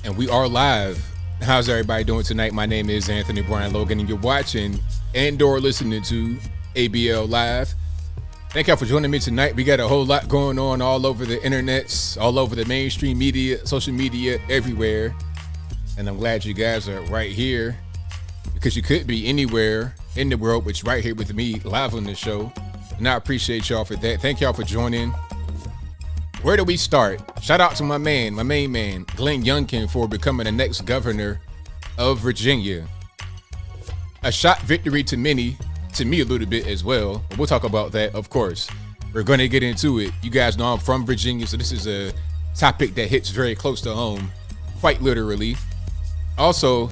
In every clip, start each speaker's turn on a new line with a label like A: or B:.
A: And we are live. How's everybody doing tonight? My name is Anthony Brian Logan, and you're watching and/or listening to ABL Live. Thank y'all for joining me tonight. We got a whole lot going on all over the internets, all over the mainstream media, social media, everywhere. And I'm glad you guys are right here because you could be anywhere in the world, but you're right here with me live on the show. And I appreciate y'all for that. Thank y'all for joining. Where do we start? Shout out to my main man, Glenn Youngkin, for becoming the next governor of Virginia. A shot victory to many, to me a little bit as well. But we'll talk about that, of course. We're going to get into it. You guys know I'm from Virginia, so this is a topic that hits very close to home, quite literally. Also,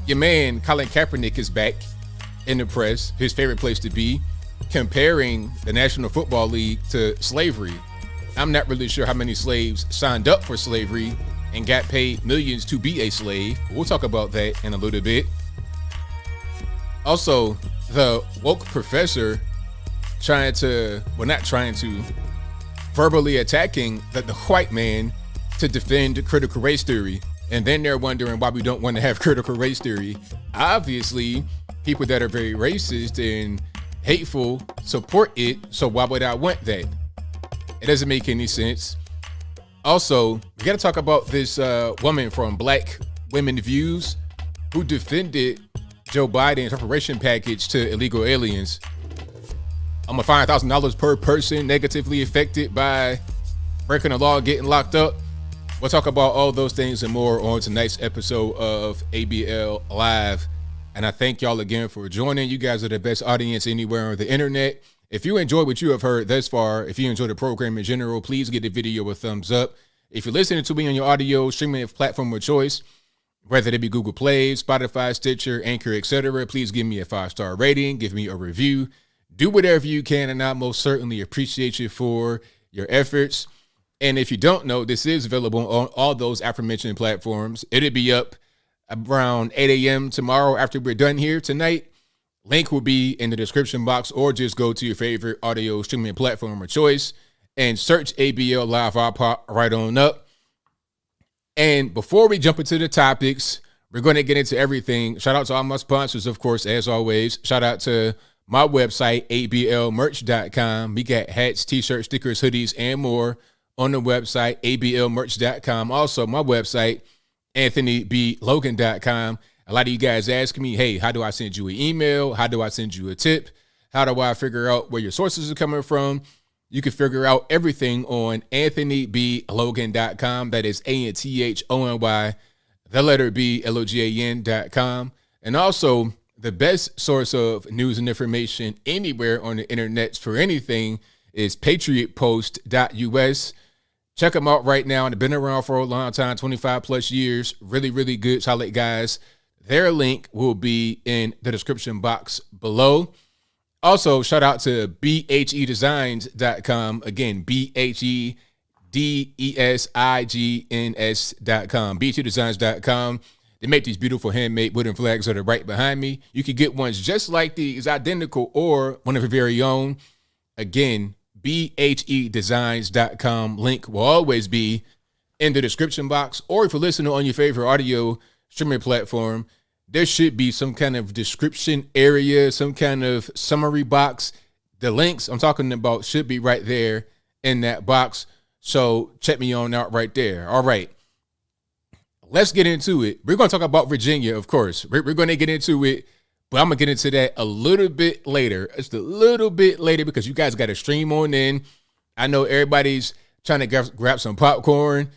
A: your man, Colin Kaepernick, is back in the press, his favorite place to be, comparing the National Football League to slavery. I'm not really sure how many slaves signed up for slavery and got paid millions to be a slave. We'll talk about that in a little bit. Also, the woke professor verbally attacking the white man to defend critical race theory. And then they're wondering why we don't want to have critical race theory. Obviously, people that are very racist and hateful support it, so why would I want that? It doesn't make any sense. Also, we got to talk about this woman from Black Women Views who defended Joe Biden's reparation package to illegal aliens. I'm going to fine $1,000 per person negatively affected by breaking the law, getting locked up. We'll talk about all those things and more on tonight's episode of ABL Live. And I thank y'all again for joining. You guys are the best audience anywhere on the internet. If you enjoy what you have heard thus far, if you enjoy the program in general, please give the video a thumbs up. If you're listening to me on your audio streaming platform of choice, whether it be Google Play, Spotify, Stitcher, Anchor, etc., please give me a 5-star rating, give me a review, do whatever you can, and I most certainly appreciate you for your efforts. And if you don't know, this is available on all those aforementioned platforms. It'll be up around 8 a.m. tomorrow after we're done here tonight. Link will be in the description box, or just go to your favorite audio streaming platform of choice and search ABL Live. I'll pop right on up. And before we jump into the topics, we're going to get into everything. Shout out to all my sponsors, of course, as always. Shout out to my website, ablmerch.com. We got hats, t-shirts, stickers, hoodies, and more on the website, ablmerch.com. Also, my website, anthonyblogan.com. A lot of you guys ask me, hey, how do I send you an email? How do I send you a tip? How do I figure out where your sources are coming from? You can figure out everything on anthonyblogan.com. That is ANTHONY, the letter B, LOGAN.com. And also, the best source of news and information anywhere on the internet for anything is patriotpost.us. Check them out right now. They've been around for a long time, 25 plus years. Really, really good, solid guys. Their link will be in the description box below. Also, shout out to bhedesigns.com. Again, bhedesigns.com. bhedesigns.com. They make these beautiful handmade wooden flags that are right behind me. You can get ones just like these, identical, or one of your very own. Again, bhedesigns.com. Link will always be in the description box. Or if you're listening on your favorite audio streaming platform, there should be some kind of description area, some kind of summary box. The links I'm talking about should be right there in that box. So check me on out right there. All right. Let's get into it. We're going to talk about Virginia, of course. We're going to get into it, but I'm going to get into that a little bit later. Just a little bit later because you guys got to stream on in. I know everybody's trying to grab some popcorn,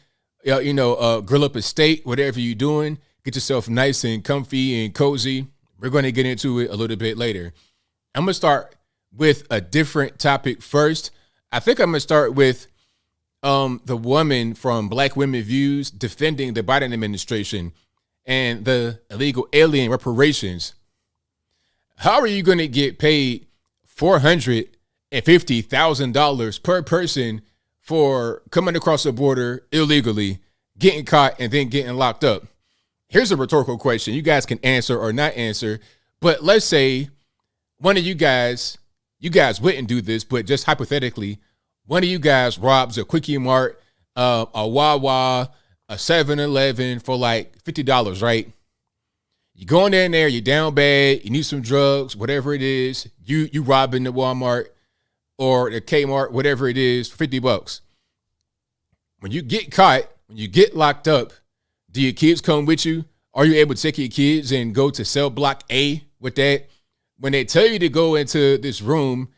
A: grill up a steak, whatever you're doing. Get yourself nice and comfy and cozy. We're going to get into it a little bit later. I'm going to start with a different topic first. I think I'm going to start with the woman from Black Women Views defending the Biden administration and the illegal alien reparations. How are you going to get paid $450,000 per person for coming across the border illegally, getting caught, and then getting locked up? Here's a rhetorical question. You guys can answer or not answer, but let's say one of you guys wouldn't do this, but just hypothetically, one of you guys robs a Quickie Mart, a Wawa, a 7-Eleven for like $50, right? You go in there, you're down bad, you need some drugs, whatever it is. You robbing the Walmart or the Kmart, whatever it is, for $50. When you get caught, when you get locked up, do your kids come with you? Are you able to take your kids and go to cell block A with that? When they tell you to go into this room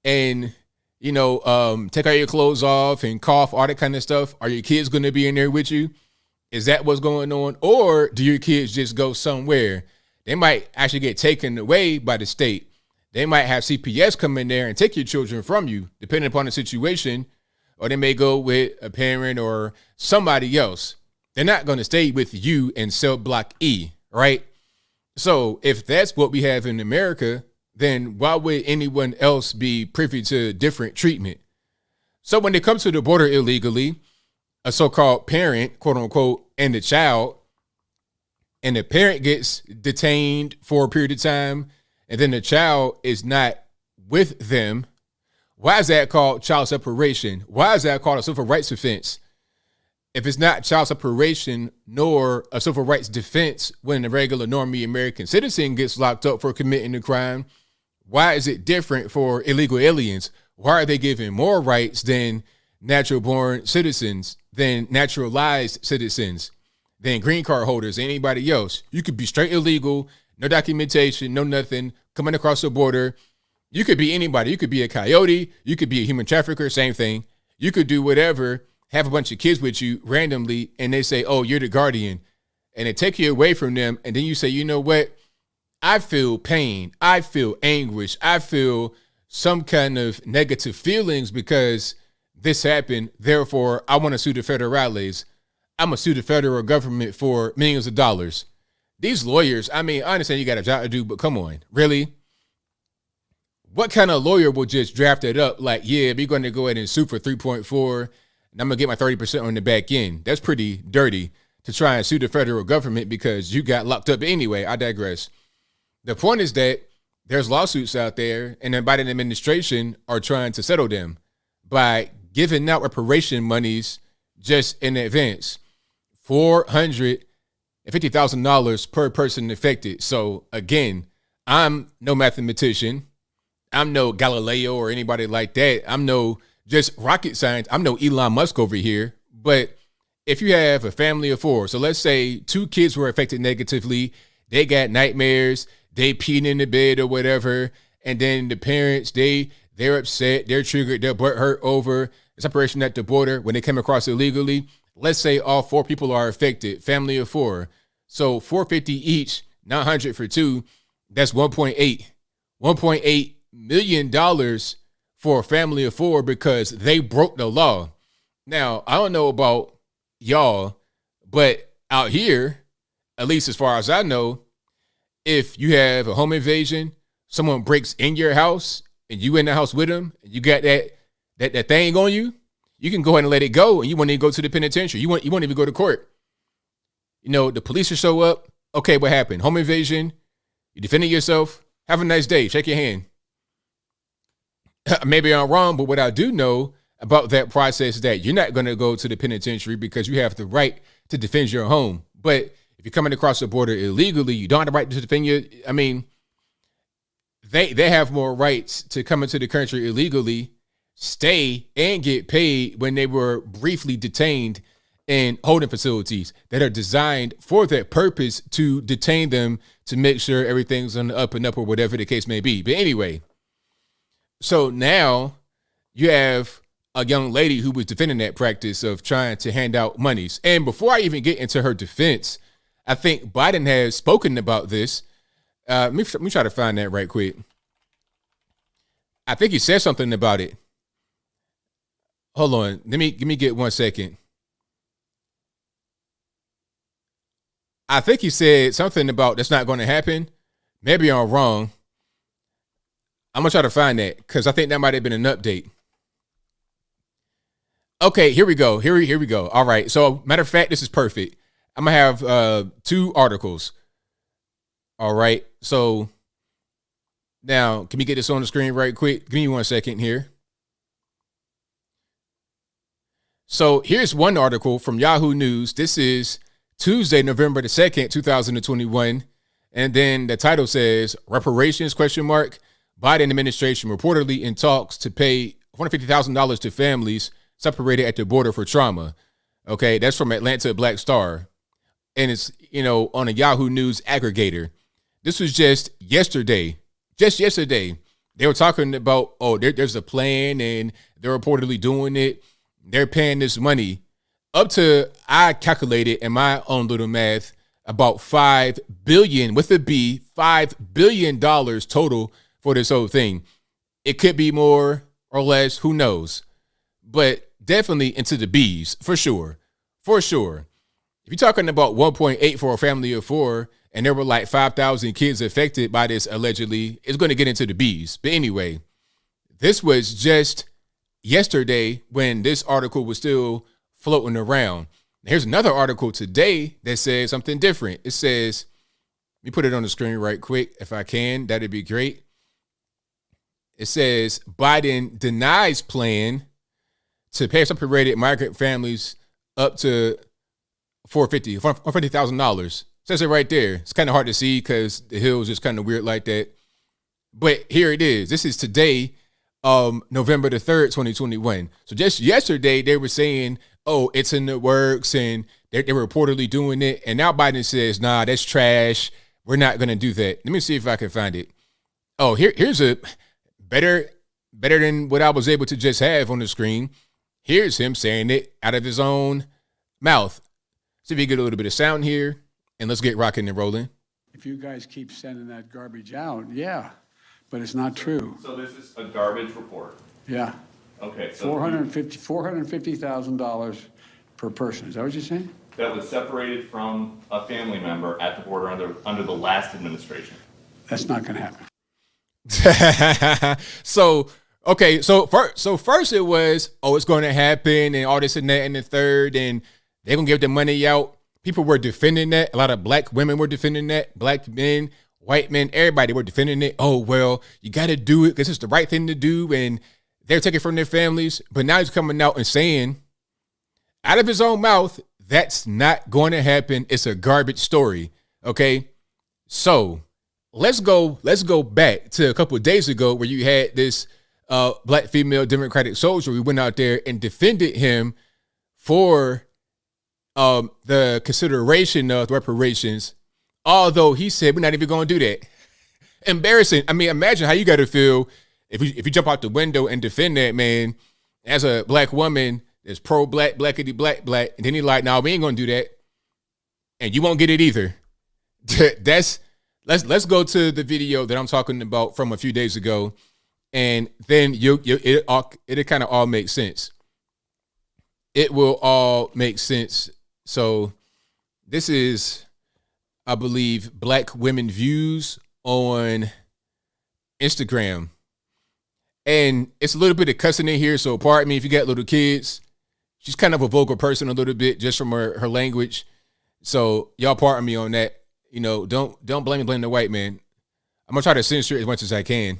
A: and, take all your clothes off and cough, all that kind of stuff, are your kids going to be in there with you? Is that what's going on? Or do your kids just go somewhere? They might actually get taken away by the state. They might have CPS come in there and take your children from you, depending upon the situation. Or they may go with a parent or somebody else. They're not going to stay with you in cell block E, right? So if that's what we have in America, then why would anyone else be privy to different treatment? So when it comes to the border illegally, a so-called parent, quote unquote, and the child, and the parent gets detained for a period of time, and then the child is not with them, why is that called child separation? Why is that called a civil rights offense? If it's not child separation nor a civil rights defense when a regular normie American citizen gets locked up for committing a crime, why is it different for illegal aliens? Why are they given more rights than natural born citizens, than naturalized citizens, than green card holders, anybody else? You could be straight illegal, no documentation, no nothing, coming across the border. You could be anybody. You could be a coyote. You could be a human trafficker, same thing. You could do whatever, have a bunch of kids with you randomly, and they say, oh, you're the guardian. And they take you away from them. And then you say, you know what? I feel pain. I feel anguish. I feel some kind of negative feelings because this happened. Therefore, I want to sue the federales. I'm going to sue the federal government for millions of dollars. These lawyers, I understand you got a job to do, but come on, really? What kind of lawyer will just draft it up like, yeah, we're going to go ahead and sue for 3.4, and I'm going to get my 30% on the back end? That's pretty dirty to try and sue the federal government because you got locked up anyway. I digress. The point is that there's lawsuits out there, and the Biden administration are trying to settle them by giving out reparation monies just in advance, $450,000 per person affected. So again, I'm no mathematician. I'm no Galileo or anybody like that. I'm no just rocket science. I'm no Elon Musk over here. But if you have a family of four, so let's say 2 kids were affected negatively, they got nightmares, they peed in the bed or whatever, and then the parents, they're upset, they're triggered, they're butthurt over the separation at the border when they came across illegally. Let's say all 4 people are affected, family of 4. So $450 each, $900 for 2, that's $1.8 million for a family of 4 because they broke the law. Now, I don't know about y'all, but out here, at least as far as I know, if you have a home invasion, someone breaks in your house and you in the house with them, and you got that thing on you, you can go ahead and let it go, and you won't even go to the penitentiary. You won't even go to court. The police will show up. Okay, what happened? Home invasion. You defended yourself. Have a nice day. Shake your hand. Maybe I'm wrong, but what I do know about that process is that you're not going to go to the penitentiary because you have the right to defend your home. But if you're coming across the border illegally, you don't have the right to defend your. They have more rights to come into the country illegally, stay, and get paid when they were briefly detained in holding facilities that are designed for that purpose, to detain them, to make sure everything's on the up and up or whatever the case may be. But anyway, so now you have a young lady who was defending that practice of trying to hand out monies. And before I even get into her defense, I think Biden has spoken about this. Let me try to find that right quick. I think he said something about it. Hold on. Let me get 1 second. I think he said something about that's not going to happen. Maybe I'm wrong. I'm going to try to find that because I think that might have been an update. Okay, here we go. Here we go. All right. So, matter of fact, this is perfect. I'm going to have 2 articles. All right. So, now, can we get this on the screen right quick? Give me 1 second here. So here's one article from Yahoo News. This is Tuesday, November the 2nd, 2021. And then the title says, Reparations, ? Biden administration reportedly in talks to pay $150,000 to families separated at the border for trauma. Okay, that's from Atlanta Black Star. And it's, on a Yahoo News aggregator. This was just yesterday. They were talking about, there's a plan and they're reportedly doing it. They're paying this money up to, I calculated in my own little math, about $5 billion with a B, $5 billion total for this whole thing. It could be more or less, who knows, but definitely into the B's for sure. If you're talking about 1.8 for a family of 4, and there were like 5,000 kids affected by this allegedly, it's going to get into the B's. But anyway, this was just yesterday when this article was still floating around. Here's another article today that says something different. It says, let me put it on the screen right quick if I can. That'd be great. It says Biden denies plan to pay separated migrant families up to $450,000. Says it right there. It's kind of hard to see because the hill is just kind of weird like that. But here it is. This is today, November the 3rd, 2021. So just yesterday, they were saying, it's in the works, and they were reportedly doing it. And now Biden says, nah, that's trash. We're not going to do that. Let me see if I can find it. Oh, here's a better than what I was able to just have on the screen. Here's him saying it out of his own mouth. See if we get a little bit of sound here, and let's get rocking and rolling.
B: If you guys keep sending that garbage out, yeah, but it's not true.
C: So this is a garbage report?
B: Yeah.
C: Okay. So
B: $450,000 per person. Is that what you're saying?
C: That was separated from a family member at the border under the last administration.
B: That's not going to happen.
A: So first it was, it's going to happen and all this and that and the third, and they're going to give the money out. People were defending that. A lot of black women were defending that. Black men, white men, everybody were defending it. Oh, well, you got to do it because it's the right thing to do. And they're taking from their families. But now he's coming out and saying out of his own mouth, that's not going to happen. It's a garbage story. Okay. So let's go back to a couple of days ago where you had this black female Democratic soldier. We went out there and defended him for the consideration of reparations, although he said we're not even going to do that. Embarrassing. I mean, imagine how you got to feel if you jump out the window and defend that man as a black woman that's pro-black, blackity black, and then he's like, "No, we ain't going to do that, and you won't get it either." Let's go to the video that I'm talking about from a few days ago, and then it'll kind of all make sense. It will all make sense. So this is, I believe, Black Women Views on Instagram. And it's a little bit of cussing in here, so pardon me if you got little kids. She's kind of a vulgar person a little bit just from her language. So y'all pardon me on that. Don't blame the white man. I'm going to try to censor it as much as I can.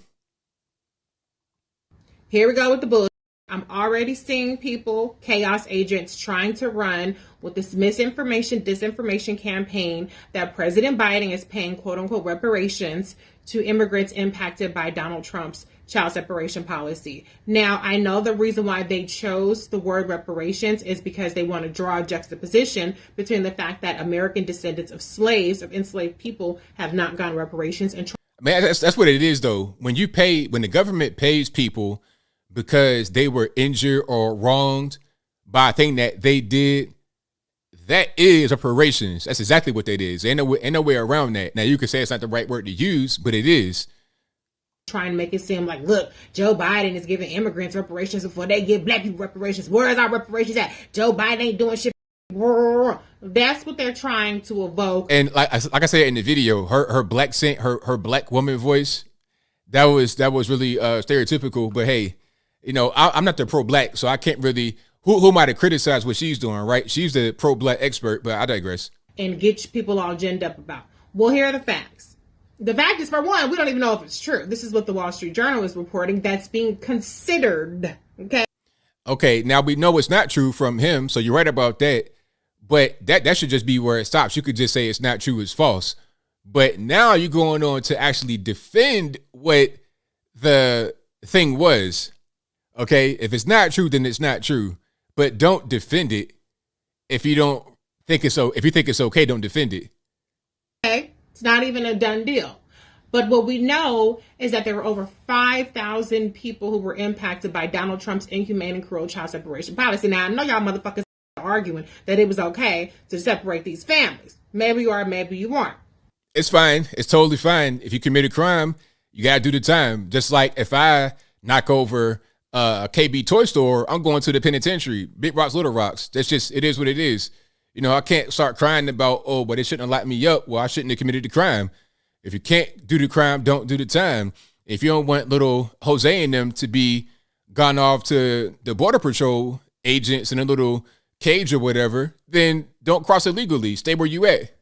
D: Here we go with the bullshit. I'm already seeing people, chaos agents, trying to run with this misinformation, disinformation campaign that President Biden is paying quote unquote reparations to immigrants impacted by Donald Trump's child separation policy. Now, I know the reason why they chose the word reparations is because they want to draw a juxtaposition between the fact that American descendants of slaves, of enslaved people, have not gotten reparations. And
A: man, that's what it is, though. When the government pays people because they were injured or wronged by a thing that they did, that is reparations. That's exactly what that is. Ain't no way around that. Now, you could say it's not the right word to use, but it is.
D: Trying to make it seem like, look, Joe Biden is giving immigrants reparations before they give black people reparations. Where is our reparations at? Joe Biden ain't doing shit. That's what they're trying to evoke.
A: And like I said in the video, her black woman voice, that was really stereotypical. But hey, I'm not the pro-black, so I can't really. Who might have criticized what she's doing, right? She's the pro-black expert, but I digress.
D: And get people all ginned up about. Well, here are the facts. The fact is, for one, we don't even know if it's true. This is what the Wall Street Journal is reporting. That's being considered. Okay.
A: Okay, now we know it's not true from him, so you're right about that. But that should just be where it stops. You could just say it's not true, it's false. But now you're going on to actually defend what the thing was. Okay, if it's not true, then it's not true. But don't defend it if you don't think it's so. If you think it's okay, don't defend it.
D: Okay, it's not even a done deal. But what we know is that there were over 5,000 people who were impacted by Donald Trump's inhumane and cruel child separation policy. Now, I know y'all motherfuckers are arguing that it was okay to separate these families. Maybe you are, maybe you aren't.
A: It's fine. It's totally fine. If you commit a crime, you got to do the time. Just like if I knock over a KB toy store, I'm going to the penitentiary. Big rocks, little rocks. That's just, it is what it is. You know, I can't start crying about, oh, but they shouldn't have locked me up. Well, I shouldn't have committed the crime. If you can't do the crime, don't do the time. If you don't want little Jose and them to be gone off to the Border Patrol agents in a little cage or whatever, then don't cross illegally. Stay where you at.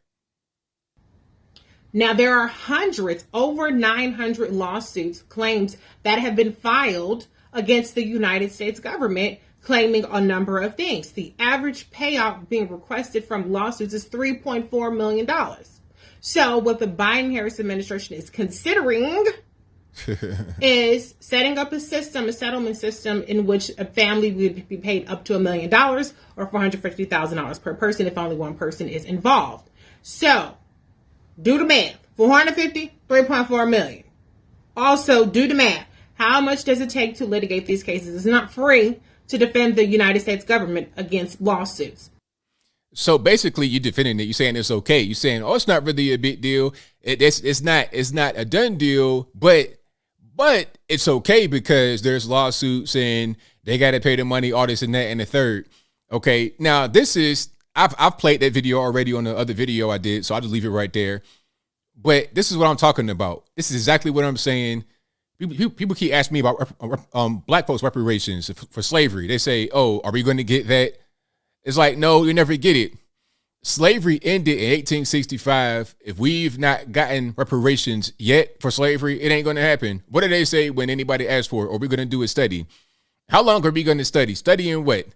D: Now, there are hundreds, over 900 lawsuits, claims that have been filed against the United States government, claiming a number of things. The average payout being requested from lawsuits is $3.4 million. So what the Biden-Harris administration is considering is setting up a settlement system in which a family would be paid up to $1 million or $450,000 per person if only one person is involved. So do the math. 450, 3.4 million. Also, do the math. How much does it take to litigate these cases? It's not free to defend the United States government against lawsuits.
A: So basically, you're defending it. You're saying it's okay. You're saying, oh, it's not really a big deal. It's not a done deal, but it's okay because there's lawsuits and they got to pay the money, all this and that and the third. Okay, now this is I've played that video already on the other video I did, so I'll just leave it right there. But this is what I'm talking about. This is exactly what I'm saying. People keep asking me about black folks' reparations for slavery. They say, oh, are we going to get that? It's like, no, you never get it. Slavery ended in 1865. If we've not gotten reparations yet for slavery, it ain't going to happen. What do they say when anybody asks for it? Are we going to do a study? How long are we going to study? Studying what?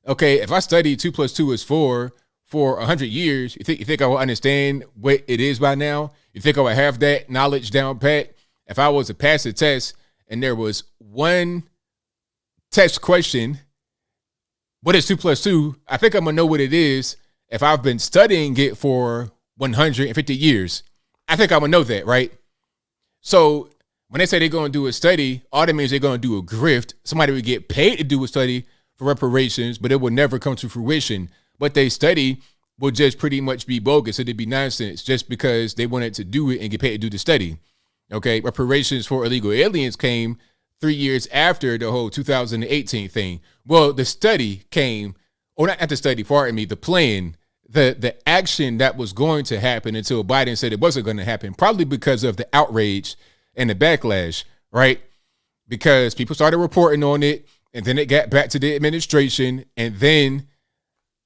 A: Okay, if I study 2 + 2 is 4 for 100 years, you think I will understand what it is by now? You think I would have that knowledge down pat? If I was to pass a test and there was one test question, what is 2 + 2? I think I'm going to know what it is. If I've been studying it for 150 years, I think I'm going to know that, right? So when they say they're going to do a study, all that means they're going to do a grift. Somebody would get paid to do a study for reparations, but it will never come to fruition. What they study will just pretty much be bogus. It'd be nonsense just because they wanted to do it and get paid to do the study. Okay, reparations for illegal aliens came 3 years after the whole 2018 thing. Well, the study came, or not the study, pardon me, the plan, the action that was going to happen until Biden said it wasn't going to happen, probably because of the outrage and the backlash, right? Because people started reporting on it, and then it got back to the administration, and then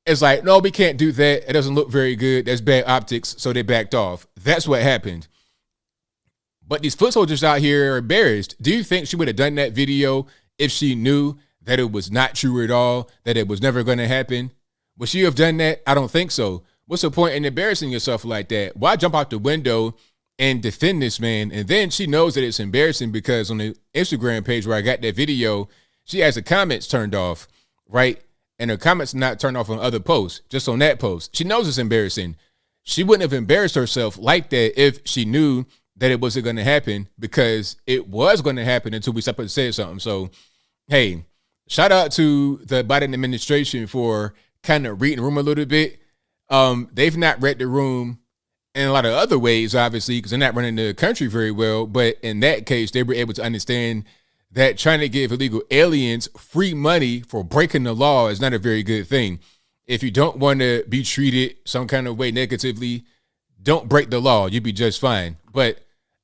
A: it's like, no, we can't do that. It doesn't look very good. That's bad optics, so they backed off. That's what happened. But these foot soldiers out here are embarrassed. Do you think she would have done that video if she knew that it was not true at all, that it was never going to happen? Would she have done that? I don't think so. What's the point in embarrassing yourself like that? Why jump out the window and defend this man? And then she knows that it's embarrassing because on the Instagram page where I got that video, she has the comments turned off, right? And her comments not turned off on other posts, just on that post. She knows it's embarrassing. She wouldn't have embarrassed herself like that if she knew that it wasn't going to happen, because it was going to happen until we stepped up and said something. So, hey, shout out to the Biden administration for kind of reading the room a little bit. They've not read the room in a lot of other ways, obviously, because they're not running the country very well. But in that case, they were able to understand that trying to give illegal aliens free money for breaking the law is not a very good thing. If you don't want to be treated some kind of way negatively, don't break the law. You'll be just fine. But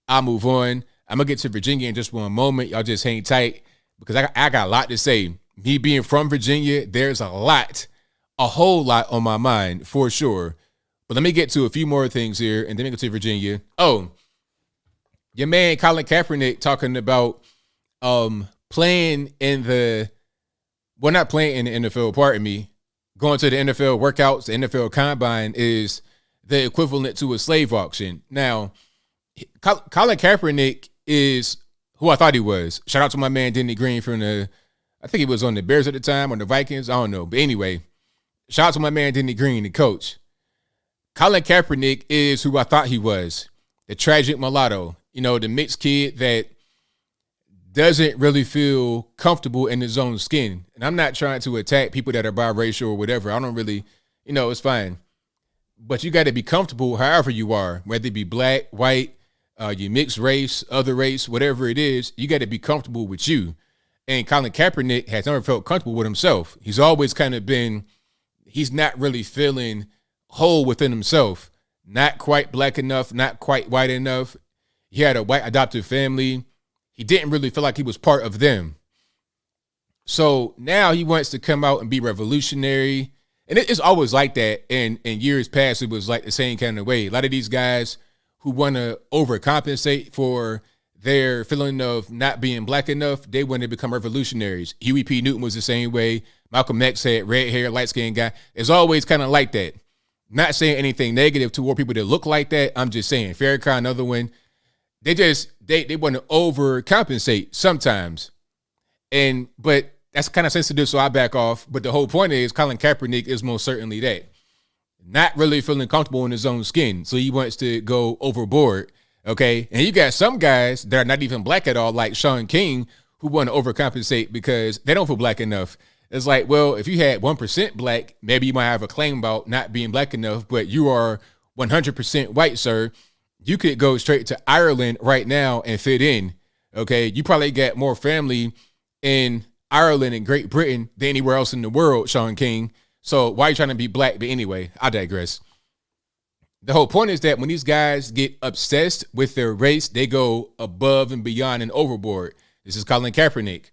A: I'll move on. I'm going to get to Virginia in just one moment. Y'all just hang tight because I got a lot to say. Me being from Virginia, there's a whole lot on my mind for sure. But let me get to a few more things here and then we go to Virginia. Oh, your man Colin Kaepernick talking about playing in the well, not playing in the NFL, pardon me, going to the NFL workouts, the NFL Combine is the equivalent to a slave auction. Now, Colin Kaepernick is who I thought he was. Shout out to my man Denny Green from I think he was on the Bears at the time, or the Vikings, I don't know. But anyway, shout out to my man Denny Green, the coach. Colin Kaepernick is who I thought he was, the tragic mulatto, the mixed kid that doesn't really feel comfortable in his own skin. And I'm not trying to attack people that are biracial or whatever. I don't really, it's fine. But you got to be comfortable however you are, whether it be black, white, you mixed race, other race, whatever it is, you got to be comfortable with you. And Colin Kaepernick has never felt comfortable with himself. He's always kind of he's not really feeling whole within himself. Not quite black enough, not quite white enough. He had a white adoptive family. He didn't really feel like he was part of them. So now he wants to come out and be revolutionary. And it's always like that. And in years past, it was like the same kind of way. A lot of these guys who want to overcompensate for their feeling of not being black enough, they want to become revolutionaries. Huey P. Newton was the same way. Malcolm X had red hair, light-skinned guy. It's always kind of like that. Not saying anything negative toward people that look like that. I'm just saying, Farrakhan, another one. They want to overcompensate sometimes. But that's kind of sensitive, so I back off. But the whole point is Colin Kaepernick is most certainly that. Not really feeling comfortable in his own skin. So he wants to go overboard. Okay. And you got some guys that are not even black at all, like Shaun King, who want to overcompensate because they don't feel black enough. It's like, well, if you had 1% black, maybe you might have a claim about not being black enough, but you are 100% white, sir. You could go straight to Ireland right now and fit in. Okay. You probably got more family in Ireland and Great Britain than anywhere else in the world, Shaun King. So why are you trying to be black? But anyway, I digress. The whole point is that when these guys get obsessed with their race, they go above and beyond and overboard. This is Colin Kaepernick.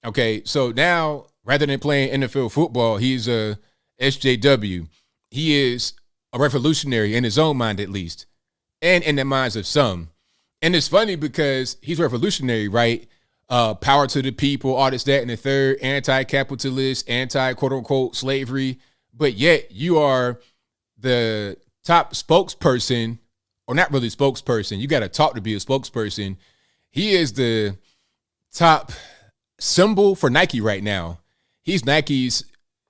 A: Okay, so now rather than playing NFL football, he's a SJW. He is a revolutionary in his own mind, at least, and in the minds of some. And it's funny because he's revolutionary, right? Power to the people, all this, that, and the third, anti-capitalist, anti-quote-unquote slavery. But yet you are the top spokesperson, or not really spokesperson. You got to talk to be a spokesperson. He is the top symbol for Nike right now. He's Nike's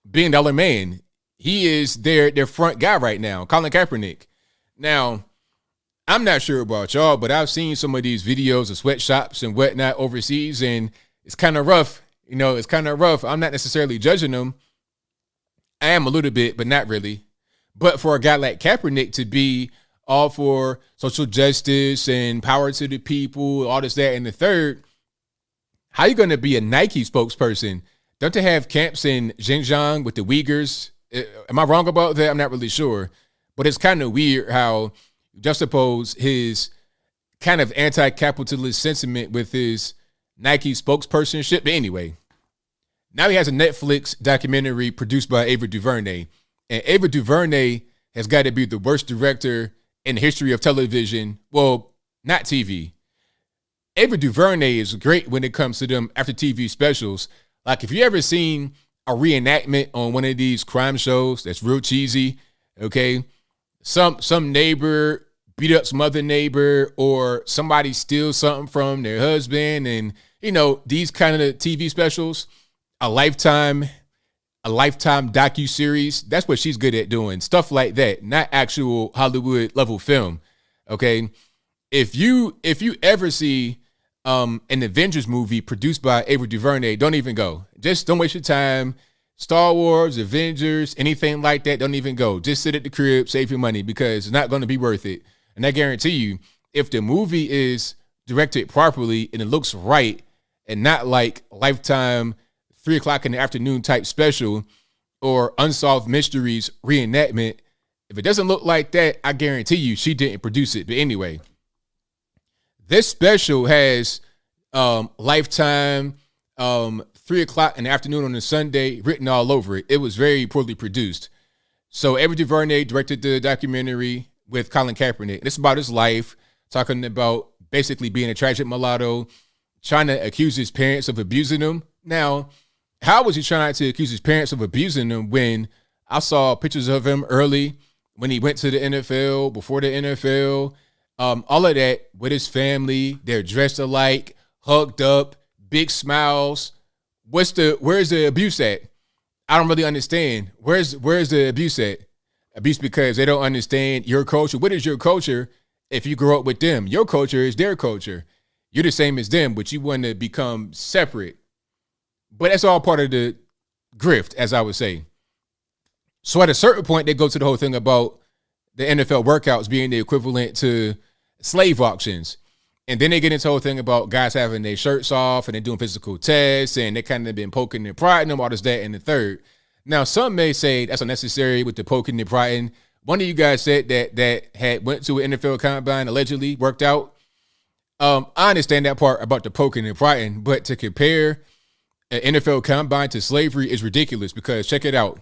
A: $1 billion man. He is their front guy right now, Colin Kaepernick. Now, I'm not sure about y'all, but I've seen some of these videos of sweatshops and whatnot overseas, and it's kind of rough. It's kind of rough. I'm not necessarily judging them. I am a little bit, but not really. But for a guy like Kaepernick to be all for social justice and power to the people, all this, that, and the third, how you going to be a Nike spokesperson? Don't they have camps in Xinjiang with the Uyghurs? Am I wrong about that? I'm not really sure. But it's kind of weird how you juxtapose his kind of anti-capitalist sentiment with his Nike spokespersonship. But anyway, now he has a Netflix documentary produced by Ava DuVernay. And Ava DuVernay has got to be the worst director in the history of television. Well, not TV. Ava DuVernay is great when it comes to them after TV specials. Like, if you ever seen a reenactment on one of these crime shows that's real cheesy, okay, some neighbor beat up some other neighbor, or somebody steals something from their husband, and these kind of TV specials, a lifetime docu-series, that's what she's good at doing, stuff like that, not actual Hollywood level film. Okay, if you ever see an Avengers movie produced by Ava DuVernay, don't even go. Just don't waste your time. Star Wars, Avengers, anything like that, don't even go. Just sit at the crib, save your money, because it's not going to be worth it. And I guarantee you, if the movie is directed properly and it looks right, and not like Lifetime 3:00 in the afternoon type special or Unsolved Mysteries reenactment, if it doesn't look like that, I guarantee you she didn't produce it. But anyway, this special has Lifetime 3:00 in the afternoon on a Sunday written all over it. It was very poorly produced. So Ava DuVernay directed the documentary with Colin Kaepernick. It's about his life, talking about basically being a tragic mulatto, trying to accuse his parents of abusing him. Now, How was he trying to accuse his parents of abusing him when I saw pictures of him early when he went to the NFL, before the NFL, all of that with his family? They're dressed alike, hugged up, big smiles. Where's the abuse at? I don't really understand. Where's the abuse at? Abuse because they don't understand your culture. What is your culture if you grow up with them? Your culture is their culture. You're the same as them, but you want to become separate. But that's all part of the grift, as I would say. So at a certain point, they go to the whole thing about the NFL workouts being the equivalent to slave auctions. And then they get into the whole thing about guys having their shirts off and they're doing physical tests and they kind of been poking and prodding them, all this, that, and the third. Now, some may say that's unnecessary with the poking and prodding. One of you guys said that had went to an NFL combine, allegedly worked out. I understand that part about the poking and prodding, but to compare an NFL combine to slavery is ridiculous because check it out.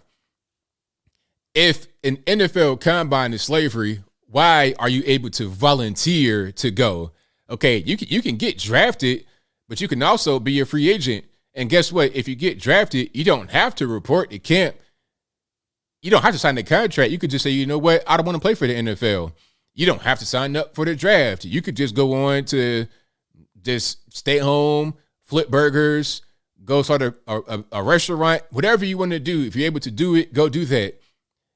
A: If an NFL combine is slavery, why are you able to volunteer to go? Okay, you can get drafted, but you can also be a free agent. And guess what? If you get drafted, you don't have to report to camp. You don't have to sign the contract. You could just say, you know what? I don't want to play for the NFL. You don't have to sign up for the draft. You could just go on to just stay home, flip burgers, go start a restaurant, whatever you want to do. If you're able to do it, go do that.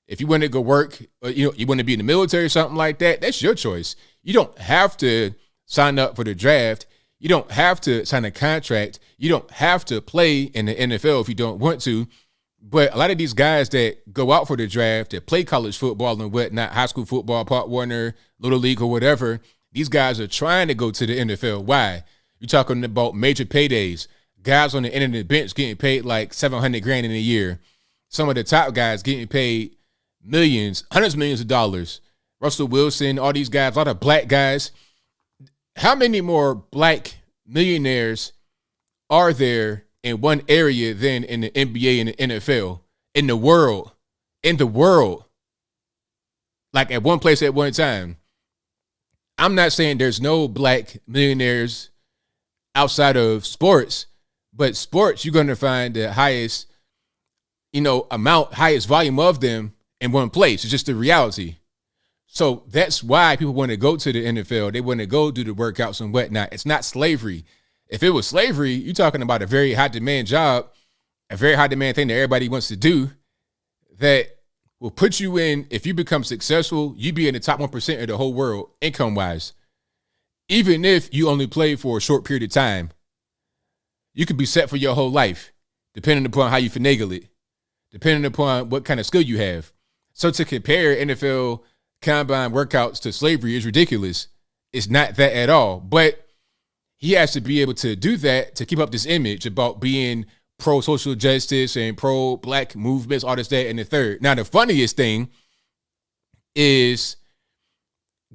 A: If you want to go work, you want to be in the military or something like that, that's your choice. You don't have to sign up for the draft. You don't have to sign a contract. You don't have to play in the NFL if you don't want to. But a lot of these guys that go out for the draft, that play college football and whatnot, high school football, Pop Warner, Little League or whatever, these guys are trying to go to the NFL. Why? You're talking about major paydays. Guys on the end of the bench getting paid like $700,000 in a year. Some of the top guys getting paid millions, hundreds of millions of dollars. Russell Wilson, all these guys, a lot of black guys. How many more black millionaires are there in one area than in the NBA and the NFL? In the world. Like at one place at one time. I'm not saying there's no black millionaires outside of sports, but sports, you're going to find the highest, highest volume of them in one place. It's just the reality. So that's why people want to go to the NFL. They want to go do the workouts and whatnot. It's not slavery. If it was slavery, you're talking about a very high demand job, a very high demand thing that everybody wants to do that will put you in, if you become successful, you be in the top 1% of the whole world income-wise. Even if you only play for a short period of time, you could be set for your whole life, depending upon how you finagle it, depending upon what kind of skill you have. So to compare NFL combine workouts to slavery is ridiculous. It's not that at all. But he has to be able to do that to keep up this image about being pro-social justice and pro-black movements, all this, that, and the third. Now, the funniest thing is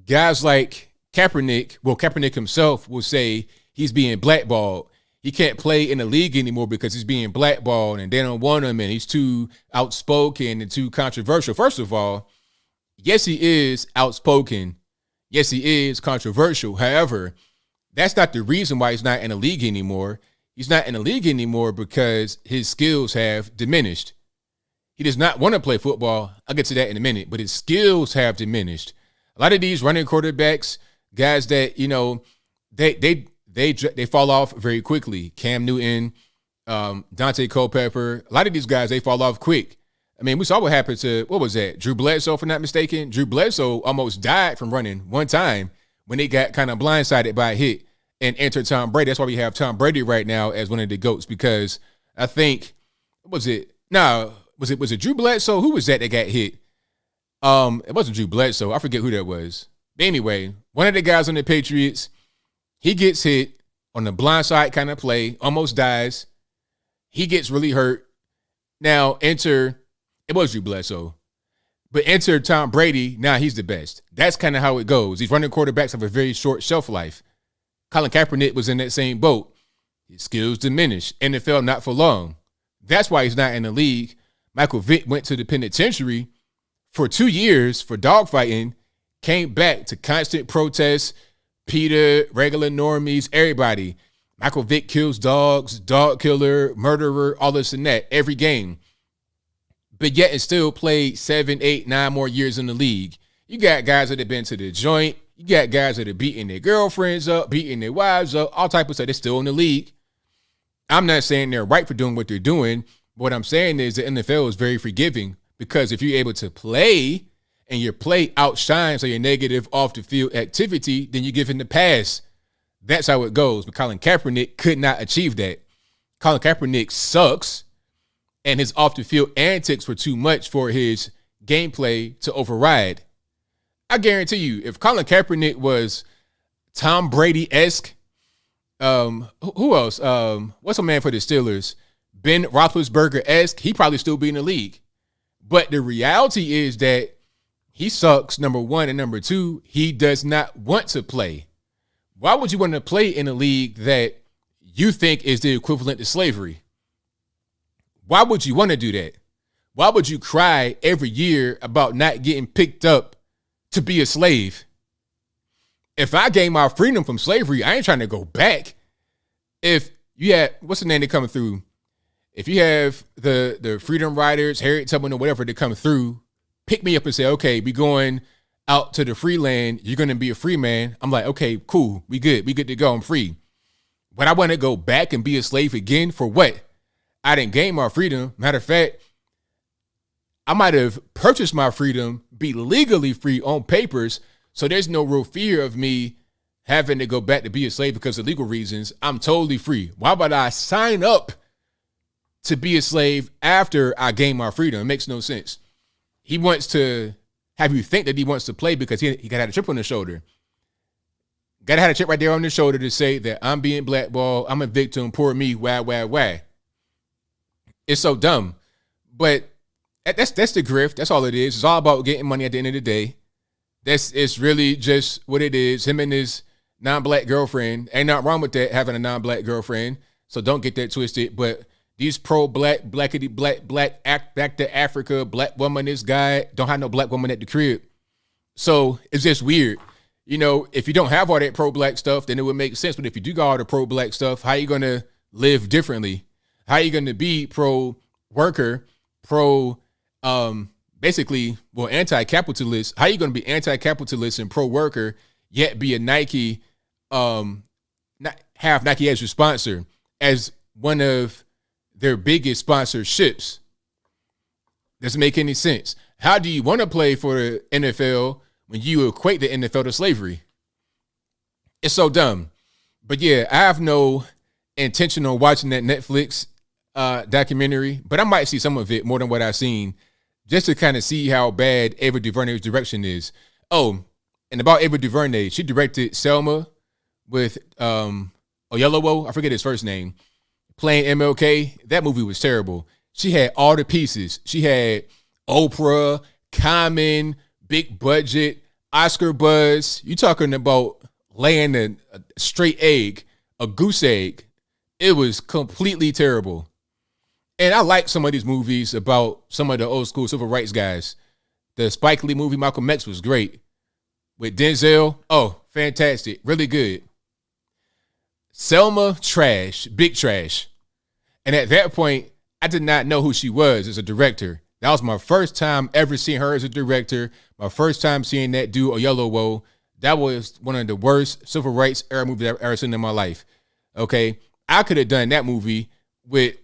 A: guys like Kaepernick, Kaepernick himself will say he's being blackballed. He can't play in the league anymore because he's being blackballed and they don't want him and he's too outspoken and too controversial. First of all, yes, he is outspoken. Yes, he is controversial. However, that's not the reason why he's not in the league anymore. He's not in the league anymore because his skills have diminished. He does not want to play football. I'll get to that in a minute, but his skills have diminished. A lot of these running quarterbacks, guys that, they fall off very quickly. Cam Newton, Dante Culpepper, a lot of these guys, they fall off quick. I mean, we saw what happened to, what was that? Drew Bledsoe, if I'm not mistaken. Drew Bledsoe almost died from running one time when they got kind of blindsided by a hit and entered Tom Brady. That's why we have Tom Brady right now as one of the GOATs, because I think, was it Drew Bledsoe? Who was that got hit? It wasn't Drew Bledsoe. I forget who that was. But anyway, one of the guys on the Patriots, he gets hit on the blindside kind of play, almost dies. He gets really hurt. Now it was Drew Bledsoe, but enter Tom Brady. Now he's the best. That's kind of how it goes. These running quarterbacks have a very short shelf life. Colin Kaepernick was in that same boat. His skills diminished. NFL, not for long. That's why he's not in the league. Michael Vick went to the penitentiary for 2 years for dogfighting, came back to constant protests, PETA, regular normies, everybody. Michael Vick kills dogs, dog killer, murderer, all this and that every game. But yet and still played 7, 8, 9 more years in the league. You got guys that have been to the joint. You got guys that are beating their girlfriends up, beating their wives up, all type of stuff. They're still in the league. I'm not saying they're right for doing what they're doing. What I'm saying is the NFL is very forgiving, because if you're able to play and your play outshines your negative off the field activity, then you're given the pass. That's how it goes. But Colin Kaepernick could not achieve that. Colin Kaepernick sucks, and his off the field antics were too much for his gameplay to override. I guarantee you, if Colin Kaepernick was Tom Brady-esque, who else? What's a man for the Steelers? Ben Roethlisberger-esque, he'd probably still be in the league. But the reality is that he sucks, number one, and number two, he does not want to play. Why would you want to play in a league that you think is the equivalent to slavery? Why would you want to do that? Why would you cry every year about not getting picked up to be a slave? If I gain my freedom from slavery, I ain't trying to go back. If you had, what's the name that coming through? If you have the Freedom Riders, Harriet Tubman or whatever that come through, pick me up and say, okay, we going out to the free land. You're going to be a free man. I'm like, okay, cool. We good. We good to go. I'm free. But I want to go back and be a slave again for what? I didn't gain my freedom. Matter of fact, I might have purchased my freedom, be legally free on papers, so there's no real fear of me having to go back to be a slave because of legal reasons. I'm totally free. Why would I sign up to be a slave after I gain my freedom? It makes no sense. He wants to have you think that he wants to play because he got to have a chip on the shoulder. Got to have a chip right there on the shoulder to say that I'm being blackballed, I'm a victim, poor me, wah. It's so dumb. But that's the grift. That's all it is. It's all about getting money at the end of the day. It's really just what it is. Him and his non-black girlfriend. Ain't nothing wrong with that, having a non-black girlfriend. So don't get that twisted. But these pro-black, black, act back to Africa, black woman, this guy, don't have no black woman at the crib. So it's just weird. You know, if you don't have all that pro-black stuff, then it would make sense. But if you do got all the pro-black stuff, how are you going to live differently? How are you going to be pro-worker, basically, well, anti-capitalist? How are you going to be anti-capitalist and pro-worker, yet be a Nike, not have Nike as your sponsor, as one of their biggest sponsorships? Doesn't make any sense. How do you want to play for the NFL when you equate the NFL to slavery? It's so dumb. But yeah, I have no intention on watching that Netflix documentary, but I might see some of it more than what I've seen, just to kind of see how bad Ava DuVernay's direction is. Oh, and about Ava DuVernay, she directed Selma with Oyelowo, I forget his first name, playing MLK. That movie was terrible. She had all the pieces. She had Oprah, Common, big budget, Oscar buzz. You talking about laying a straight egg, a goose egg. It was completely terrible. And I like some of these movies about some of the old school civil rights guys. The Spike Lee movie, Malcolm X, was great. With Denzel, oh, fantastic. Really good. Selma, trash, big trash. And at that point, I did not know who she was as a director. That was my first time ever seeing her as a director. My first time seeing that dude, Oyelowo. That was one of the worst civil rights era movies I've ever seen in my life. Okay? I could have done that movie with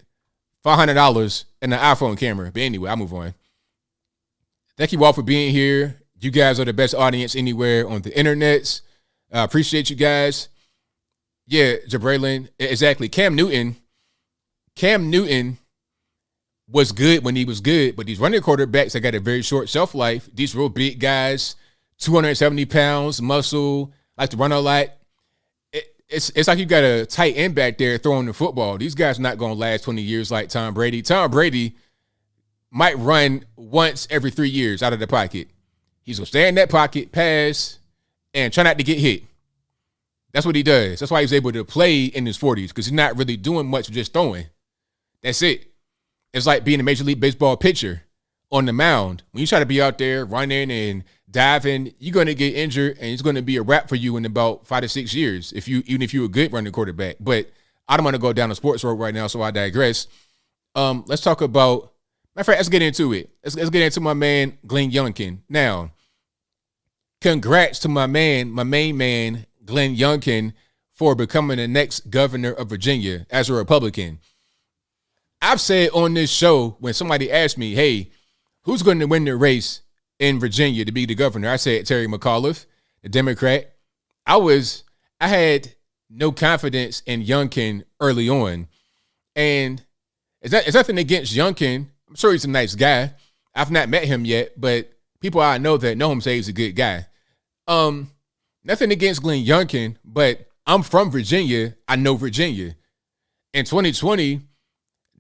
A: $500 and an iPhone camera. But anyway, I'll move on. Thank you all for being here. You guys are the best audience anywhere on the internets. I appreciate you guys. Yeah, Jabraylin. Exactly. Cam Newton was good when he was good, but these running quarterbacks that got a very short shelf life, these real big guys, 270 pounds, muscle, like to run a lot. It's like you got a tight end back there throwing the football. These guys are not going to last 20 years like Tom Brady. Tom Brady might run once every 3 years out of the pocket. He's going to stay in that pocket, pass, and try not to get hit. That's what he does. That's why he's able to play in his 40s, because he's not really doing much, just throwing. That's it. It's like being a Major League Baseball pitcher on the mound. When you try to be out there running and diving, you're going to get injured, and it's going to be a wrap for you in about 5 to 6 years, even if you're a good running quarterback. But I don't want to go down the sports road right now, so I digress. Let's talk about, matter of fact, let's get into it. Let's get into my man, Glenn Youngkin. Now, congrats to my main man, Glenn Youngkin, for becoming the next governor of Virginia as a Republican. I've said on this show, when somebody asked me, hey, who's going to win the race in Virginia to be the governor? I said Terry McAuliffe, the Democrat. I had no confidence in Youngkin early on. And it's nothing against Youngkin. I'm sure he's a nice guy. I've not met him yet, but people I know that know him say he's a good guy. Nothing against Glenn Youngkin, but I'm from Virginia. I know Virginia. In 2020,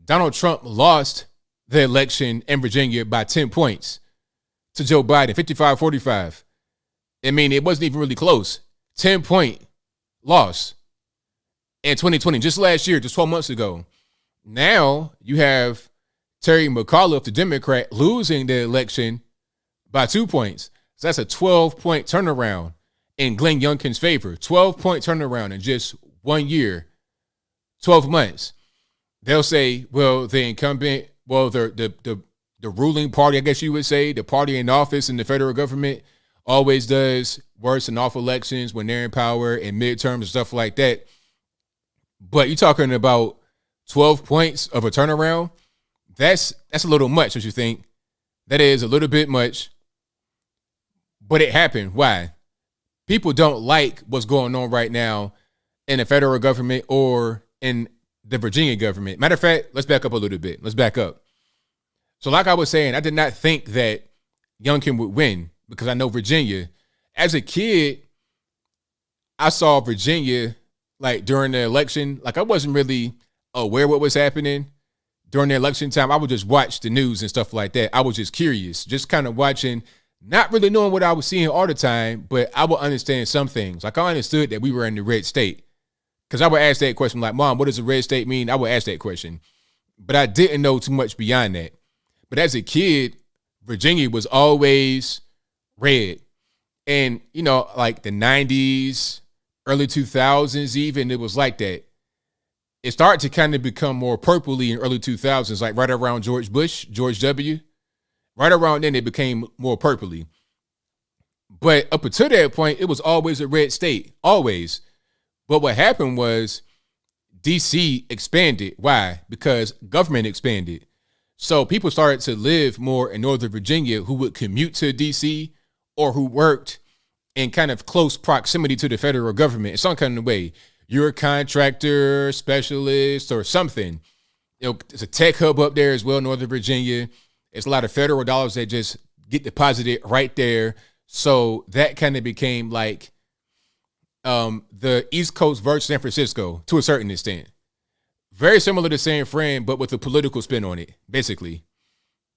A: Donald Trump lost the election in Virginia by 10 points to Joe Biden, 55-45. I mean, it wasn't even really close. 10-point loss in 2020, just last year, just 12 months ago. Now you have Terry McAuliffe, the Democrat, losing the election by 2 points. So that's a 12-point turnaround in Glenn Youngkin's favor. 12-point turnaround in just 1 year, 12 months. They'll say, well, the incumbent, well, the ruling party, I guess you would say, the party in office in the federal government always does worse in off elections when they're in power and midterms and stuff like that. But you're talking about 12 points of a turnaround. That's a little much, don't you think? That is a little bit much. But it happened. Why? People don't like what's going on right now in the federal government or in the Virginia government. Matter of fact, let's back up a little bit. Let's back up. So like I was saying, I did not think that Youngkin would win because I know Virginia. As a kid, I saw Virginia like during the election. Like I wasn't really aware what was happening during the election time. I would just watch the news and stuff like that. I was just curious, just kind of watching, not really knowing what I was seeing all the time, but I would understand some things. Like I understood that we were in the red state. Because I would ask that question like, Mom, what does a red state mean? I would ask that question. But I didn't know too much beyond that. But as a kid, Virginia was always red. And, you know, like the 90s, early 2000s even, it was like that. It started to kind of become more purpley in early 2000s, like right around George W. Right around then, it became more purpley. But up until that point, it was always a red state, always. But what happened was D.C. expanded. Why? Because government expanded. So people started to live more in Northern Virginia who would commute to D.C. or who worked in kind of close proximity to the federal government in some kind of way. You're a contractor, specialist, or something. You know, there's a tech hub up there as well, Northern Virginia. It's a lot of federal dollars that just get deposited right there. So that kind of became like the East Coast versus San Francisco to a certain extent. Very similar to San Fran, but with a political spin on it, basically.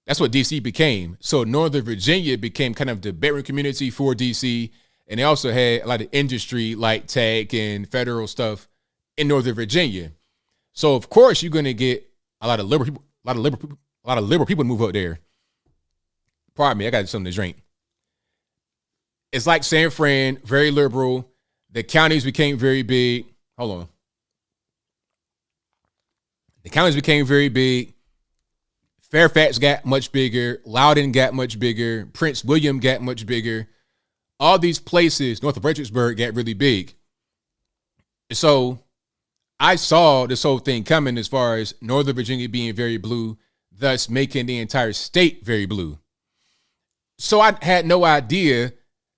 A: That's what D.C. became. So Northern Virginia became kind of the bedroom community for D.C., and they also had a lot of industry like tech and federal stuff in Northern Virginia. So of course you're going to get a lot of liberal people to move up there. Pardon me, I got something to drink. It's like San Fran, very liberal. The counties became very big. Hold on. The counties became very big. Fairfax got much bigger. Loudoun got much bigger. Prince William got much bigger. All these places, north of Fredericksburg, got really big. So I saw this whole thing coming as far as Northern Virginia being very blue, thus making the entire state very blue. So I had no idea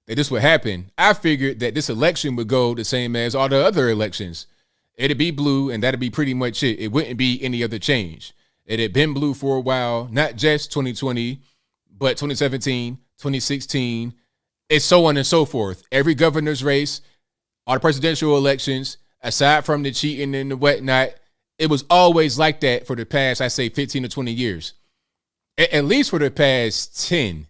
A: that this would happen. I figured that this election would go the same as all the other elections. It'd be blue, and that'd be pretty much it. It wouldn't be any other change. It had been blue for a while, not just 2020, but 2017, 2016, and so on and so forth. Every governor's race, all the presidential elections, aside from the cheating and the whatnot, it was always like that for the past, I say, 15 to 20 years. At least for the past 10.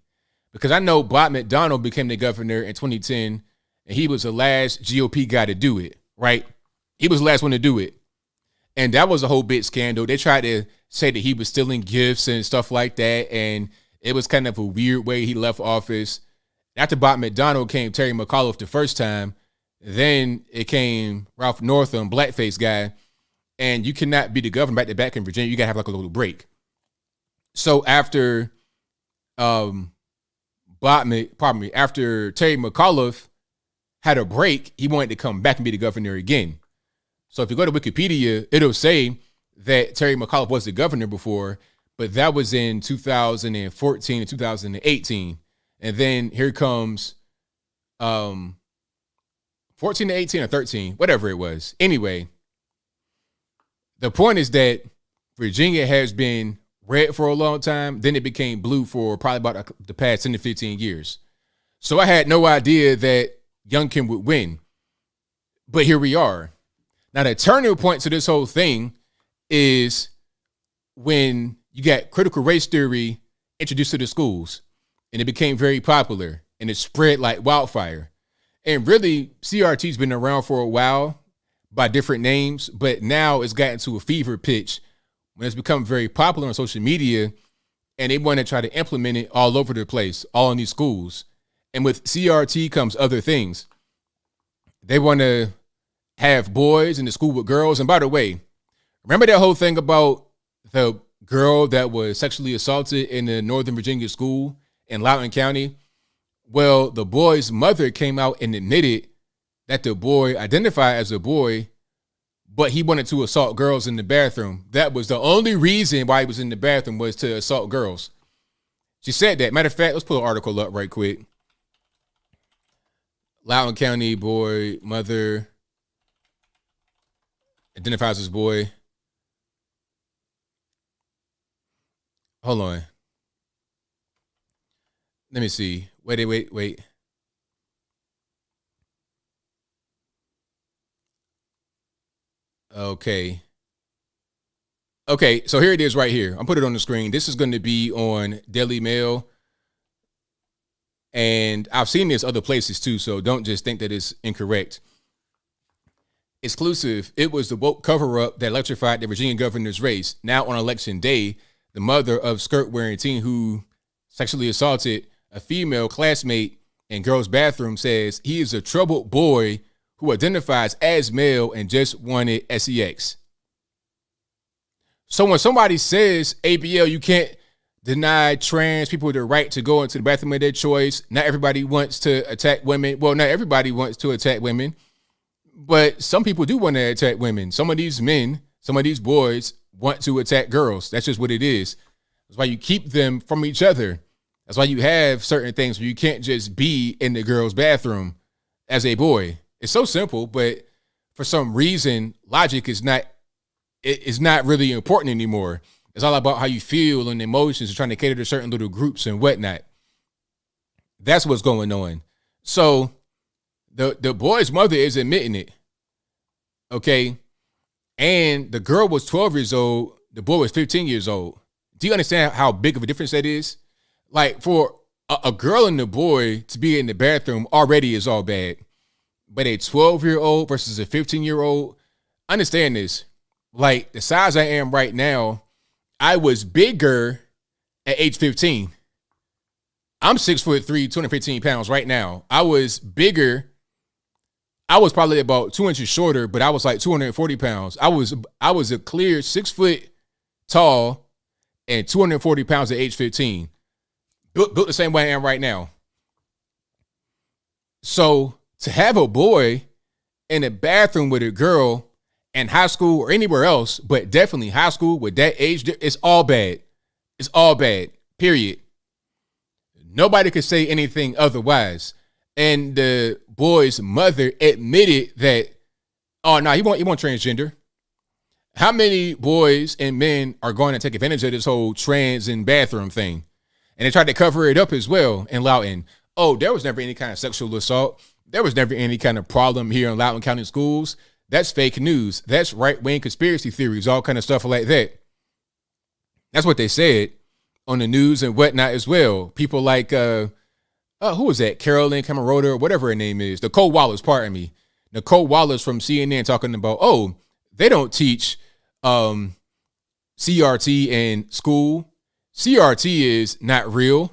A: Because I know Bob McDonnell became the governor in 2010, and he was the last GOP guy to do it, right? He was the last one to do it. And that was a whole big scandal. They tried to say that he was stealing gifts and stuff like that, and it was kind of a weird way he left office. After Bob McDonnell came Terry McAuliffe the first time, then it came Ralph Northam, blackface guy, and you cannot be the governor back to back in Virginia. You gotta have like a little break. So after after Terry McAuliffe had a break, he wanted to come back and be the governor again. So if you go to Wikipedia, it'll say that Terry McAuliffe was the governor before, but that was in 2014 and 2018. And then here comes 14 to 18 or 13, whatever it was. Anyway, the point is that Virginia has been red for a long time. Then it became blue for probably about the past 10 to 15 years. So I had no idea that Youngkin would win. But here we are. Now, the turning point to this whole thing is when you got critical race theory introduced to the schools, and it became very popular, and it spread like wildfire. And really, CRT's been around for a while by different names, but now it's gotten to a fever pitch when it's become very popular on social media, and they want to try to implement it all over the place, all in these schools. And with CRT comes other things. They want to have boys in the school with girls. And by the way, remember that whole thing about the girl that was sexually assaulted in the Northern Virginia school in Loudoun County? Well, the boy's mother came out and admitted that the boy identified as a boy, but he wanted to assault girls in the bathroom. That was the only reason why he was in the bathroom, was to assault girls. She said that. Matter of fact, let's pull an article up right quick. Loudoun County boy, mother identifies as boy. Hold on. Let me see. Wait. Okay, so here it is right here. I'll put it on the screen. This is going to be on Daily Mail. And I've seen this other places too, so don't just think that it's incorrect. Exclusive. It was the woke cover-up that electrified the Virginia governor's race. Now on election day, the mother of skirt-wearing teen who sexually assaulted a female classmate in girls' bathroom says he is a troubled boy who identifies as male and just wanted sex. So when somebody says, ABL, you can't deny trans people the right to go into the bathroom of their choice. Not everybody wants to attack women. Well, not everybody wants to attack women, but some people do want to attack women. Some of these men, some of these boys want to attack girls. That's just what it is. That's why you keep them from each other. That's why you have certain things where you can't just be in the girl's bathroom as a boy. It's so simple, but for some reason, logic is not really important anymore. It's all about how you feel and emotions and trying to cater to certain little groups and whatnot. That's what's going on. So the boy's mother is admitting it. Okay. And the girl was 12 years old. The boy was 15 years old. Do you understand how big of a difference that is? Like, for a girl and a boy to be in the bathroom already is all bad. But a 12-year-old versus a 15-year-old, understand this. Like, the size I am right now, I was bigger at age 15. I'm 6'3", 215 pounds right now. I was bigger. I was probably about 2 inches shorter, but I was like 240 pounds. I was a clear 6 foot tall and 240 pounds at age 15. Built the same way I am right now. So to have a boy in a bathroom with a girl in high school or anywhere else, but definitely high school with that age, it's all bad. It's all bad, period. Nobody could say anything otherwise. And the boy's mother admitted that, oh, no, he won't transgender. How many boys and men are going to take advantage of this whole trans and bathroom thing? And they tried to cover it up as well in Loudoun. Oh, there was never any kind of sexual assault. There was never any kind of problem here in Loudoun County schools. That's fake news. That's right-wing conspiracy theories, all kind of stuff like that. That's what they said on the news and whatnot as well. People like, who was that? Carolyn Camerota or whatever her name is. Nicole Wallace, pardon me. Nicole Wallace from CNN talking about, oh, they don't teach CRT in school. CRT is not real.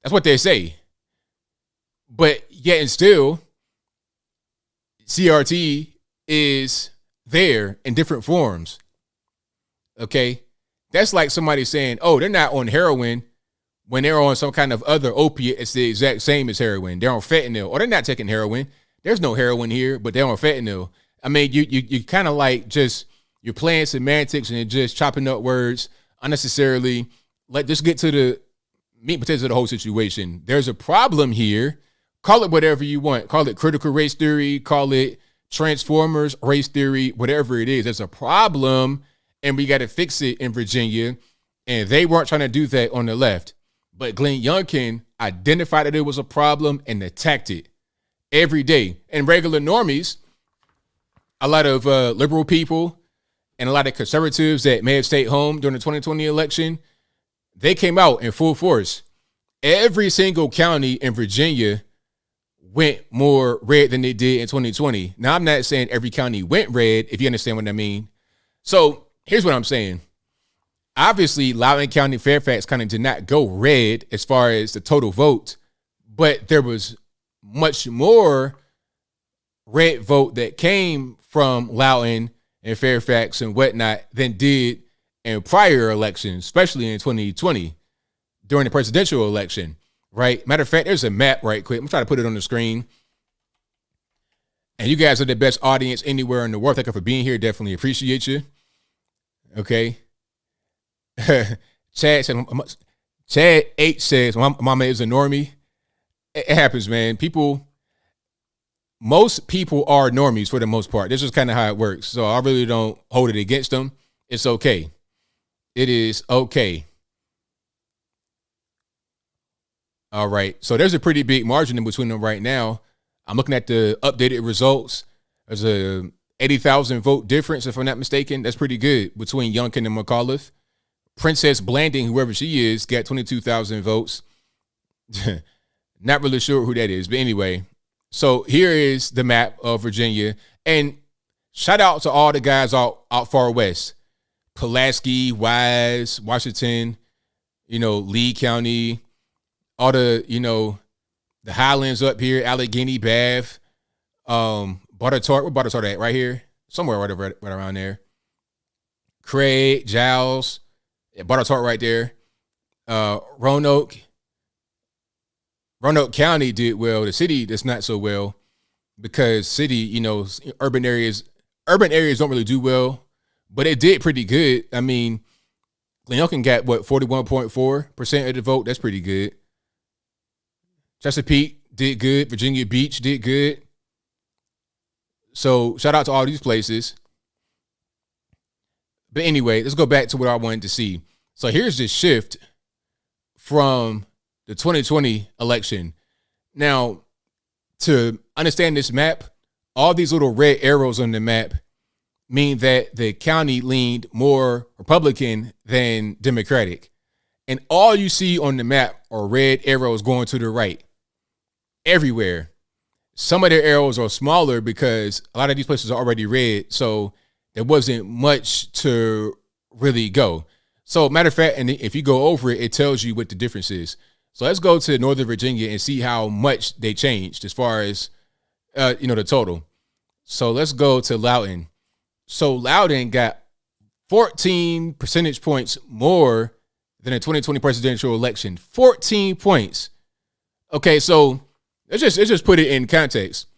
A: That's what they say. But yet and still, CRT is there in different forms. Okay. That's like somebody saying, oh, they're not on heroin when they're on some kind of other opiate. It's the exact same as heroin. They're on fentanyl, or they're not taking heroin. There's no heroin here, but they're on fentanyl. I mean, you kind of like just, you're playing semantics and you're just chopping up words unnecessarily. Let just get to the meat and potatoes of the whole situation. There's a problem here. Call it whatever you want. Call it critical race theory. Call it Transformers race theory. Whatever it is, there's a problem, and we got to fix it in Virginia. And they weren't trying to do that on the left. But Glenn Youngkin identified that it was a problem and attacked it every day. And regular normies, a lot of liberal people and a lot of conservatives that may have stayed home during the 2020 election, they came out in full force. Every single county in Virginia went more red than they did in 2020. Now, I'm not saying every county went red, if you understand what I mean. So here's what I'm saying. Obviously, Loudoun County, Fairfax County did not go red as far as the total vote, but there was much more red vote that came from Loudoun and Fairfax and whatnot than did in prior elections, especially in 2020 during the presidential election, right? Matter of fact, there's a map right quick. I'm trying to put it on the screen. And you guys are the best audience anywhere in the world. Thank you for being here. Definitely appreciate you. Okay. Chad H says, my mama is a normie. It happens, man. Most people are normies for the most part. This is kind of how it works. So I really don't hold it against them. It's okay. It is okay. All right. So there's a pretty big margin in between them right now. I'm looking at the updated results. There's a 80,000 vote difference, if I'm not mistaken. That's pretty good between Youngkin and McAuliffe. Princess Blanding, whoever she is, got 22,000 votes. Not really sure who that is, but anyway. So here is the map of Virginia. And shout out to all the guys out far west. Pulaski, Wise, Washington, Lee County, all the, the Highlands up here, Allegheny, Bath, Buttertart. Where Buttertart at? Right here? Somewhere right around there. Craig, Giles, Buttertart right there. Roanoke County did well. The city does not so well because city, urban areas don't really do well, but it did pretty good. I mean, Glenn Youngkin got 41.4% of the vote. That's pretty good. Chesapeake did good. Virginia Beach did good. So shout out to all these places. But anyway, let's go back to what I wanted to see. So here's the shift from the 2020 election. Now, to understand this map, all these little red arrows on the map mean that the county leaned more Republican than Democratic. And all you see on the map are red arrows going to the right everywhere. Some of their arrows are smaller because a lot of these places are already red. So there wasn't much to really go. So matter of fact, and if you go over it, it tells you what the difference is. So let's go to Northern Virginia and see how much they changed as far as, the total. So let's go to Loudoun. So Loudoun got 14 percentage points more than the 2020 presidential election. 14 points. Okay, so let's just put it in context.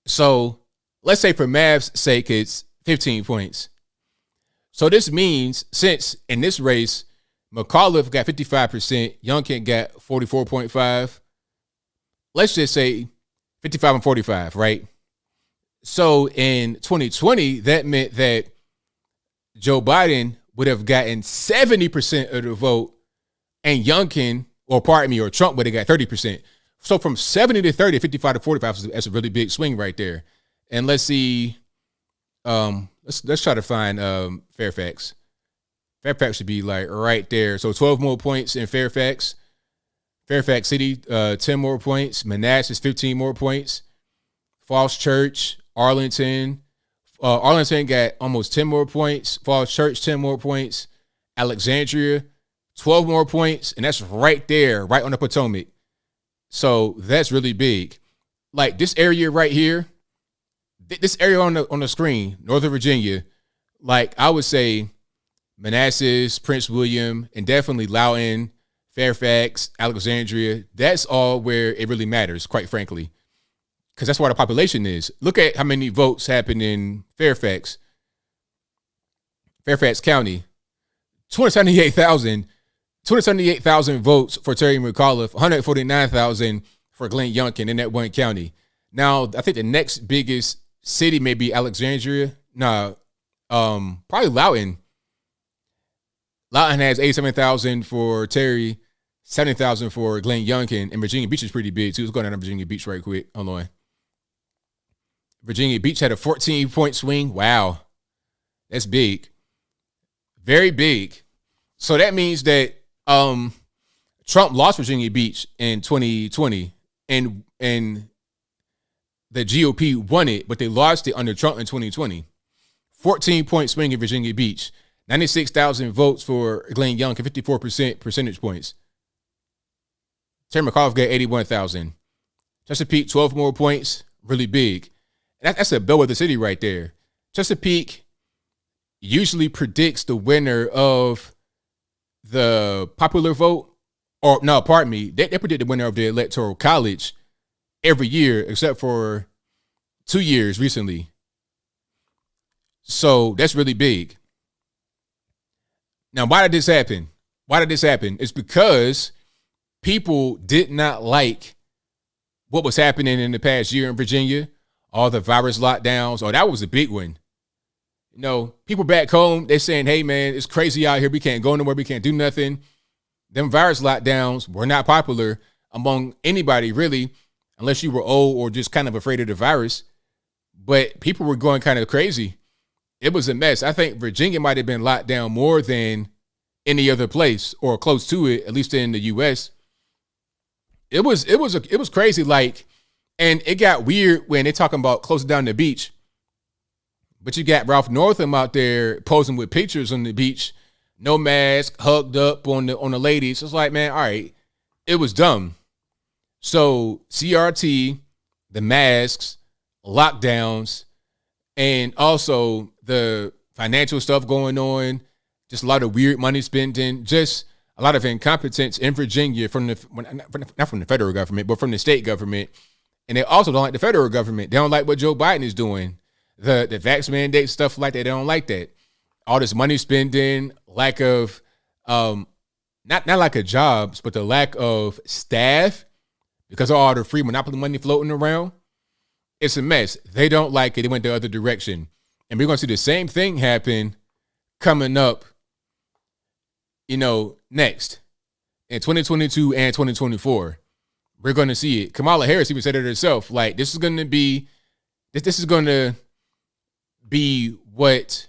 A: So let's say for math's sake, it's 15 points. So this means since in this race, McAuliffe got 55%, Youngkin got 44.5. Let's just say 55 and 45, right? So in 2020, that meant that Joe Biden would have gotten 70% of the vote and or Trump would have got 30%. So from 70 to 30, 55 to 45, that's a really big swing right there. And let's see, let's try to find Fairfax. Fairfax should be like right there. So 12 more points in Fairfax. Fairfax City, 10 more points. Manassas, 15 more points. Falls Church, Arlington. Arlington got almost 10 more points. Falls Church, 10 more points. Alexandria, 12 more points. And that's right there, right on the Potomac. So that's really big. Like this area right here, this area on the screen, Northern Virginia, like I would say Manassas, Prince William, and definitely Loudoun, Fairfax, Alexandria, that's all where it really matters, quite frankly, because that's where the population is. Look at how many votes happened in Fairfax County, 278,000 votes for Terry McAuliffe, 149,000 for Glenn Youngkin in that one county. Now, I think the next biggest city may be Alexandria. Probably Loudoun. Loudoun has 87,000 for Terry, 70,000 for Glenn Youngkin, and Virginia Beach is pretty big too. Let's go down to Virginia Beach right quick. Hold on. Virginia Beach had a 14-point swing. Wow. That's big. Very big. So that means that Trump lost Virginia Beach in 2020 and the GOP won it, but they lost it under Trump in 2020. 14-point swing in Virginia Beach. 96,000 votes for Glenn Youngkin, 54% percentage points. Terry McAuliffe got 81,000. Chesapeake, 12 more points, really big. That's a bellwether city right there. Chesapeake usually predicts the winner of the popular vote, or no, pardon me, they predict the winner of the Electoral College every year, except for 2 years recently. So that's really big. Now, why did this happen? It's because people did not like what was happening in the past year in Virginia, all the virus lockdowns. Oh, that was a big one. You know, people back home, they're saying, hey, man, it's crazy out here. We can't go nowhere. We can't do nothing. Them virus lockdowns were not popular among anybody, really, unless you were old or just kind of afraid of the virus. But people were going kind of crazy. It was a mess. I think Virginia might have been locked down more than any other place or close to it, at least in the U.S. It was crazy. Like, and it got weird when they're talking about closing down the beach. But you got Ralph Northam out there posing with pictures on the beach, no mask, hugged up on the ladies. It's like, man, all right, it was dumb. So CRT, the masks, lockdowns, and also the financial stuff going on, just a lot of weird money spending, just a lot of incompetence in Virginia from not from the federal government, but from the state government. And they also don't like the federal government. They don't like what Joe Biden is doing. The vax mandate, stuff like that, they don't like that. All this money spending, lack of, not lack of jobs, but the lack of staff because of all the free monopoly money floating around. It's a mess. They don't like it. They went the other direction. And we're going to see the same thing happen coming up, next in 2022 and 2024. We're going to see it. Kamala Harris even said it herself. Like, this is going to be what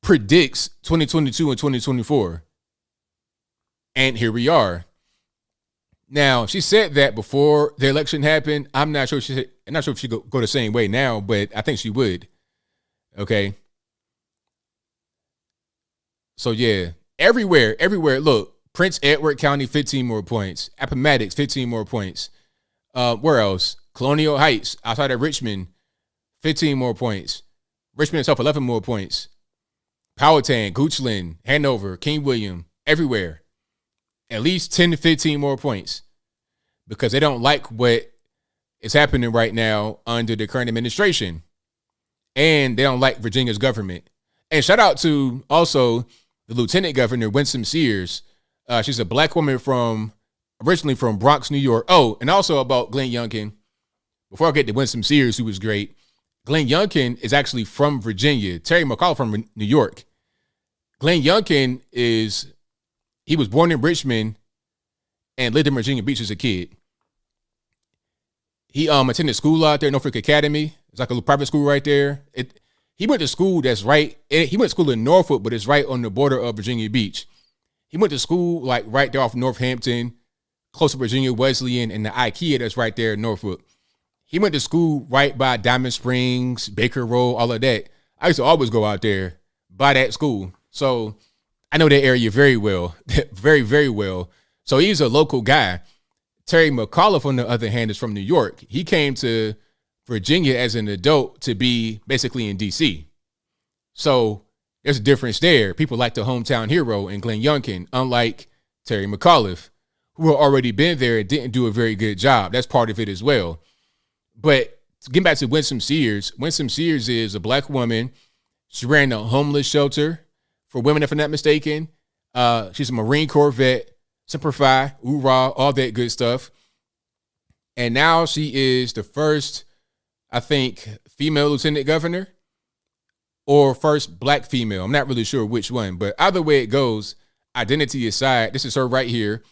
A: predicts 2022 and 2024. And here we are. Now, she said that before the election happened. I'm not sure if she go the same way now, but I think she would. Okay. So yeah, everywhere. Look, Prince Edward County, 15 more points. Appomattox, 15 more points. Where else? Colonial Heights, outside of Richmond, 15 more points. Richmond itself, 11 more points. Powhatan, Goochland, Hanover, King William, everywhere. At least 10 to 15 more points because they don't like what is happening right now under the current administration. And they don't like Virginia's government. And shout out to also the Lieutenant Governor, Winsome Sears. She's a black woman originally from Bronx, New York. Oh, and also about Glenn Youngkin. Before I get to Winsome Sears, who was great, Glenn Youngkin is actually from Virginia. Terry McAuliffe from New York. Glenn Youngkin he was born in Richmond and lived in Virginia Beach as a kid. He attended school out there, Norfolk Academy. It's like a little private school right there. He went to school he went to school in Norfolk, but it's right on the border of Virginia Beach. He went to school like right there off Northampton, close to Virginia Wesleyan and the IKEA that's right there in Norfolk. He went to school right by Diamond Springs, Baker Road, all of that. I used to always go out there by that school. So I know that area very well, very, very well. So he's a local guy. Terry McAuliffe, on the other hand, is from New York. He came to Virginia as an adult to be basically in D.C. So there's a difference there. People like the hometown hero in Glenn Youngkin, unlike Terry McAuliffe, who had already been there and didn't do a very good job. That's part of it as well. But getting back to Winsome Sears is a black woman. She ran a homeless shelter for women, if I'm not mistaken. She's a Marine Corps vet, Semper Fi, hoorah, all that good stuff. And now she is the first, I think, female lieutenant governor or first black female. I'm not really sure which one, but either way it goes, identity aside, this is her right here.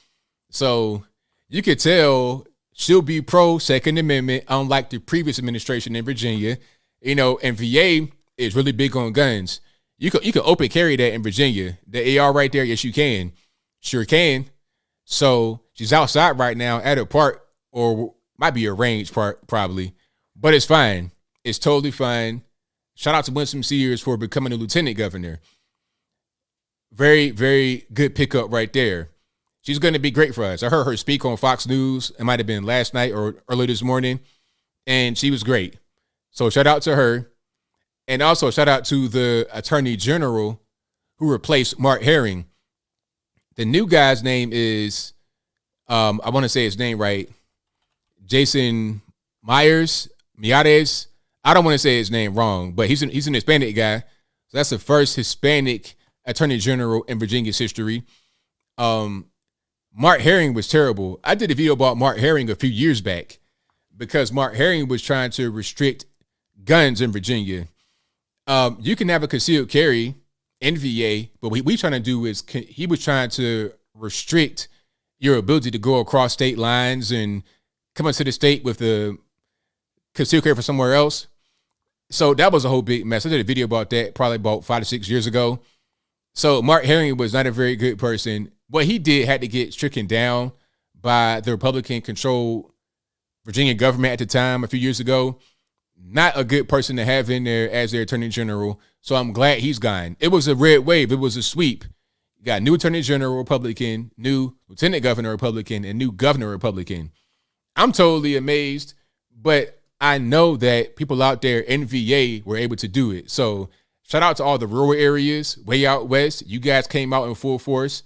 A: So you could tell she'll be pro Second Amendment, unlike the previous administration in Virginia. You know, and VA is really big on guns. You can open carry that in Virginia. The AR right there, yes, you can. Sure can. So she's outside right now at a park, or might be a range park, probably. But it's fine. It's totally fine. Shout out to Winsome Sears for becoming a lieutenant governor. Very, very good pickup right there. She's going to be great for us. I heard her speak on Fox News. It might have been last night or early this morning, and she was great. So shout out to her. And also shout out to the Attorney General who replaced Mark Herring. The new guy's name is, I want to say his name right, Jason Miyares. I don't want to say his name wrong, but he's an Hispanic guy. So that's the first Hispanic Attorney General in Virginia's history. Mark Herring was terrible. I did a video about Mark Herring a few years back because Mark Herring was trying to restrict guns in Virginia. You can have a concealed carry in VA, but what we trying to do is he was trying to restrict your ability to go across state lines and come into the state with the concealed carry from somewhere else. So that was a whole big mess. I did a video about that probably about 5 to 6 years ago. So Mark Herring was not a very good person. What he did had to get stricken down by the Republican-controlled Virginia government at the time a few years ago. Not a good person to have in there as their attorney general. So I'm glad he's gone. It was a red wave. It was a sweep. You got new attorney general Republican, new lieutenant governor Republican, and new governor Republican. I'm totally amazed, but I know that people out there in VA were able to do it. So shout out to all the rural areas way out west. You guys came out in full force.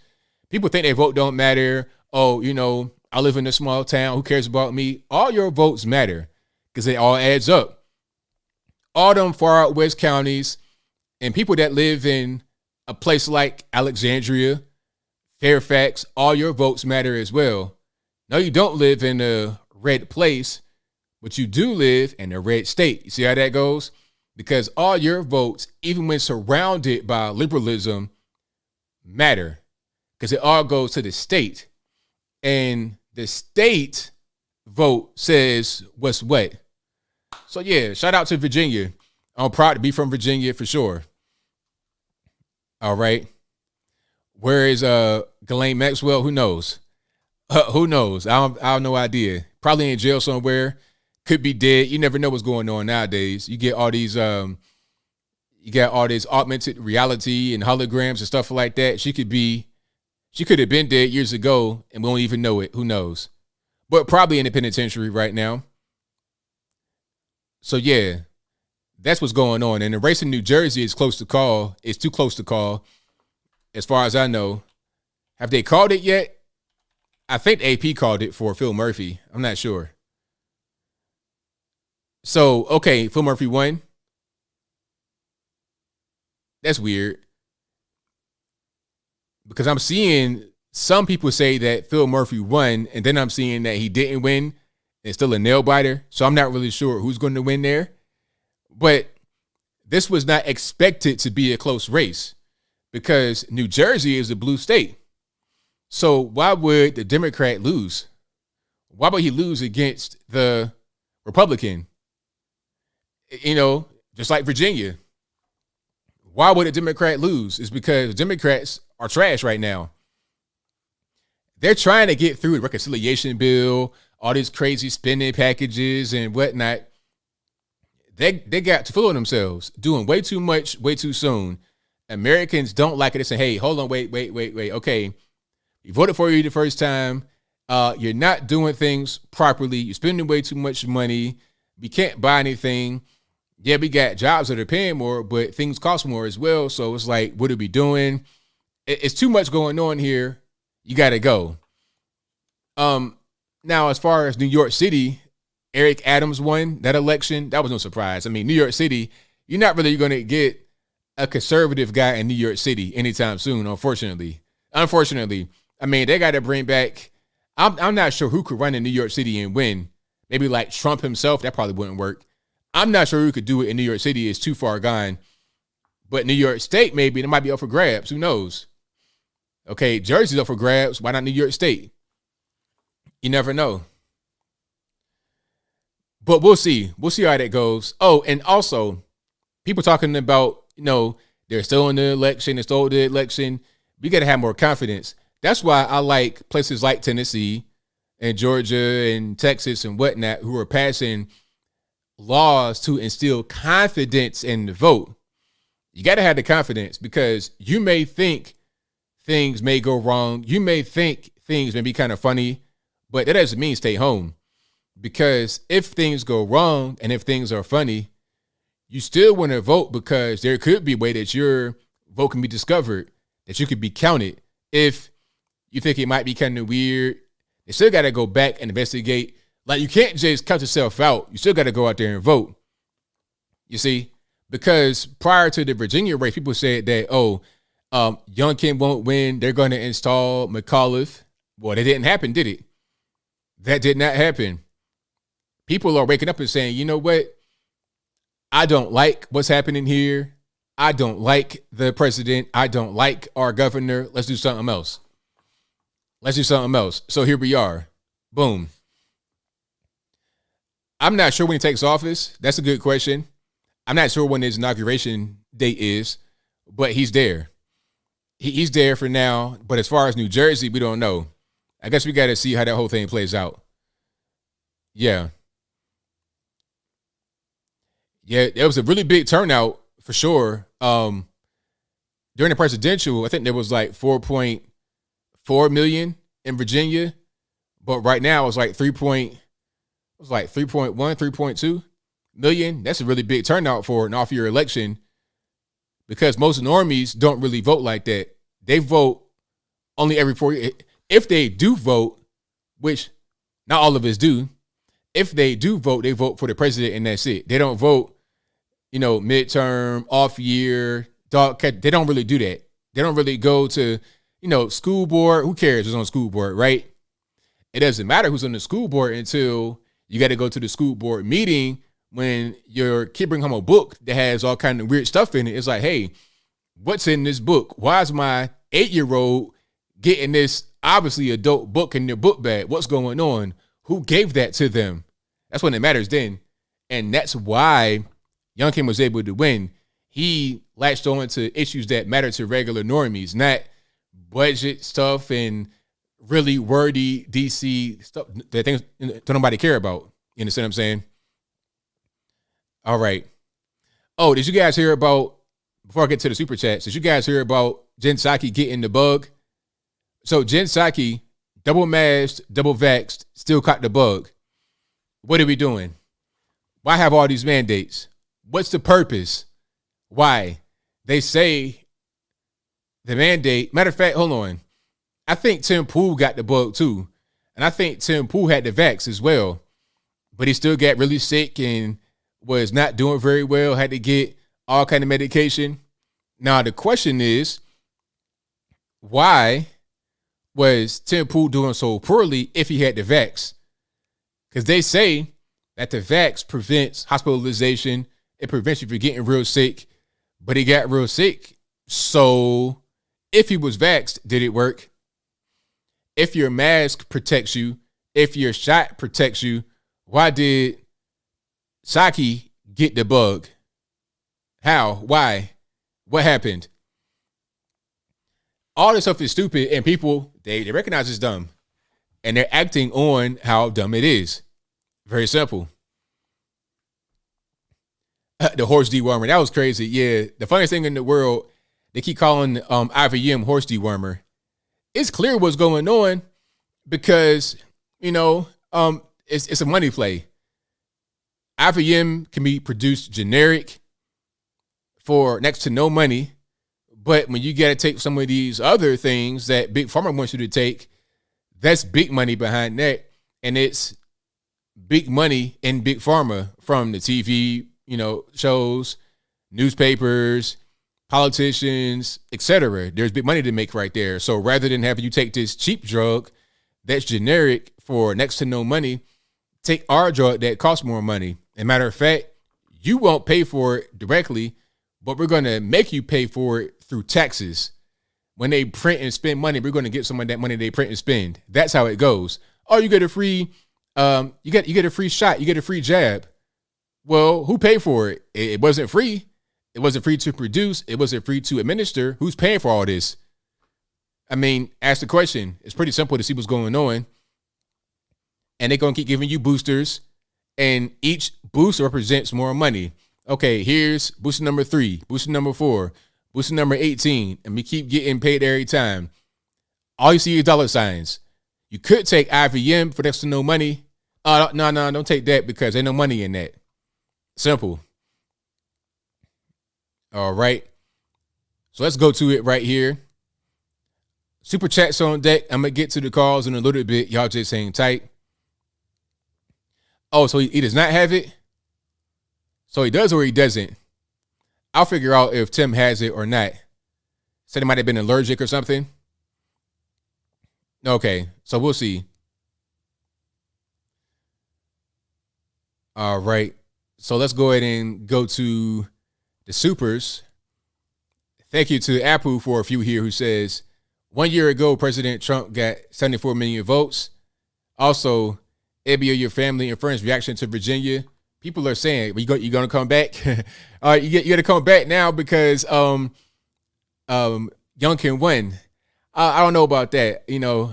A: People think their vote don't matter. Oh, you know, I live in a small town. Who cares about me? All your votes matter because it all adds up. All them far out west counties and people that live in a place like Alexandria, Fairfax, all your votes matter as well. No, you don't live in a red place, but you do live in a red state. You see how that goes? Because all your votes, even when surrounded by liberalism, matter. Because it all goes to the state. And the state vote says what's what. So, yeah, shout out to Virginia. I'm proud to be from Virginia for sure. All right. Where is Ghislaine Maxwell? Who knows? Who knows? I have no idea. Probably in jail somewhere. Could be dead. You never know what's going on nowadays. You get all these, you got all this augmented reality and holograms and stuff like that. She could have been dead years ago and we won't even know it. Who knows? But probably in the penitentiary right now. So, yeah, that's what's going on. And the race in New Jersey is close to call. It's too close to call, as far as I know. Have they called it yet? I think AP called it for Phil Murphy. I'm not sure. So, okay, Phil Murphy won. That's weird. Because I'm seeing some people say that Phil Murphy won, and then I'm seeing that he didn't win. It's still a nail biter. So I'm not really sure who's going to win there. But this was not expected to be a close race because New Jersey is a blue state. So why would the Democrat lose? Why would he lose against the Republican? You know, just like Virginia. Why would a Democrat lose? It's because Democrats are trash right now. They're trying to get through the reconciliation bill, all these crazy spending packages and whatnot. They got to full of themselves, doing way too much, way too soon. Americans don't like it. They say, hey, hold on, wait. Okay, we voted for you the first time. You're not doing things properly. You're spending way too much money. We can't buy anything. Yeah, we got jobs that are paying more, but things cost more as well. So it's like, what are we doing? It's too much going on here. You got to go. Now, as far as New York City, Eric Adams won that election. That was no surprise. I mean, New York City, you're not really going to get a conservative guy in New York City anytime soon, unfortunately. I mean, they got to bring back, I'm not sure who could run in New York City and win. Maybe like Trump himself, that probably wouldn't work. I'm not sure who could do it in New York City. It's too far gone. But New York State, maybe, it might be up for grabs. Who knows? Okay, Jersey's up for grabs. Why not New York State? You never know. But we'll see. We'll see how that goes. Oh, and also, people talking about, they're still in the election, it's still the election. We got to have more confidence. That's why I like places like Tennessee and Georgia and Texas and whatnot who are passing laws to instill confidence in the vote. You got to have the confidence because you may think things may go wrong. You may think things may be kind of funny, but that doesn't mean stay home. Because if things go wrong and if things are funny, you still want to vote because there could be a way that your vote can be discovered, that you could be counted. If you think it might be kind of weird, you still got to go back and investigate. Like, you can't just count yourself out. You still got to go out there and vote. You see? Because prior to the Virginia race, people said that, Youngkin won't win. They're going to install McAuliffe. Well, that didn't happen, did it? That did not happen. People are waking up and saying, you know what? I don't like what's happening here. I don't like the president. I don't like our governor. Let's do something else. So here we are. Boom. I'm not sure when he takes office. That's a good question. I'm not sure when his inauguration date is, but he's there. He's there for now. But as far as New Jersey, we don't know. I guess we got to see how that whole thing plays out. Yeah. Yeah, it was a really big turnout for sure. During the presidential, I think there was like 4.4 million in Virginia, but right now it's like 3.1, 3.2 million. That's a really big turnout for an off-year election because most normies don't really vote like that. They vote only every 4 years. If they do vote, which not all of us do, if they do vote, they vote for the president and that's it. They don't vote, midterm, off year, dog catch. They don't really do that. They don't really go to, school board. Who cares who's on school board, right? It doesn't matter who's on the school board until you got to go to the school board meeting when your kid bring home a book that has all kind of weird stuff in it. It's like, hey, what's in this book? Why is my 8-year-old getting this obviously adult book in their book bag? What's going on? Who gave that to them? That's when it matters then. And that's why Youngkin was able to win. He latched on to issues that matter to regular normies, not budget stuff and really wordy DC stuff that things don't nobody care about. You understand what I'm saying? All right. Oh, did you guys hear about, before I get to the super chats, did you guys hear about Jen Psaki getting the bug? So Jen Psaki, double masked, double vaxxed, still caught the bug. What are we doing? Why have all these mandates? What's the purpose? Why? They say the mandate, matter of fact, hold on. I think Tim Pool got the bug too. And I think Tim Pool had the vax as well. But he still got really sick and was not doing very well, had to get all kind of medication. Now, the question is, why was Tim Pool doing so poorly if he had the vax? Because they say that the vax prevents hospitalization. It prevents you from getting real sick. But he got real sick. So if he was vaxxed, did it work? If your mask protects you, if your shot protects you, why did Psaki get the bug? How? Why? What happened? All this stuff is stupid, and people, they recognize it's dumb. And they're acting on how dumb it is. Very simple. The horse dewormer, that was crazy. Yeah, the funniest thing in the world, they keep calling IVM horse dewormer. It's clear what's going on because, it's a money play. IVM can be produced generic for next to no money. But when you got to take some of these other things that Big Pharma wants you to take, that's big money behind that. And it's big money in Big Pharma from the TV, shows, newspapers, politicians, etc. There's big money to make right there. So rather than having you take this cheap drug that's generic for next to no money, take our drug that costs more money. As a matter of fact, you won't pay for it directly, but we're going to make you pay for it through taxes. When they print and spend money, we're going to get some of that money they print and spend. That's how it goes. Oh, you get a free, you get a free shot, you get a free jab. Well, who paid for it? It wasn't free. It wasn't free to produce. It wasn't free to administer. Who's paying for all this? I mean, ask the question. It's pretty simple to see what's going on. And they're going to keep giving you boosters. And each booster represents more money. Okay, here's booster number 3, booster number 4, booster number 18. And we keep getting paid every time. All you see is dollar signs. You could take IVM for next to no money. No, don't take that because ain't no money in that. Simple. All right. So let's go to it right here. Super chats on deck. I'm going to get to the calls in a little bit. Y'all just hang tight. Oh, so he does not have it? So he does or he doesn't? I'll figure out if Tim has it or not. Said he might have been allergic or something. Okay, so we'll see. All right. So let's go ahead and go to the supers. Thank you to Apple for a few here who says, 1 year ago, President Trump got 74 million votes. Also, ABL, your family and friends' reaction to Virginia. People are saying, you going to come back? All right, you got to come back now because Youngkin won. I don't know about that.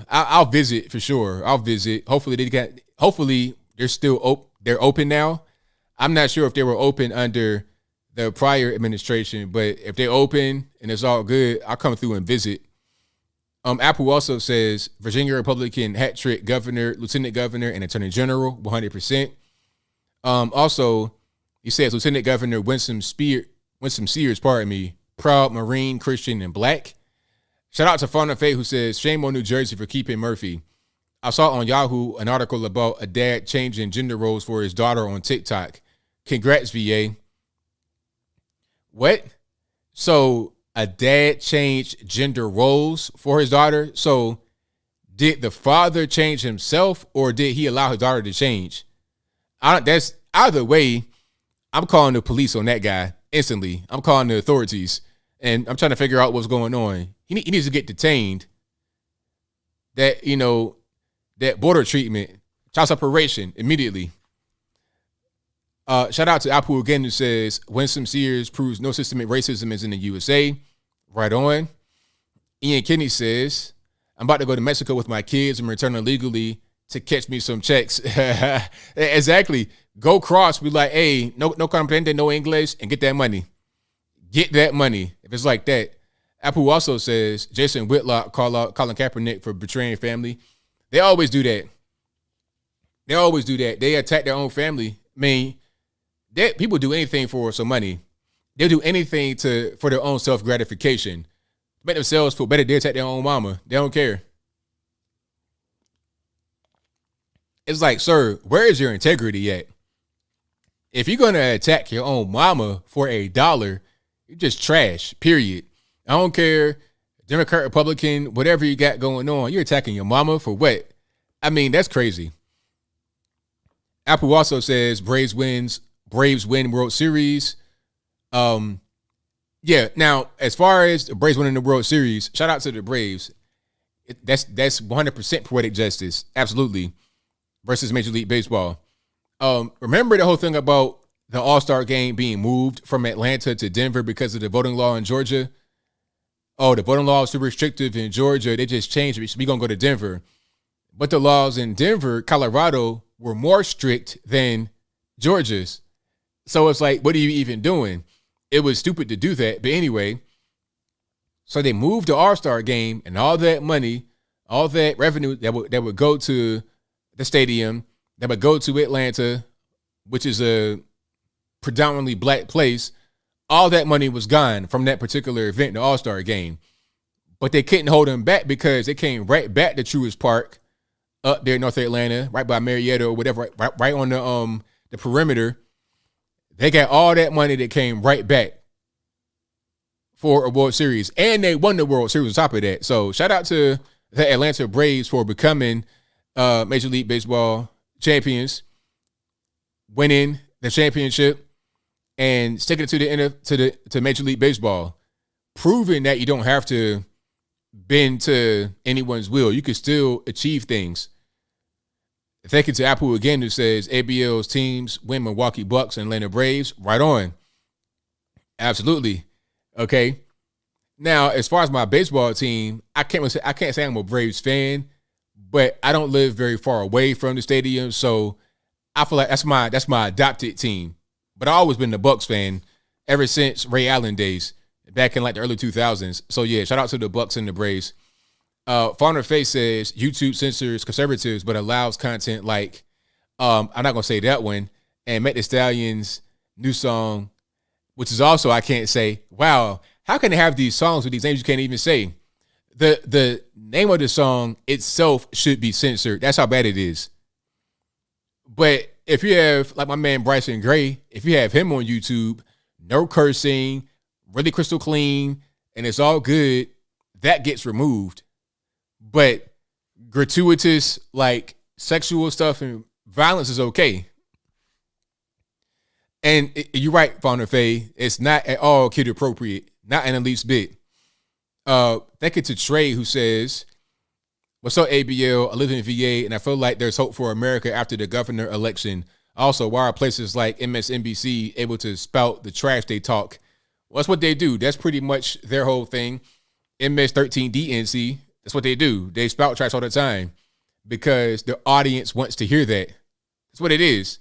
A: I'll visit for sure. I'll visit. Hopefully they're still they're open now. I'm not sure if they were open under the prior administration, but if they're open and it's all good, I'll come through and visit. Apple also says Virginia Republican hat trick governor, lieutenant governor, and attorney general, 100%. Also, he says Lieutenant Governor Winsome Sears, proud Marine, Christian, and Black. Shout out to Fauna Faye who says, shame on New Jersey for keeping Murphy. I saw on Yahoo an article about a dad changing gender roles for his daughter on TikTok. Congrats, VA. What? So a dad changed gender roles for his daughter? So did the father change himself or did he allow his daughter to change? That's either way, I'm calling the police on that guy instantly. I'm calling the authorities and I'm trying to figure out what's going on. He needs to get detained. That border treatment, child separation immediately. Shout out to Apple again who says Winsome Sears proves no systemic racism is in the USA. Right on. Ian Kinney says, I'm about to go to Mexico with my kids and return illegally to catch me some checks. Exactly. Go cross. Be like, hey, no comprende, no English, and get that money. Get that money. If it's like that. Apple also says Jason Whitlock call out Colin Kaepernick for betraying family. They always do that. They attack their own family. I mean, people do anything for some money. They'll do anything for their own self-gratification. To make themselves feel better, they attack their own mama. They don't care. It's like, sir, where is your integrity at? If you're going to attack your own mama for $1, you're just trash, period. I don't care, Democrat, Republican, whatever you got going on, you're attacking your mama for what? I mean, that's crazy. Apple also says Braves win World Series. Yeah, now, as far as the Braves winning the World Series, shout out to the Braves. That's 100% poetic justice, absolutely, versus Major League Baseball. Remember the whole thing about the All-Star game being moved from Atlanta to Denver because of the voting law in Georgia? Oh, the voting law is too restrictive in Georgia. They just changed it. So we're going to go to Denver. But the laws in Denver, Colorado, were more strict than Georgia's. So it's like, what are you even doing? It was stupid to do that. But anyway, so they moved the All-Star game and all that money, all that revenue that would go to the stadium, that would go to Atlanta, which is a predominantly black place, all that money was gone from that particular event, the All-Star game. But they couldn't hold them back because they came right back to Truist Park up there in North Atlanta, right by Marietta or whatever, right on the perimeter. They got all that money that came right back for a World Series. And they won the World Series on top of that. So shout out to the Atlanta Braves for becoming Major League Baseball champions, winning the championship, and sticking it to Major League Baseball, proving that you don't have to bend to anyone's will. You can still achieve things. Thank you to Apple again, who says ABL's teams win Milwaukee Bucks and Atlanta Braves. Right on. Absolutely. Okay. Now, as far as my baseball team, I can't say I'm a Braves fan, but I don't live very far away from the stadium, so I feel like that's my adopted team. But I've always been the Bucks fan ever since Ray Allen days, back in like the early 2000s. So yeah, shout out to the Bucks and the Braves. Founder Face says YouTube censors conservatives but allows content like I'm not gonna say that one, and Met the Stallion's new song, which is also I can't say. Wow, how can they have these songs with these names you can't even say? The name of the song itself should be censored. That's how bad it is. But if you have, like my man Bryson Gray, if you have him on YouTube, no cursing, really crystal clean, and it's all good, that gets removed. But gratuitous, like sexual stuff and violence is okay. And you're right, Founder Faye, it's not at all kid appropriate, not in the least bit. Thank you to Trey, who says, what's up, ABL? I live in VA, and I feel like there's hope for America after the governor election. Also, why are places like MSNBC able to spout the trash they talk? Well, that's what they do. That's pretty much their whole thing. MS13DNC, that's what they do. They spout trash all the time because their audience wants to hear that. That's what it is.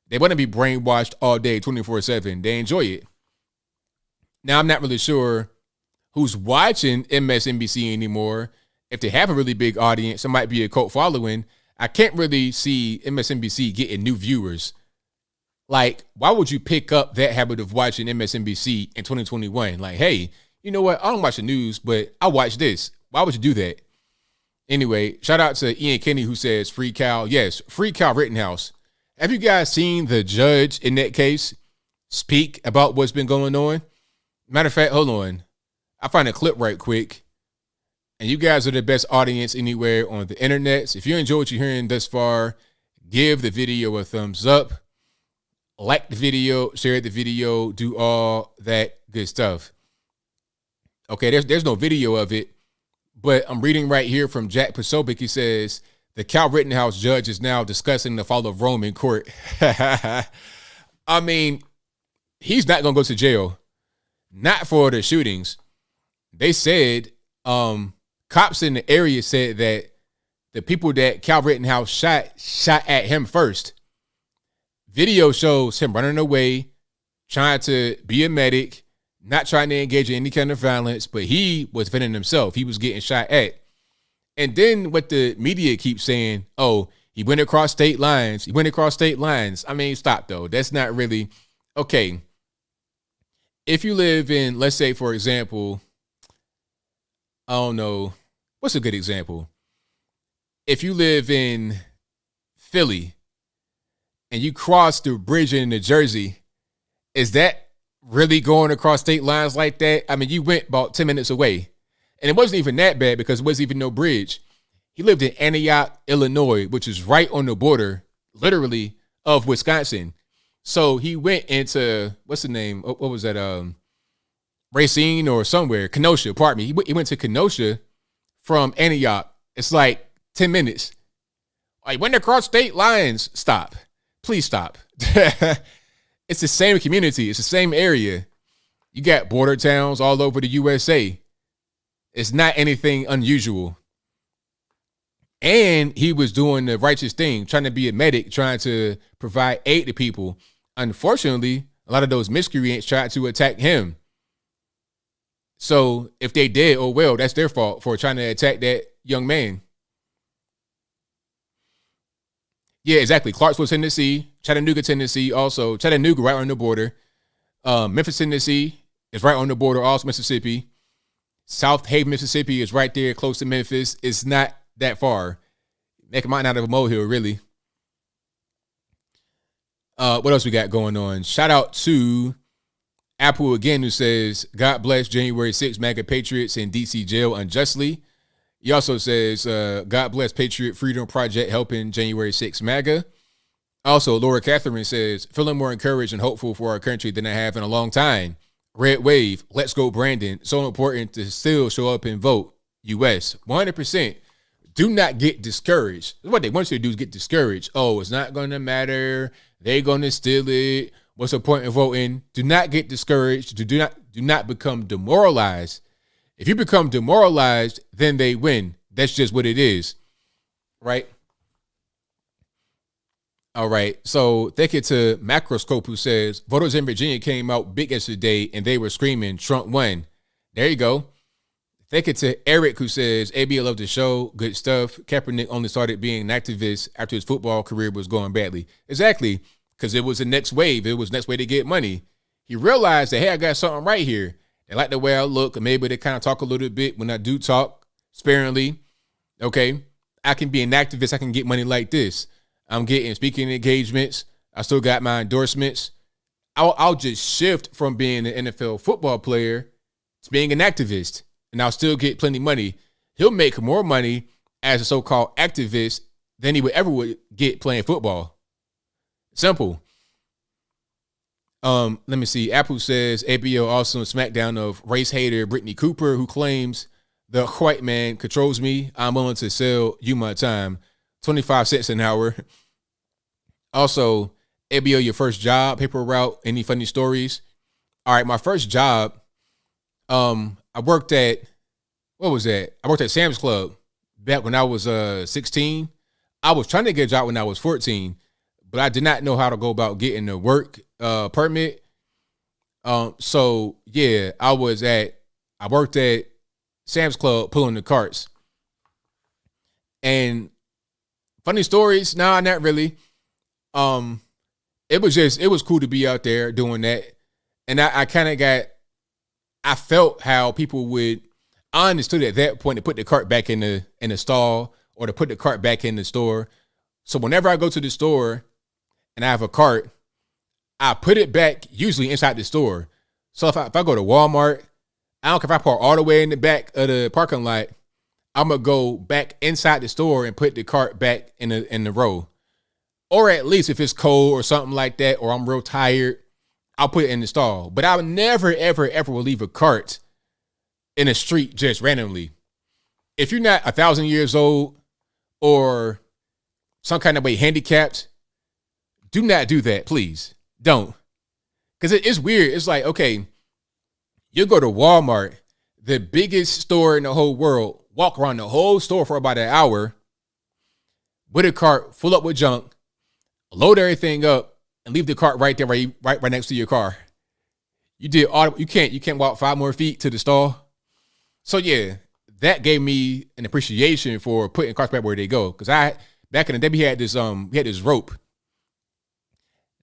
A: They want to be brainwashed all day, 24/7. They enjoy it. Now, I'm not really sure who's watching MSNBC anymore. If they have a really big audience, it might be a cult following. I can't really see MSNBC getting new viewers. Like, why would you pick up that habit of watching MSNBC in 2021? Like, hey, you know what? I don't watch the news, but I watch this. Why would you do that? Anyway, shout out to Ian Kenny, who says free Cal. Yes, free Cal Rittenhouse. Have you guys seen the judge in that case speak about what's been going on? Matter of fact, hold on. I'll find a clip right quick. And you guys are the best audience anywhere on the internet. So if you enjoy what you're hearing thus far, give the video a thumbs up, like the video, share the video, do all that good stuff. Okay, there's no video of it, but I'm reading right here from Jack Posobiec. He says, the Cal Rittenhouse judge is now discussing the fall of Rome in court. I mean, he's not going to go to jail. Not for the shootings. They said, cops in the area said that the people that Cal Rittenhouse shot at him first. Video shows him running away, trying to be a medic, not trying to engage in any kind of violence, but he was defending himself. He was getting shot at. And then what the media keeps saying, oh, he went across state lines. He went across state lines. I mean, stop, though. That's not really, okay. If you live in, let's say, for example, I don't know, what's a good example? If you live in Philly and you cross the bridge in New Jersey, is that really going across state lines like that? I mean, you went about 10 minutes away. And it wasn't even that bad because there wasn't even no bridge. He lived in Antioch, Illinois, which is right on the border, literally, of Wisconsin. So he went into, what's the name? What was that? Racine or somewhere. Kenosha, pardon me. He went to Kenosha from Antioch. It's like 10 minutes. I went across state lines. Stop. Please stop. It's the same community. It's the same area. You got border towns all over the USA. It's not anything unusual. And he was doing the righteous thing, trying to be a medic, trying to provide aid to people. Unfortunately, a lot of those miscreants tried to attack him. So if they did, oh well, that's their fault for trying to attack that young man. Yeah, exactly. Clarksville, Tennessee, Chattanooga, Tennessee, also Chattanooga, right on the border. Memphis, Tennessee is right on the border, also Mississippi. South Haven, Mississippi is right there, close to Memphis. It's not that far. Make a mountain out of a molehill, really. What else we got going on? Shout out to Apple again, who says, God bless January 6th, MAGA Patriots in D.C. jail unjustly. He also says, God bless Patriot Freedom Project helping January 6th MAGA. Also, Laura Catherine says, feeling more encouraged and hopeful for our country than I have in a long time. Red Wave, let's go, Brandon. So important to still show up and vote. U.S. 100%. Do not get discouraged. What they want you to do is get discouraged. Oh, it's not going to matter. They're going to steal it. What's the point of voting? Do not get discouraged. Do not become demoralized. If you become demoralized, then they win. That's just what it is. Right? All right. So thank you to Macroscope, who says, voters in Virginia came out big yesterday and they were screaming, Trump won. There you go. Thank you to Eric, who says, ABL love the show. Good stuff. Kaepernick only started being an activist after his football career was going badly. Exactly. Because it was the next wave. It was the next way to get money. He realized that, hey, I got something right here. They like the way I look. And maybe they kind of talk a little bit when I do talk sparingly. Okay. I can be an activist. I can get money like this. I'm getting speaking engagements. I still got my endorsements. I'll just shift from being an NFL football player to being an activist. And I'll still get plenty of money. He'll make more money as a so-called activist than he would get playing football. Simple. Let me see. Apple says ABL also smackdown of race hater Brittany Cooper, who claims the white man controls me. I'm willing to sell you my time. 25 cents an hour. Also, ABL, your first job, paper route, any funny stories? All right, my first job, I worked at, what was that? I worked at Sam's Club back when I was 16. I was trying to get a job when I was 14, but I did not know how to go about getting a work permit. So yeah, I worked at Sam's Club pulling the carts. And funny stories? Nah, not really. It was cool to be out there doing that. And I felt how people I understood at that point to put the cart back in the stall or to put the cart back in the store. So whenever I go to the store and I have a cart, I put it back usually inside the store. So if I go to Walmart, I don't care if I park all the way in the back of the parking lot, I'm going to go back inside the store and put the cart back in the row. Or at least if it's cold or something like that, or I'm real tired, I'll put it in the stall. But I would never, ever, ever will leave a cart in the street just randomly. If you're not 1,000 years old or some kind of way handicapped, do not do that, please. Don't. Because it's weird. It's like, okay, you go to Walmart, the biggest store in the whole world, walk around the whole store for about an hour with a cart full up with junk, load everything up, and leave the cart right there, right next to your car. You can't walk 5 more feet to the stall. So yeah, that gave me an appreciation for putting carts back where they go. Because back in the day we had this rope.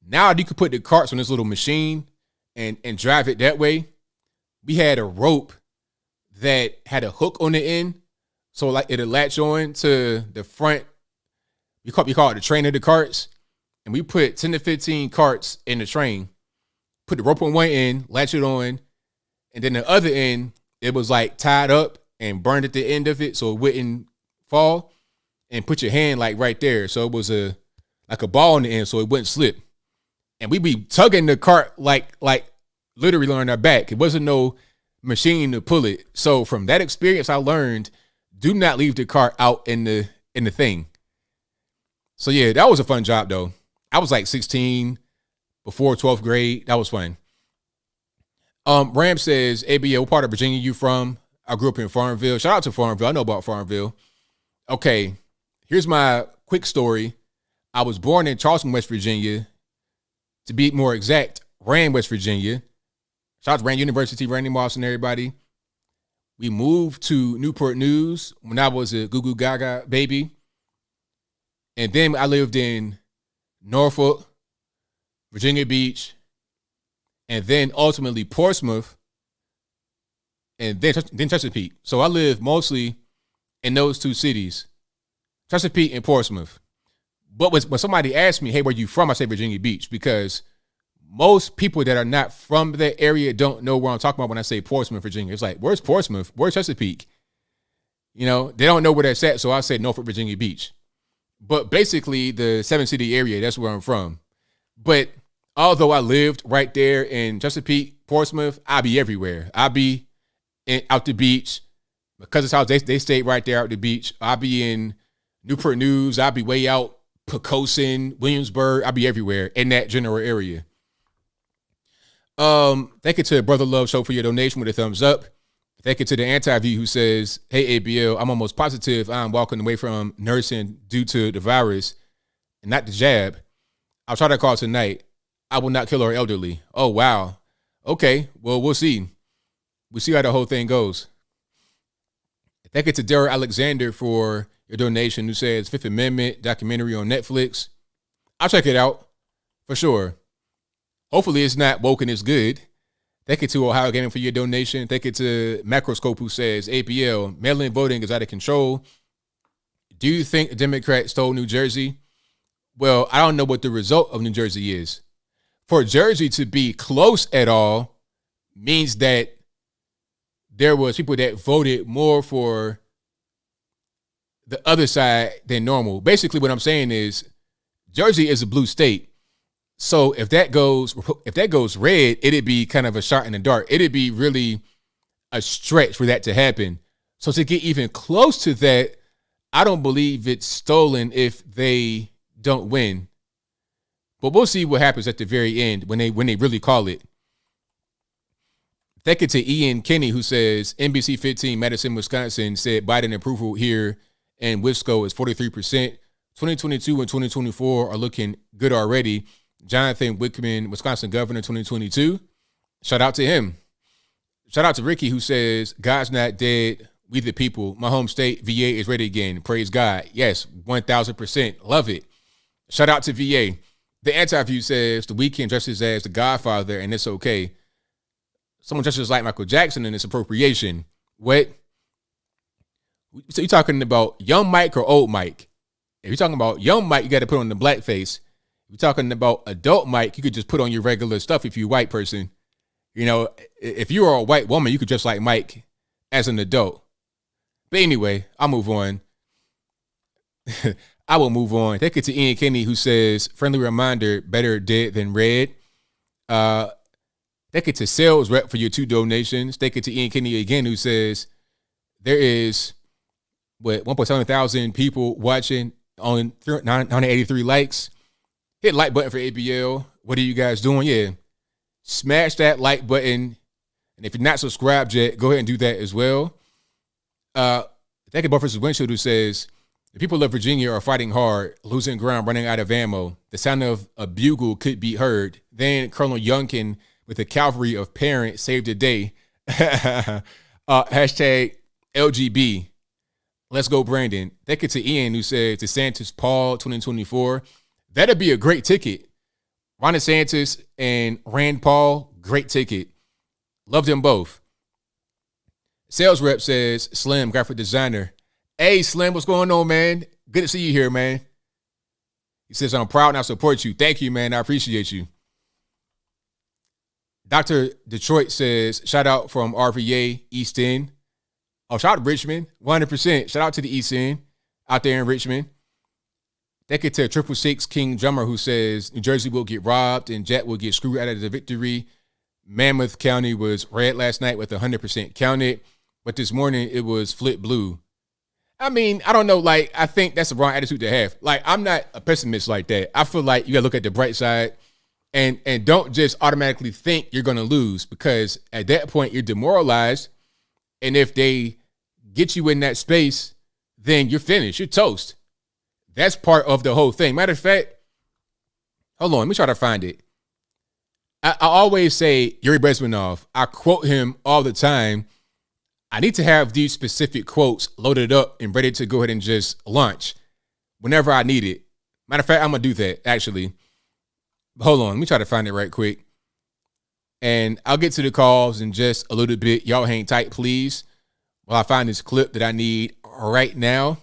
A: Now you could put the carts on this little machine and drive it that way. We had a rope that had a hook on the end, so like it'll latch on to the front. We call it the train of the carts. And we put 10 to 15 carts in the train, put the rope on one end, latch it on, and then the other end, it was like tied up and burned at the end of it so it wouldn't fall, and put your hand like right there. So it was like a ball on the end so it wouldn't slip. And we'd be tugging the cart like literally on our back. It wasn't no machine to pull it. So from that experience, I learned, do not leave the cart out in the thing. So yeah, that was a fun job though. I was like 16 before 12th grade. That was fun. Ram says, ABL, what part of Virginia you from? I grew up in Farmville. Shout out to Farmville. I know about Farmville. Okay, here's my quick story. I was born in Charleston, West Virginia. To be more exact, Rand, West Virginia. Shout out to Rand University, Randy Moss and everybody. We moved to Newport News when I was a Goo Goo Gaga baby. And then I lived in Norfolk, Virginia Beach, and then ultimately Portsmouth, and then Chesapeake. So I live mostly in those two cities, Chesapeake and Portsmouth. But when somebody asks me, hey, where you from? I say Virginia Beach, because most people that are not from that area don't know where I'm talking about when I say Portsmouth, Virginia. It's like, where's Portsmouth? Where's Chesapeake? You know, they don't know where that's at, so I say Norfolk, Virginia Beach. But basically, the 7-city area, that's where I'm from. But although I lived right there in Chesapeake, Portsmouth, I be everywhere. I be out the beach. My cousin's house, they stayed right there out the beach. I be in Newport News. I be way out Pocosin, Williamsburg. I be everywhere in that general area. Thank you to Brother Love Show for your donation with a thumbs up. Thank you to the anti-view who says, hey, ABL, I'm almost positive I'm walking away from nursing due to the virus and not the jab. I'll try to call tonight. I will not kill our elderly. Oh, wow. Okay, well, we'll see. We'll see how the whole thing goes. Thank you to Darrell Alexander for your donation who says Fifth Amendment documentary on Netflix. I'll check it out for sure. Hopefully it's not woke and it's good. Thank you to Ohio Gaming for your donation. Thank you to Macroscope who says, ABL, mail-in voting is out of control. Do you think a Democrat stole New Jersey? Well, I don't know what the result of New Jersey is. For Jersey to be close at all means that there was people that voted more for the other side than normal. Basically, what I'm saying is Jersey is a blue state. So if that goes red, it'd be kind of a shot in the dark. It'd be really a stretch for that to happen. So to get even close to that, I don't believe it's stolen if they don't win. But we'll see what happens at the very end when they really call it. Thank you to Ian Kenny who says NBC 15 Madison, Wisconsin said Biden approval here in Wisco is 43%. 2022 and 2024 are looking good already. Jonathan Wickman, Wisconsin governor 2022. Shout out to him. Shout out to Ricky who says God's not dead. We the people. My home state, VA is ready again. Praise God. Yes, 1000%. Love it. Shout out to VA. The anti-view says the Weeknd dresses as the Godfather and it's okay. Someone dresses like Michael Jackson and it's appropriation. What? So you talking about young Mike or old Mike? If you're talking about young Mike, you got to put on the blackface. If you're talking about adult Mike, you could just put on your regular stuff if you're a white person. You know, if you are a white woman, you could dress like Mike as an adult. But anyway, I'll move on. I will move on. Thank you to Ian Kenny who says, friendly reminder, better dead than red. Thank you to Sales Rep for your 2 donations. Thank you to Ian Kenny again who says there is 1.7 thousand people watching on 983 likes. Hit like button for ABL. What are you guys doing? Yeah. Smash that like button. And if you're not subscribed yet, go ahead and do that as well. Thank you, Buffers Windshield, who says, the people of Virginia are fighting hard, losing ground, running out of ammo. The sound of a bugle could be heard. Then Colonel Youngkin with the cavalry of parents saved the day. Hashtag LGB. Let's go, Brandon. Thank you to Ian, who said DeSantis Paul 2024. That'd be a great ticket. Ron DeSantis and Rand Paul, great ticket. Love them both. Sales Rep says, Slim, graphic designer. Hey, Slim, what's going on, man? Good to see you here, man. He says, I'm proud and I support you. Thank you, man. I appreciate you. Dr. Detroit says, shout out from RVA East End. Oh, shout out to Richmond, 100%. Shout out to the East End out there in Richmond. Thank you to 666 King Drummer who says New Jersey will get robbed and Jet will get screwed out of the victory. Mammoth County was red last night with 100% counted, but this morning it was flip blue. I mean, I don't know. Like, I think that's the wrong attitude to have. Like, I'm not a pessimist like that. I feel like you got to look at the bright side and don't just automatically think you're going to lose, because at that point you're demoralized. And if they get you in that space, then you're finished. You're toast. That's part of the whole thing. Matter of fact, hold on. Let me try to find it. I always say Yuri Bezmenov. I quote him all the time. I need to have these specific quotes loaded up and ready to go ahead and just launch whenever I need it. Matter of fact, I'm going to do that, actually. Hold on. Let me try to find it right quick. And I'll get to the calls in just a little bit. Y'all hang tight, please, while I find this clip that I need right now.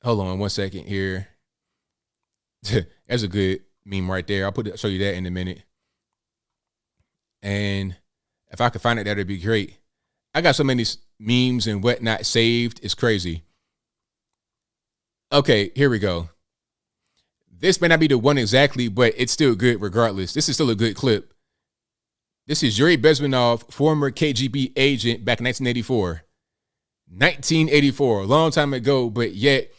A: Hold on 1 second here. That's a good meme right there. I'll show you that in a minute. And if I could find it, that'd be great. I got so many memes and whatnot saved. It's crazy. Okay, here we go. This may not be the one exactly, but it's still good regardless. This is still a good clip. This is Yuri Bezmenov, former KGB agent back in 1984. 1984, a long time ago, but yet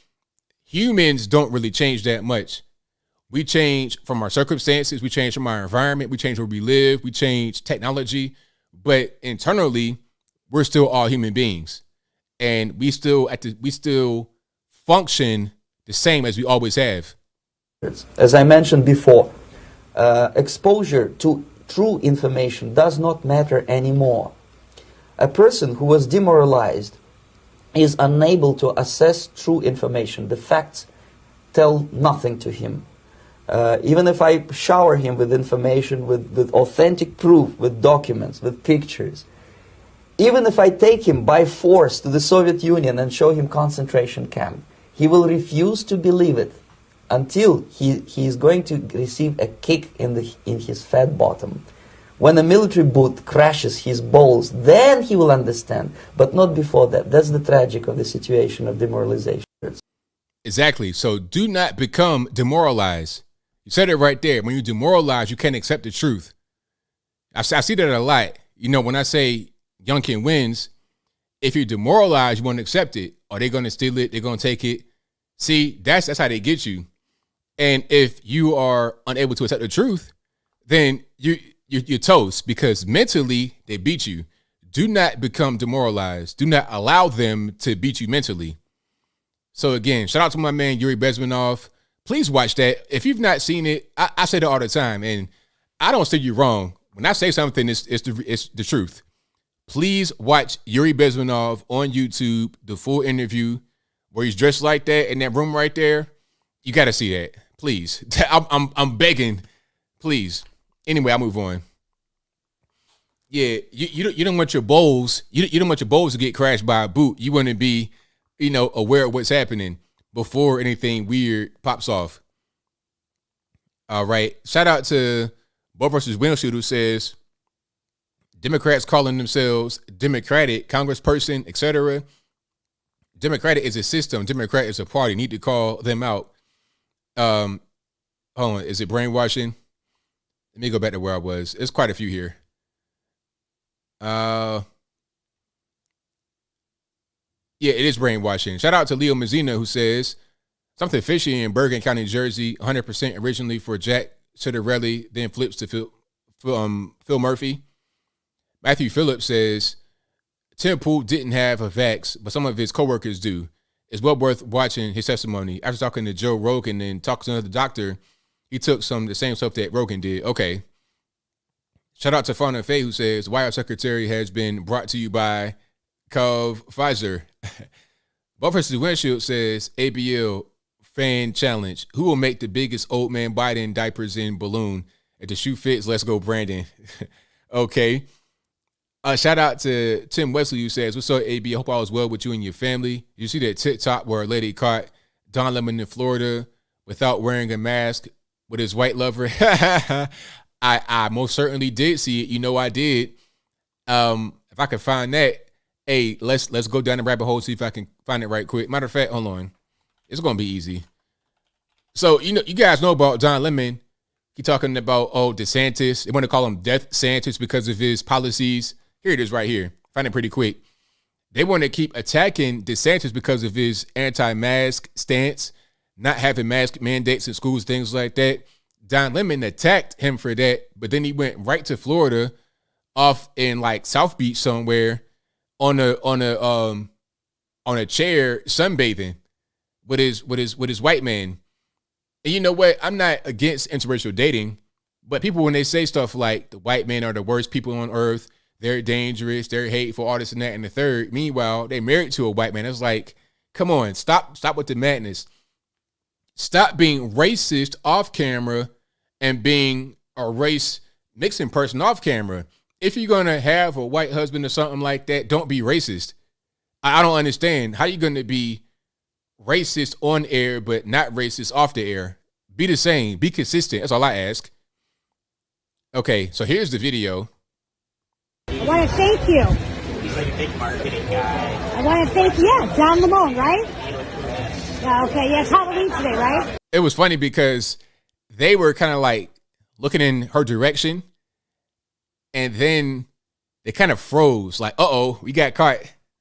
A: humans don't really change that much. We change from our circumstances. We change from our environment. We change where we live. We change technology. But internally, we're still all human beings. And we still function the same as we always have.
E: As I mentioned before, exposure to true information does not matter anymore. A person who was demoralized is unable to assess true information. The facts tell nothing to him. Even if I shower him with information, with authentic proof, with documents, with pictures, even if I take him by force to the Soviet Union and show him concentration camp, he will refuse to believe it until he is going to receive a kick in his fat bottom. When a military boot crashes his balls, then he will understand, but not before that. That's the tragic of the situation of demoralization.
A: Exactly. So do not become demoralized. You said it right there. When you demoralize, you can't accept the truth. I see that a lot. You know, when I say Youngkin wins, if you're demoralized, you want to accept it. Are they going to steal it? They're going to take it. See, that's how they get you. And if you are unable to accept the truth, then you're toast, because mentally they beat you. Do not become demoralized. Do not allow them to beat you mentally. So again, shout out to my man Yuri Bezmenov. Please watch that. If you've not seen it, I say that all the time, and I don't say you wrong. When I say something, it's the truth. Please watch Yuri Bezmenov on YouTube, the full interview where he's dressed like that in that room right there. You got to see that, please. I'm begging, please. Anyway, I'll move on. Yeah, you don't want your bowls. You don't want your bowls to get crashed by a boot. You want to be, aware of what's happening before anything weird pops off. All right. Shout out to Bo versus Windshield, who says Democrats calling themselves Democratic, Congressperson, etc. Democratic is a system. Democrat is a party. Need to call them out. Hold on. Is it brainwashing? Let me go back to where I was. There's quite a few here. Yeah, it is brainwashing. Shout out to Leo Mazzina, who says something fishy in Bergen County, Jersey. 100% originally for Jack Citarelli, then flips to Phil Murphy. Matthew Phillips says Tim Pool didn't have a vax, but some of his coworkers do. It's well worth watching his testimony. After talking to Joe Rogan and talking to another doctor, he took some of the same stuff that Rogan did. Okay. Shout out to Fauna Faye, who says White House Secretary has been brought to you by Pfizer. Bob versus Windshield says ABL fan challenge. Who will make the biggest old man Biden diapers in balloon? If the shoe fits, let's go, Brandon. Okay. Shout out to Tim Wesley, who says, what's up, AB? I hope all is well with you and your family. You see that TikTok where a lady caught Don Lemon in Florida without wearing a mask with his white lover? I most certainly did see it. I did. If I could find that, hey, let's go down the rabbit hole, see if I can find it right quick. Matter of fact, hold on. It's going to be easy. So, you guys know about Don Lemon. He talking about, DeSantis. They want to call him Death Santis because of his policies. Here it is right here. Find it pretty quick. They want to keep attacking DeSantis because of his anti-mask stance, not having mask mandates in schools, things like that. Don Lemon attacked him for that, but then he went right to Florida, off in like South Beach somewhere, on a chair sunbathing with his white man. And you know what? I'm not against interracial dating, but people, when they say stuff like the white men are the worst people on earth, they're dangerous, they're hateful, all this and that and the third. Meanwhile, they married to a white man. It's like, come on, stop with the madness. Stop being racist off camera and being a race mixing person off camera. If you're going to have a white husband or something like that, don't be racist. I don't understand. How you going to be racist on air but not racist off the air? Be the same. Be consistent. That's all I ask. Okay, so here's the video.
F: I want to thank you.
G: He's like a big marketing guy.
F: I want to thank you. Yeah, John Lamone, right? Yeah, okay. Yeah, it's Halloween today, right?
A: It was funny because they were kind of like looking in her direction, and then they kind of froze, like, "Uh-oh, we got caught."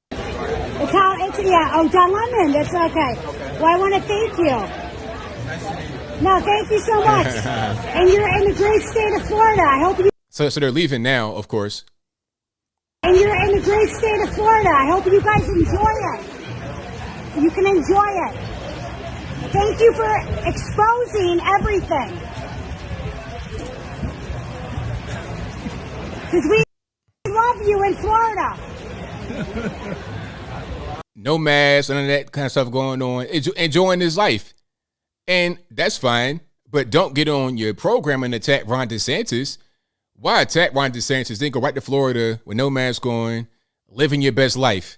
F: Oh, John Lemon. That's okay. Well, I want to thank you. No, thank you so much. And you're in the great state of Florida. I hope you.
A: So they're leaving now, of course.
F: And you're in the great state of Florida. I hope you guys enjoy it. You can enjoy it. Thank you for exposing everything. Because we love you in Florida.
A: No mask, none of that kind of stuff going on. Enjoying his life. And that's fine. But don't get on your program and attack Ron DeSantis. Why attack Ron DeSantis? Then go right to Florida with no mask on, living your best life.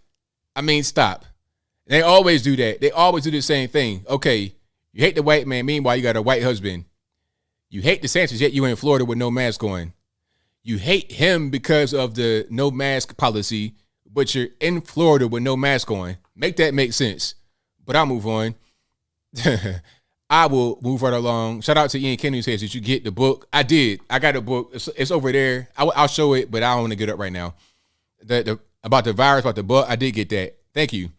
A: I mean, stop. They always do that. They always do the same thing. Okay, you hate the white man. Meanwhile, you got a white husband. You hate DeSantis, yet you in Florida with no mask on. You hate him because of the no mask policy, but you're in Florida with no mask on. Make that make sense. But I'll move on. I will move right along. Shout out to Ian Kennedy who says, did you get the book? I did. I got a book. It's over there. I'll show it, but I don't want to get up right now. About the virus, about the book, I did get that. Thank you.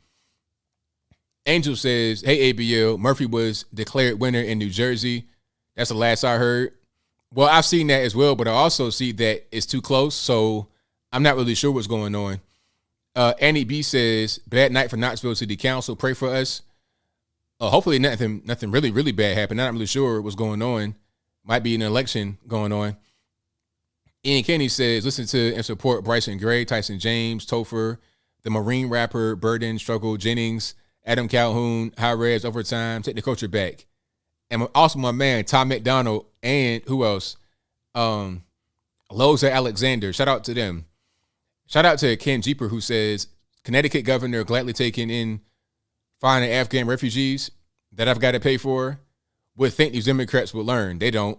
A: Angel says, hey, ABL, Murphy was declared winner in New Jersey. That's the last I heard. Well, I've seen that as well, but I also see that it's too close, so I'm not really sure what's going on. Annie B says, bad night for Knoxville City Council. Pray for us. Hopefully nothing really, really bad happened. I'm not really sure what's going on. Might be an election going on. Ian Kenny says, listen to and support Bryson Gray, Tyson James, Topher, the Marine rapper, Burden, Struggle, Jennings, Adam Calhoun, High Res, Overtime, Take the Culture Back. And also my man, Tom McDonnell, and who else? Loza Alexander. Shout out to them. Shout out to Ken Jeeper, who says, Connecticut governor gladly taking in foreign and Afghan refugees that I've got to pay for. Would think these Democrats would learn. They don't.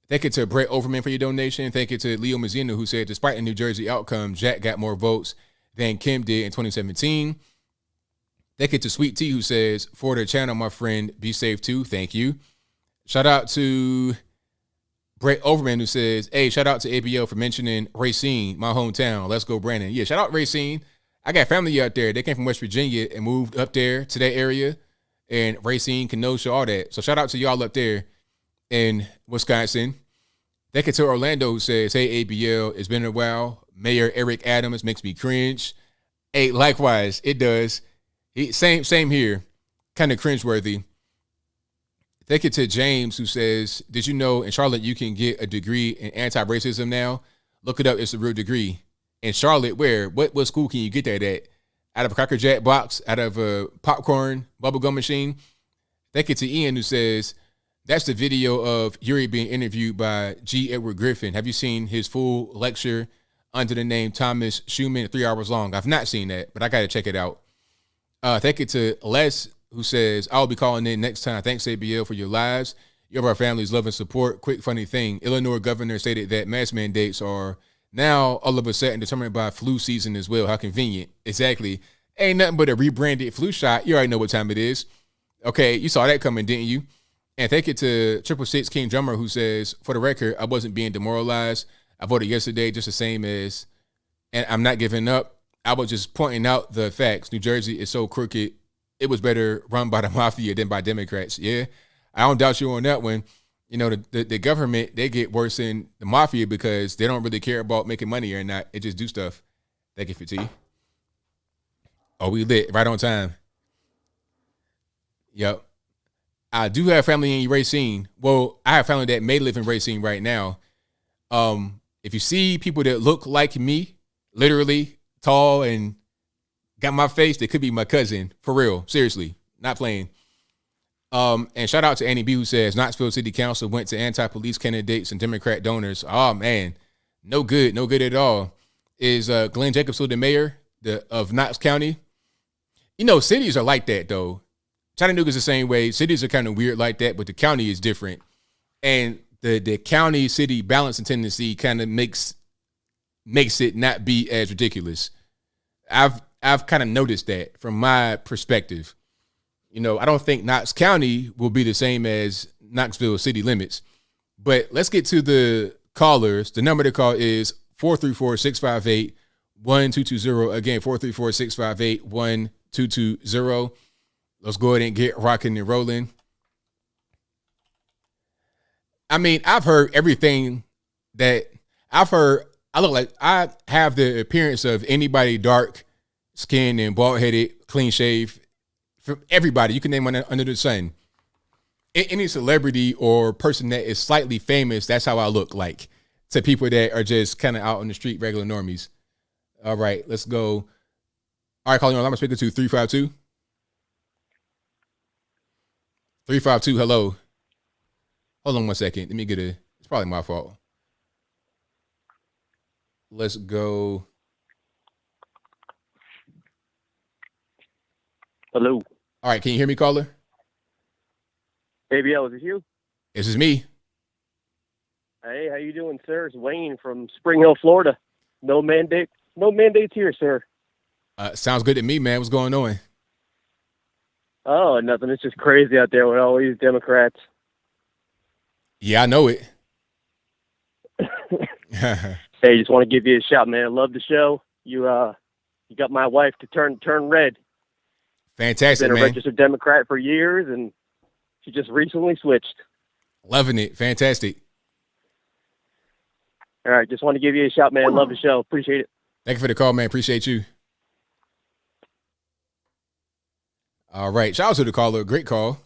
A: Thank you to Brett Overman for your donation. Thank you to Leo Mazzino, who said, despite the New Jersey outcome, Jack got more votes than Kim did in 2017. Thank you to Sweet Tea, who says, for the channel, my friend, be safe too. Thank you. Shout out to Brett Overman, who says, hey, shout out to ABL for mentioning Racine, my hometown. Let's go, Brandon. Yeah, shout out Racine. I got family out there. They came from West Virginia and moved up there to that area. And Racine, Kenosha, all that. So shout out to y'all up there in Wisconsin. Thank you to Orlando, who says, hey, ABL, it's been a while. Mayor Eric Adams makes me cringe. Hey, likewise, it does. Same here. Kind of cringeworthy. Thank you to James, who says, did you know in Charlotte you can get a degree in anti-racism now? Look it up. It's a real degree. In Charlotte, where? What school can you get that at? Out of a Cracker Jack box? Out of a popcorn bubblegum machine? Thank you to Ian, who says, that's the video of Yuri being interviewed by G. Edward Griffin. Have you seen his full lecture under the name Thomas Schumann, 3 hours long? I've not seen that, but I got to check it out. Thank you to Les, who says, I'll be calling in next time. Thanks, ABL, for your lives. You have our family's love and support. Quick, funny thing. Illinois governor stated that mask mandates are now all of a sudden determined by flu season as well. How convenient. Exactly. Ain't nothing but a rebranded flu shot. You already know what time it is. Okay, you saw that coming, didn't you? And thank you to 666 King Drummer, who says, for the record, I wasn't being demoralized. I voted yesterday just the same as, and I'm not giving up. I was just pointing out the facts. New Jersey is so crooked. It was better run by the mafia than by Democrats. Yeah, I don't doubt you on that one. You know, the government, they get worse than the mafia because they don't really care about making money or not. They just do stuff. Thank you for tea. Oh, we lit right on time. Yep. I do have family in Racine. Well, I have family that may live in Racine right now. If you see people that look like me, literally tall and got my face, they could be my cousin. For real. Seriously. Not playing. And shout out to Annie B, who says Knoxville City Council went to anti-police candidates and Democrat donors. Oh man, no good at all. Is Glenn Jacobs still the mayor of Knox County? You know, cities are like that though. Chattanooga's the same way. Cities are kind of weird like that, but the county is different. And the county city balance in Tennessee kind of makes it not be as ridiculous. I've kind of noticed that from my perspective. You know, I don't think Knox County will be the same as Knoxville city limits. But let's get to the callers. The number to call is 434-658-1220. Again, 434-658-1220. Let's go ahead and get rocking and rolling. I mean, I've heard everything that I've heard. I look like I have the appearance of anybody dark skinned and bald headed, clean shaved. From everybody, you can name one under the sun. Any celebrity or person that is slightly famous, that's how I look like to people that are just kind of out on the street, regular normies. All right, let's go. All right, calling on. I'm speaking to 352. 352, hello. Hold on one second. Let me get it's probably my fault. Let's go.
H: Hello.
A: All right, can you hear me, caller?
H: ABL, is it you?
A: This is me.
H: Hey, how you doing, sir? It's Wayne from Spring Hill, Florida. No mandates here, sir.
A: Sounds good to me, man. What's going on?
H: Oh, nothing. It's just crazy out there with all these Democrats.
A: Yeah, I know it.
H: Hey, just want to give you a shout, man. I love the show. You got my wife to turn red.
A: Fantastic,
H: Been a
A: man.
H: registered Democrat for years, and she just recently switched.
A: Loving it. Fantastic.
H: All right, just want to give you a shout, man. Love the show. Appreciate it.
A: Thank you for the call, man. Appreciate you. All right. Shout out to the caller. Great call.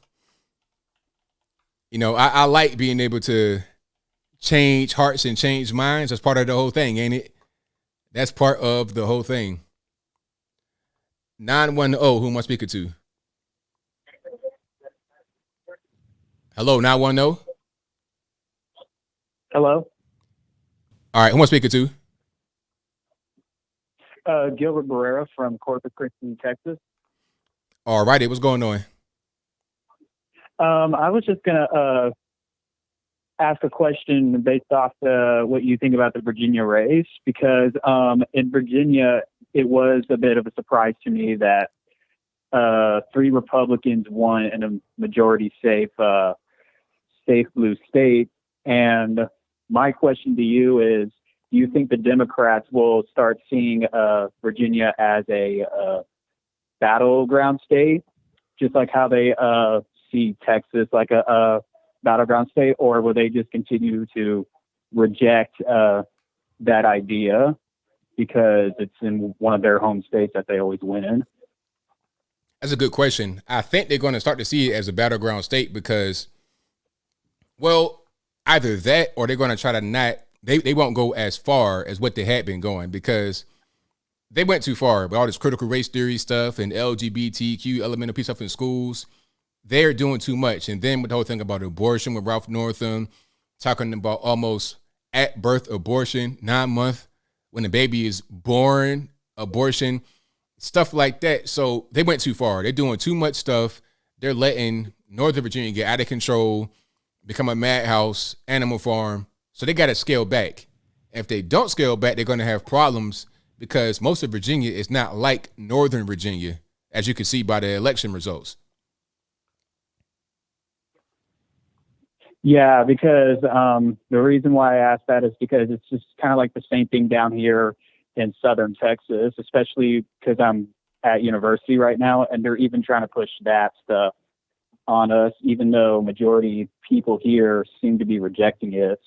A: You know, I like being able to change hearts and change minds. That's part of the whole thing, ain't it? That's part of the whole thing. 910, who am I speaking to? Hello, 910.
I: Hello.
A: All right, who am I speaking to?
I: Gilbert Barrera from Corpus Christi, Texas.
A: All righty, what's going on?
I: I was just going to ask a question based off what you think about the Virginia race, because in Virginia, it was a bit of a surprise to me that 3 Republicans won in a majority safe blue state. And my question to you is, do you think the Democrats will start seeing Virginia as a battleground state, just like how they see Texas like a battleground state, or will they just continue to reject that idea because it's in one of their home states that they always win in?
A: That's a good question. I think they're going to start to see it as a battleground state because, well, either that or they're going to try to not, they won't go as far as what they had been going because they went too far with all this critical race theory stuff and LGBTQ elemental piece stuff in schools. They're doing too much. And then with the whole thing about abortion with Ralph Northam, talking about almost at birth abortion, 9-month, when the baby is born, abortion, stuff like that. So they went too far. They're doing too much stuff. They're letting Northern Virginia get out of control, become a madhouse, animal farm. So they got to scale back. If they don't scale back, they're going to have problems because most of Virginia is not like Northern Virginia, as you can see by the election results.
I: Yeah, because the reason why I asked that is because it's just kind of like the same thing down here in Southern Texas, especially because I'm at university right now, and they're even trying to push that stuff on us, even though majority people here seem to be rejecting it,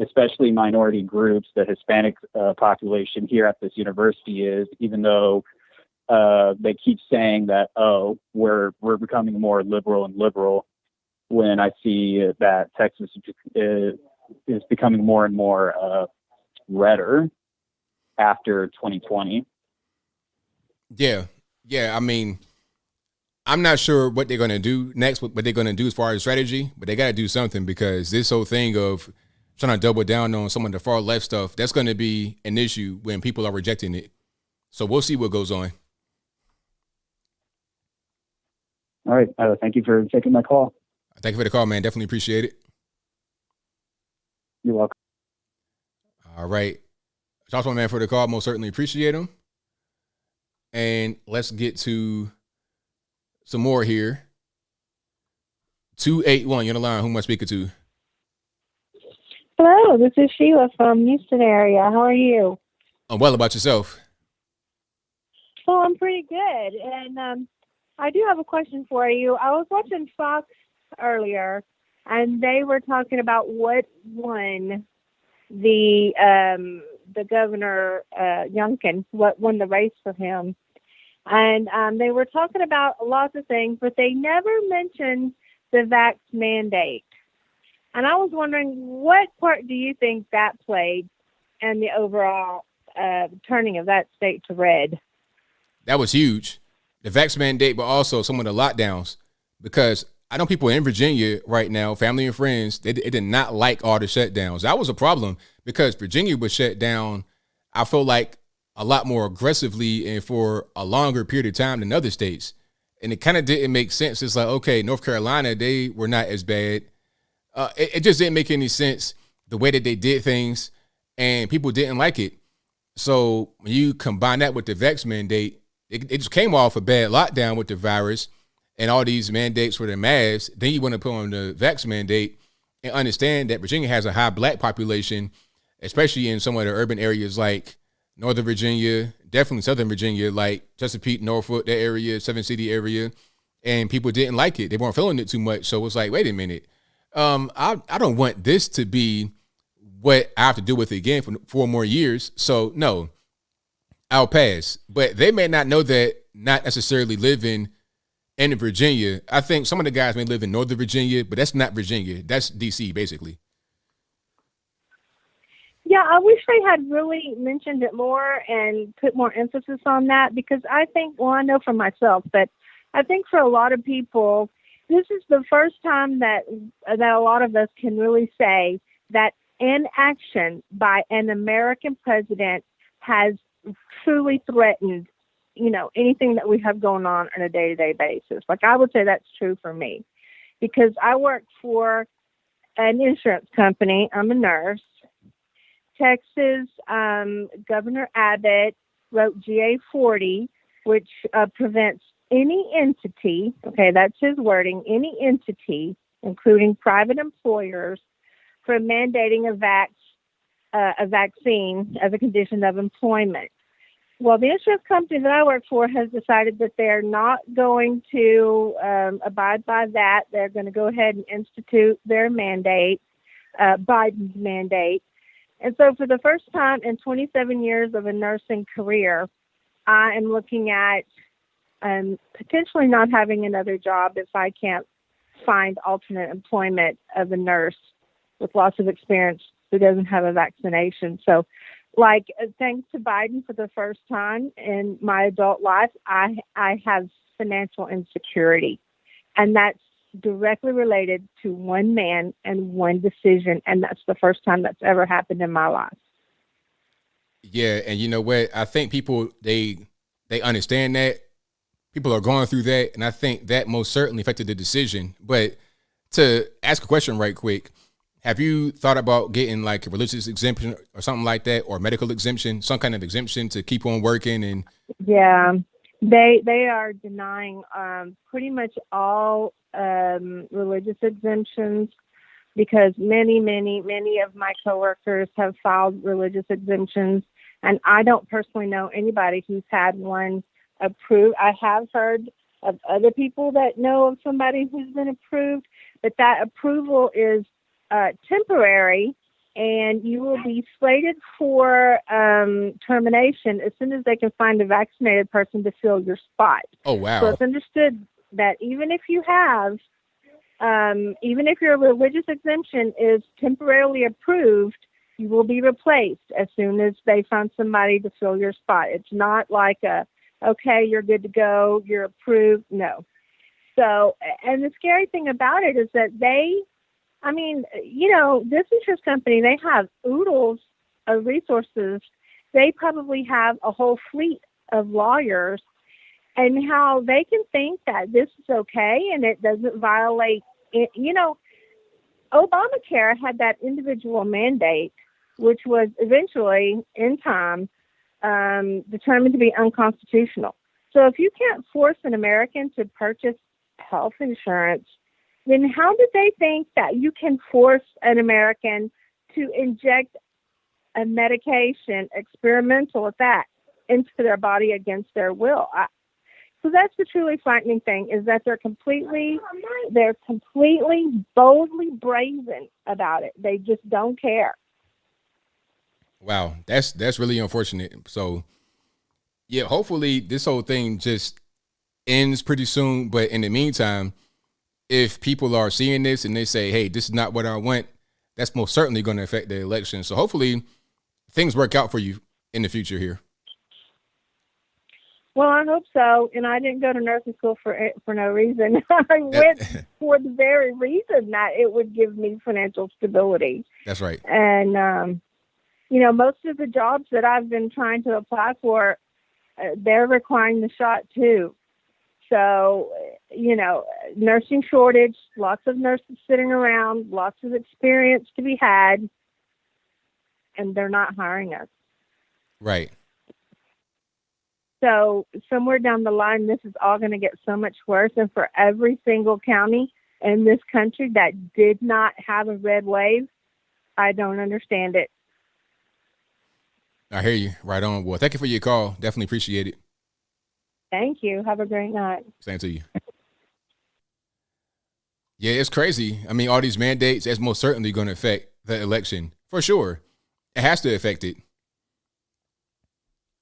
I: especially minority groups. The Hispanic population here at this university is, even though they keep saying that, oh, we're becoming more liberal and liberal, when I see that Texas is becoming more and more redder after 2020.
A: Yeah. I mean, I'm not sure what they're going to do next, what they're going to do as far as strategy, but they got to do something because this whole thing of trying to double down on some of the far left stuff, that's going to be an issue when people are rejecting it. So we'll see what goes on.
I: All right. Thank you for taking my call.
A: Thank you for the call, man. Definitely appreciate it.
I: You're welcome.
A: All right. Shout out to my man for the call. Most certainly appreciate him. And let's get to some more here. 281, you're on the line. Who am I speaking to?
J: Hello, this is Sheila from Houston area. How are you?
A: I'm well. About yourself?
J: Oh, I'm pretty good. And I do have a question for you. I was watching Fox earlier, and they were talking about what won the governor, Youngkin, what won the race for him. And they were talking about lots of things, but they never mentioned the vax mandate. And I was wondering, what part do you think that played in the overall turning of that state to red?
A: That was huge. The vax mandate, but also some of the lockdowns, because I know people in Virginia right now, family and friends, they did not like all the shutdowns. That was a problem because Virginia was shut down, I feel like, a lot more aggressively and for a longer period of time than other states. And it kind of didn't make sense. It's like, okay, North Carolina, they were not as bad. It just didn't make any sense the way that they did things, and people didn't like it. So when you combine that with the vax mandate, it just came off a bad lockdown with the virus and all these mandates for the masks. Then you want to put on the vax mandate and understand that Virginia has a high black population, especially in some of the urban areas like Northern Virginia, definitely Southern Virginia, like Chesapeake, Norfolk, that area, Seven City area, and people didn't like it. They weren't feeling it too much. So it's like, wait a minute. I don't want this to be what I have to deal with again for 4 more years. So no, I'll pass. But they may not know that, not necessarily living in Virginia. I think some of the guys may live in Northern Virginia, but that's not Virginia. That's DC, basically.
J: Yeah, I wish they had really mentioned it more and put more emphasis on that, because I think, well, I know for myself, but I think for a lot of people, this is the first time that a lot of us can really say that inaction by an American president has truly threatened, anything that we have going on a day-to-day basis. Like, I would say that's true for me, because I work for an insurance company. I'm a nurse. Texas, Governor Abbott wrote GA 40, which prevents any entity, okay, that's his wording, any entity, including private employers, from mandating a vaccine as a condition of employment. Well, the insurance company that I work for has decided that they're not going to abide by that. They're going to go ahead and institute their mandate, Biden's mandate. And so for the first time in 27 years of a nursing career, I am looking at potentially not having another job if I can't find alternate employment of a nurse with lots of experience who doesn't have a vaccination. So, thanks to Biden, for the first time in my adult life, I have financial insecurity. And that's directly related to one man and one decision, and that's the first time that's ever happened in my life.
A: Yeah, and you know what? I think people they understand that. People are going through that, and I think that most certainly affected the decision. But to ask a question right quick, have you thought about getting like a religious exemption or something like that, or medical exemption, some kind of exemption to keep on working? And
J: yeah, they are denying pretty much all religious exemptions, because many of my coworkers have filed religious exemptions, and I don't personally know anybody who's had one approved. I have heard of other people that know of somebody who's been approved, but that approval is temporary, and you will be slated for termination as soon as they can find a vaccinated person to fill your spot.
A: Oh, wow.
J: So it's understood that even if you have, even if your religious exemption is temporarily approved, you will be replaced as soon as they find somebody to fill your spot. It's not like okay, you're good to go, you're approved. No, So, and the scary thing about it is that this insurance company, they have oodles of resources. They probably have a whole fleet of lawyers, and how they can think that this is okay and it doesn't violate it. Obamacare had that individual mandate, which was eventually, in time, determined to be unconstitutional. So if you can't force an American to purchase health insurance, then how did they think that you can force an American to inject a medication, experimental at that, into their body against their will? So that's the truly frightening thing, is that they're completely boldly brazen about it. They just don't care.
A: Wow, that's really unfortunate. So, yeah, hopefully this whole thing just ends pretty soon. But in the meantime, if people are seeing this and they say, hey, this is not what I want, that's most certainly going to affect the election. So hopefully things work out for you in the future here.
J: Well, I hope so. And I didn't go to nursing school for no reason. I went for the very reason that it would give me financial stability.
A: That's right.
J: And, most of the jobs that I've been trying to apply for, they're requiring the shot too. So, nursing shortage, lots of nurses sitting around, lots of experience to be had, and they're not hiring us.
A: Right.
J: So somewhere down the line, this is all going to get so much worse. And for every single county in this country that did not have a red wave, I don't understand it.
A: I hear you. Right on. Well, thank you for your call. Definitely appreciate it.
J: Thank you. Have a great night.
A: Same to you. Yeah, it's crazy. I mean, all these mandates, that's most certainly going to affect the election. For sure. It has to affect it.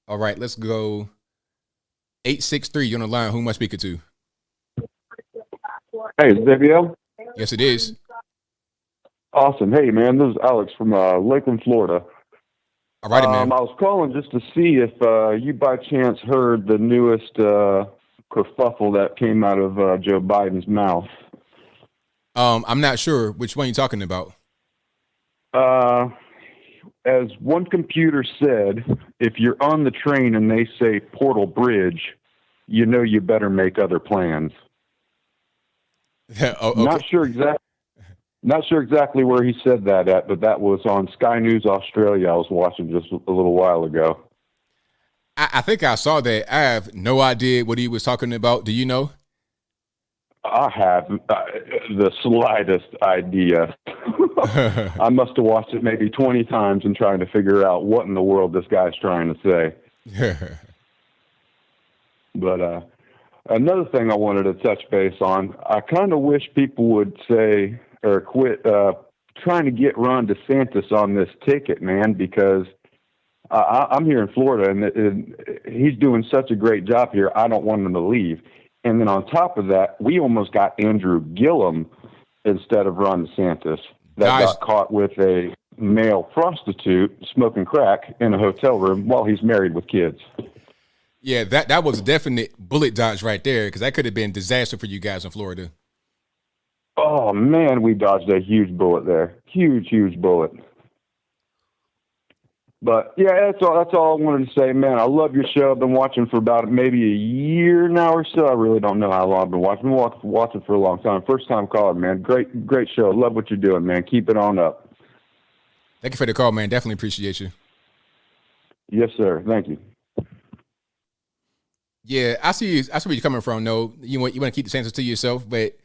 A: All right, let's go. 863, you're on the line. Who am I speaking to?
K: Hey, is it ABL?
A: Yes, it is.
K: Awesome. Hey, man, this is Alex from Lakeland, Florida.
A: All righty, man.
K: I was calling just to see if you by chance heard the newest kerfuffle that came out of Joe Biden's mouth.
A: I'm not sure which one you're talking about.
K: As one computer said, if you're on the train and they say Portal Bridge, you know you better make other plans.
A: Okay.
K: Not sure exactly where he said that at, but that was on Sky News Australia. I was watching just a little while ago.
A: I think I saw that. I have no idea what he was talking about. Do you know?
K: I have the slightest idea. I must have watched it maybe 20 times and trying to figure out what in the world this guy's trying to say. But another thing I wanted to touch base on, I kind of wish people would say or quit trying to get Ron DeSantis on this ticket, man, because I'm here in Florida and he's doing such a great job here. I don't want him to leave. And then on top of that, we almost got Andrew Gillum instead of Ron DeSantis that got caught with a male prostitute smoking crack in a hotel room while he's married with kids.
A: Yeah, that was a definite bullet dodge right there, because that could have been disaster for you guys in Florida.
K: Oh, man, we dodged a huge bullet there. Huge bullet. But, yeah, that's all I wanted to say, man. I love your show. I've been watching for about maybe a year now or so. I really don't know how long I've been watching. I've been watching for a long time. First time calling, man. Great show. Love what you're doing, man. Keep it on up.
A: Thank you for the call, man. Definitely appreciate you.
K: Yes, sir. Thank you.
A: Yeah, I see where you're coming from. No, you want to keep DeSantis to yourself, but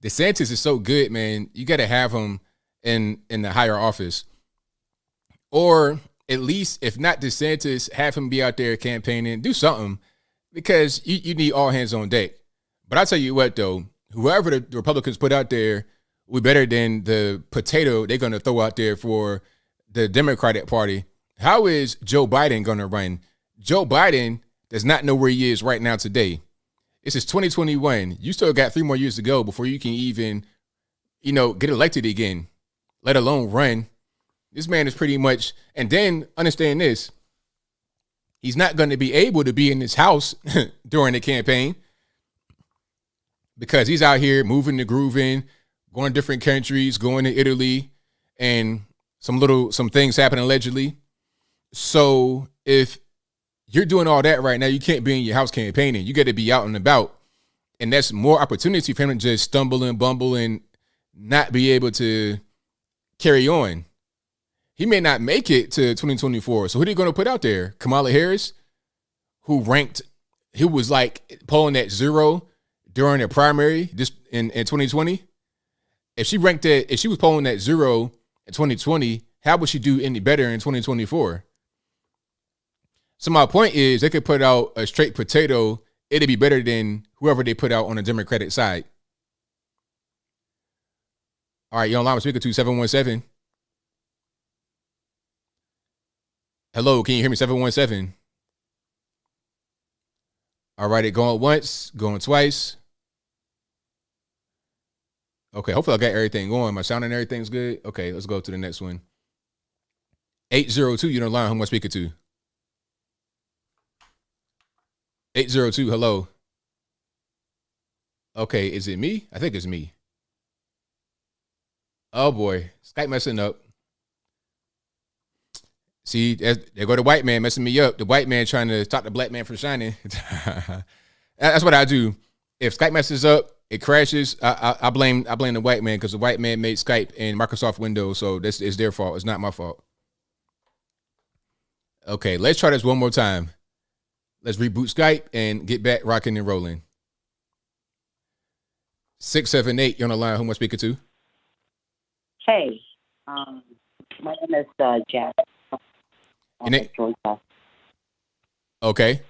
A: DeSantis is so good, man. You got to have him in the higher office, or at least, if not DeSantis, have him be out there campaigning, do something, because you need all hands on deck. But I tell you what, though, whoever the Republicans put out there will be better than the potato they're going to throw out there for the Democratic Party. How is Joe Biden going to run? Joe Biden does not know where he is right now today. This is 2021. You still got 3 more years to go before you can even, get elected again, let alone run. This man is pretty much, and then understand this, he's not going to be able to be in his house during the campaign because he's out here moving and grooving, going to different countries, going to Italy, and some things happen allegedly. So if you're doing all that right now, you can't be in your house campaigning. You got to be out and about. And that's more opportunity for him to just stumble and bumble and not be able to carry on. He may not make it to 2024. So who are they going to put out there? Kamala Harris, who was like polling at 0 during the primary just in 2020. If she was polling at 0 in 2020, how would she do any better in 2024? So my point is they could put out a straight potato. It'd be better than whoever they put out on the Democratic side. All right, you're online with speaker 2717. Hello, can you hear me? 717. All right, it going once, going twice. Okay, hopefully I got everything going. My sound and everything's good. Okay, let's go to the next one. 802, you're on the line. Who am I speaking to? 802, hello. Okay, is it me? I think it's me. Oh boy, Skype messing up. See, there go the white man messing me up. The white man trying to stop the black man from shining. That's what I do. If Skype messes up, it crashes. I blame the white man because the white man made Skype and Microsoft Windows, so this is their fault. It's not my fault. Okay, let's try this one more time. Let's reboot Skype and get back rocking and rolling. 678, you're on the line. Who am I speaking to?
L: Hey, my name is Jack.
A: Georgia. Okay.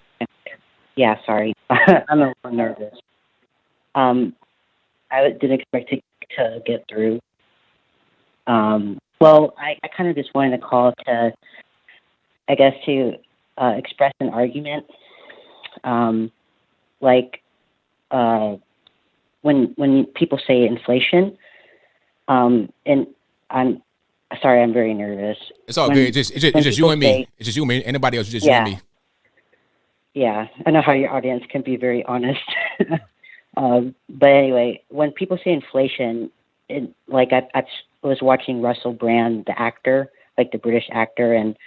L: Yeah, sorry. I'm a little nervous. I didn't expect to get through. Well, I kind of just wanted to call to, I guess, to express an argument. When people say inflation, and I'm sorry, I'm very nervous.
A: It's all good. It's just you and me. It's just you and me. Anybody else? Just you and me.
L: Yeah, I know how your audience can be very honest. But anyway, when people say inflation, I was watching Russell Brand, the actor, like the British actor, and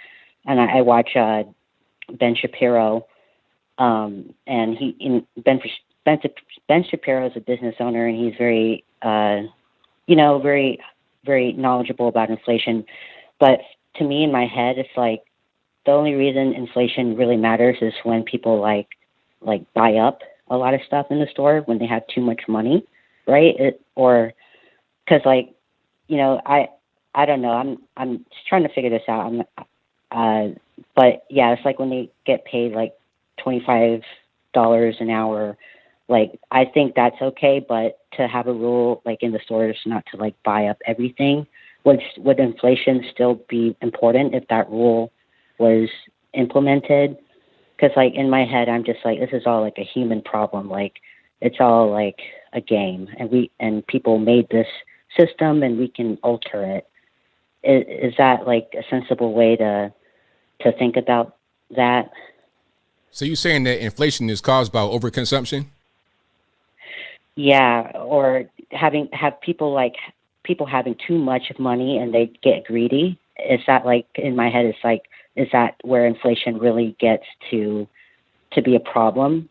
L: I watch Ben Shapiro, and Ben Shapiro is a business owner, and he's very, very, very knowledgeable about inflation. But to me, in my head, it's like the only reason inflation really matters is when people like buy up a lot of stuff in the store when they have too much money, right? Because I don't know. I'm just trying to figure this out. But yeah, it's like when they get paid like $25 an hour. Like, I think that's okay, but to have a rule like in the stores not to like buy up everything, would inflation still be important if that rule was implemented? Because like in my head, I'm just like, this is all like a human problem. Like, it's all like a game, and people made this system, and we can alter it. Is that like a sensible way to think about that?
A: So you're saying that inflation is caused by overconsumption?
L: Yeah, or have people having too much money and they get greedy. Is that like, in my head, it's like, is that where inflation really gets to be a problem?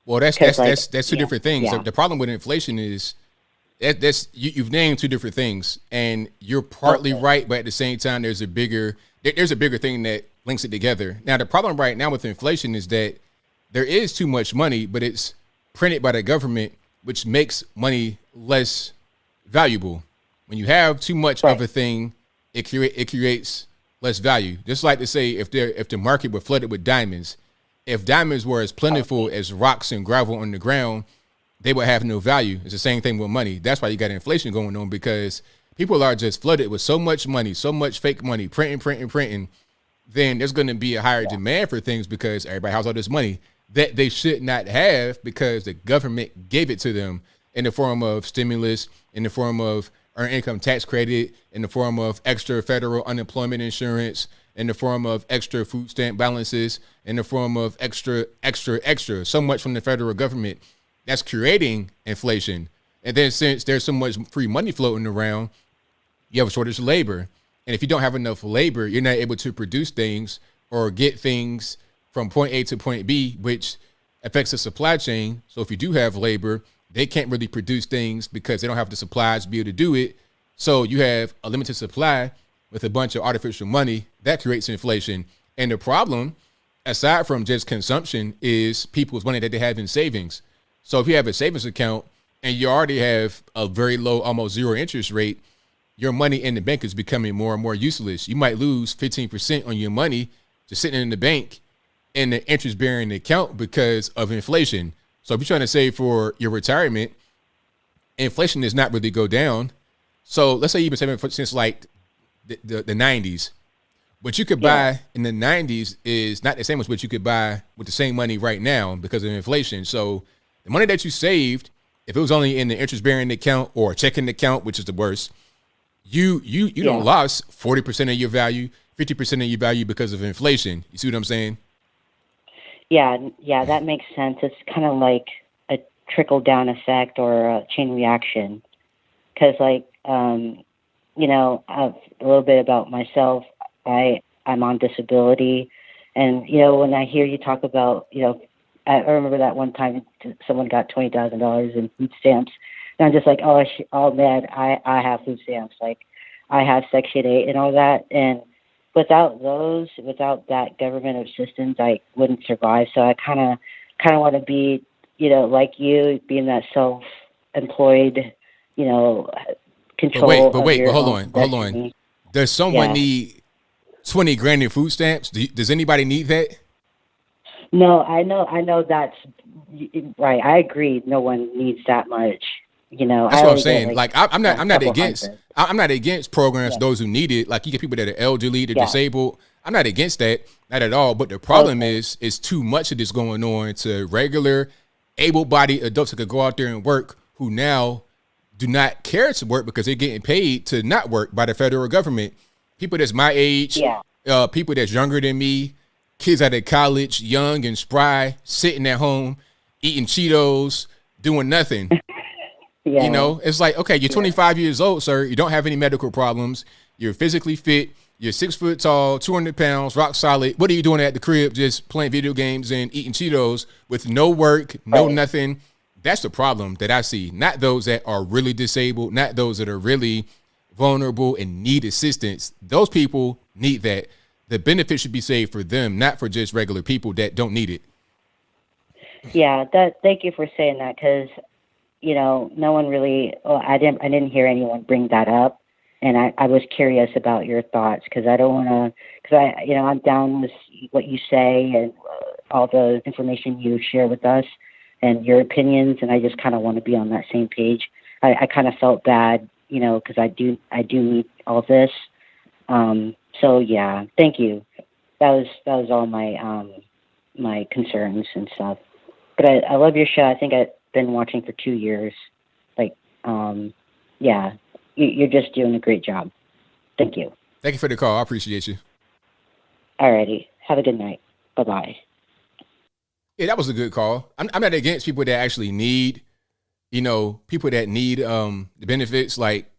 A: Well, that's two different things.
L: Yeah.
A: The problem with inflation is you've named two different things, and you're partly right, but at the same time, there's a bigger thing that links it together. Now, the problem right now with inflation is that there is too much money, but it's printed by the government, which makes money less valuable. When you have too much of a thing, it creates less value. Just like to say, if the market were flooded with diamonds, if diamonds were as plentiful as rocks and gravel on the ground, they would have no value. It's the same thing with money. That's why you got inflation going on, because people are just flooded with so much money, so much fake money, printing. Then there's going to be a higher demand for things because everybody has all this money that they should not have because the government gave it to them in the form of stimulus, in the form of earned income tax credit, in the form of extra federal unemployment insurance, in the form of extra food stamp balances, in the form of extra, so much from the federal government. that's creating inflation. And then since there's so much free money floating around, you have a shortage of labor. And if you don't have enough labor, you're not able to produce things or get things from point A to point B, which affects the supply chain. So if you do have labor, they can't really produce things because they don't have the supplies to be able to do it. So you have a limited supply with a bunch of artificial money that creates inflation. And the problem, aside from just consumption, is people's money that they have in savings. So if you have a savings account and you already have a very low, almost zero interest rate, your money in the bank is becoming more and more useless. You might lose 15% on your money just sitting in the bank in the interest-bearing account because of inflation. So if you're trying to save for your retirement, inflation does not really go down. So let's say you've been saving since like the 90s. What you could buy in the 90s is not the same as what you could buy with the same money right now because of inflation. So the money that you saved, if it was only in the interest-bearing account or checking account, which is the worst, you don't lost 40% of your value, 50% of your value because of inflation. You see what I'm saying?
L: Yeah, that makes sense. It's kind of like a trickle-down effect or a chain reaction. Because, like, you know, a little bit about myself, I'm on disability. And, you know, when I hear you talk about, you know, I remember that one time someone got $20,000 in food stamps. And I'm just like, oh man, I have food stamps. Like, I have Section 8 and all that. And without that government assistance, I wouldn't survive. So I kind of want to be, you know, like you, being that self-employed, you know, control.
A: But hold on. Does someone need 20 grand in food stamps? Does anybody need that?
L: No, I know that's right. I agree. No one needs that much. You know,
A: that's what I'm saying. Like I'm not against programs for those who need it. Like you get people that are elderly, they're disabled. I'm not against that, not at all. But the problem is too much of this going on to regular, able-bodied adults that could go out there and work who now do not care to work because they're getting paid to not work by the federal government. People that's my age, people that's younger than me, kids out of college, young and spry, sitting at home, eating Cheetos, doing nothing. You know, it's like, okay, you're 25 years old, sir. You don't have any medical problems. You're physically fit. You're 6 foot tall, 200 pounds, rock solid. What are you doing at the crib? Just playing video games and eating Cheetos with no work, no nothing. That's the problem that I see. Not those that are really disabled, not those that are really vulnerable and need assistance. Those people need that. The benefit should be saved for them, not for just regular people that don't need it.
L: Yeah, thank you for saying that, because, you know, no one really, I didn't hear anyone bring that up. And I was curious about your thoughts, because I don't want to, because I'm down with what you say and all the information you share with us and your opinions. And I just kind of want to be on that same page. I kind of felt bad, you know, because I do need all this. So yeah, thank you. That was all my, my concerns and stuff. But I love your show. I think I've been watching for 2 years. Like, yeah. You're just doing a great job. Thank you.
A: Thank you for the call. I appreciate you.
L: All righty. Have a good night. Bye-bye.
A: Yeah, that was a good call. I'm not against people that actually need, you know, people that need the benefits. Like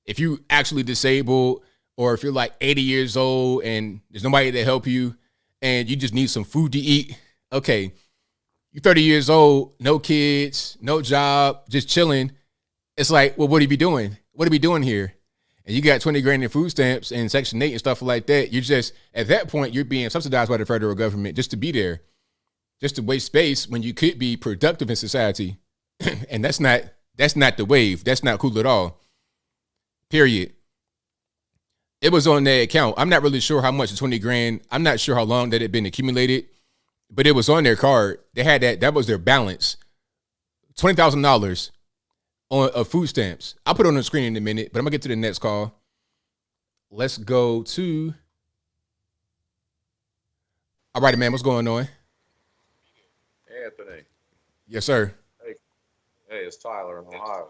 A: if you actually disabled or if you're like 80 years old and there's nobody to help you and you just need some food to eat. Okay. You're 30 years old, no kids, no job, just chilling. It's like, well, what are you doing? What are we doing here? And you got 20 grand in food stamps and Section 8 and stuff like that. You're just, at that point, you're being subsidized by the federal government just to be there, just to waste space when you could be productive in society. And that's not the wave. That's not cool at all. Period. It was on their account. I'm not really sure how much, 20 grand. I'm not sure how long that had been accumulated, but it was on their card. They had that was their balance. $20,000. On food stamps. I'll put it on the screen in a minute, but I'm gonna get to the next call. Let's go to. All right, man. What's going on?
M: Anthony.
A: Yes, sir.
M: Hey, it's Tyler in Ohio.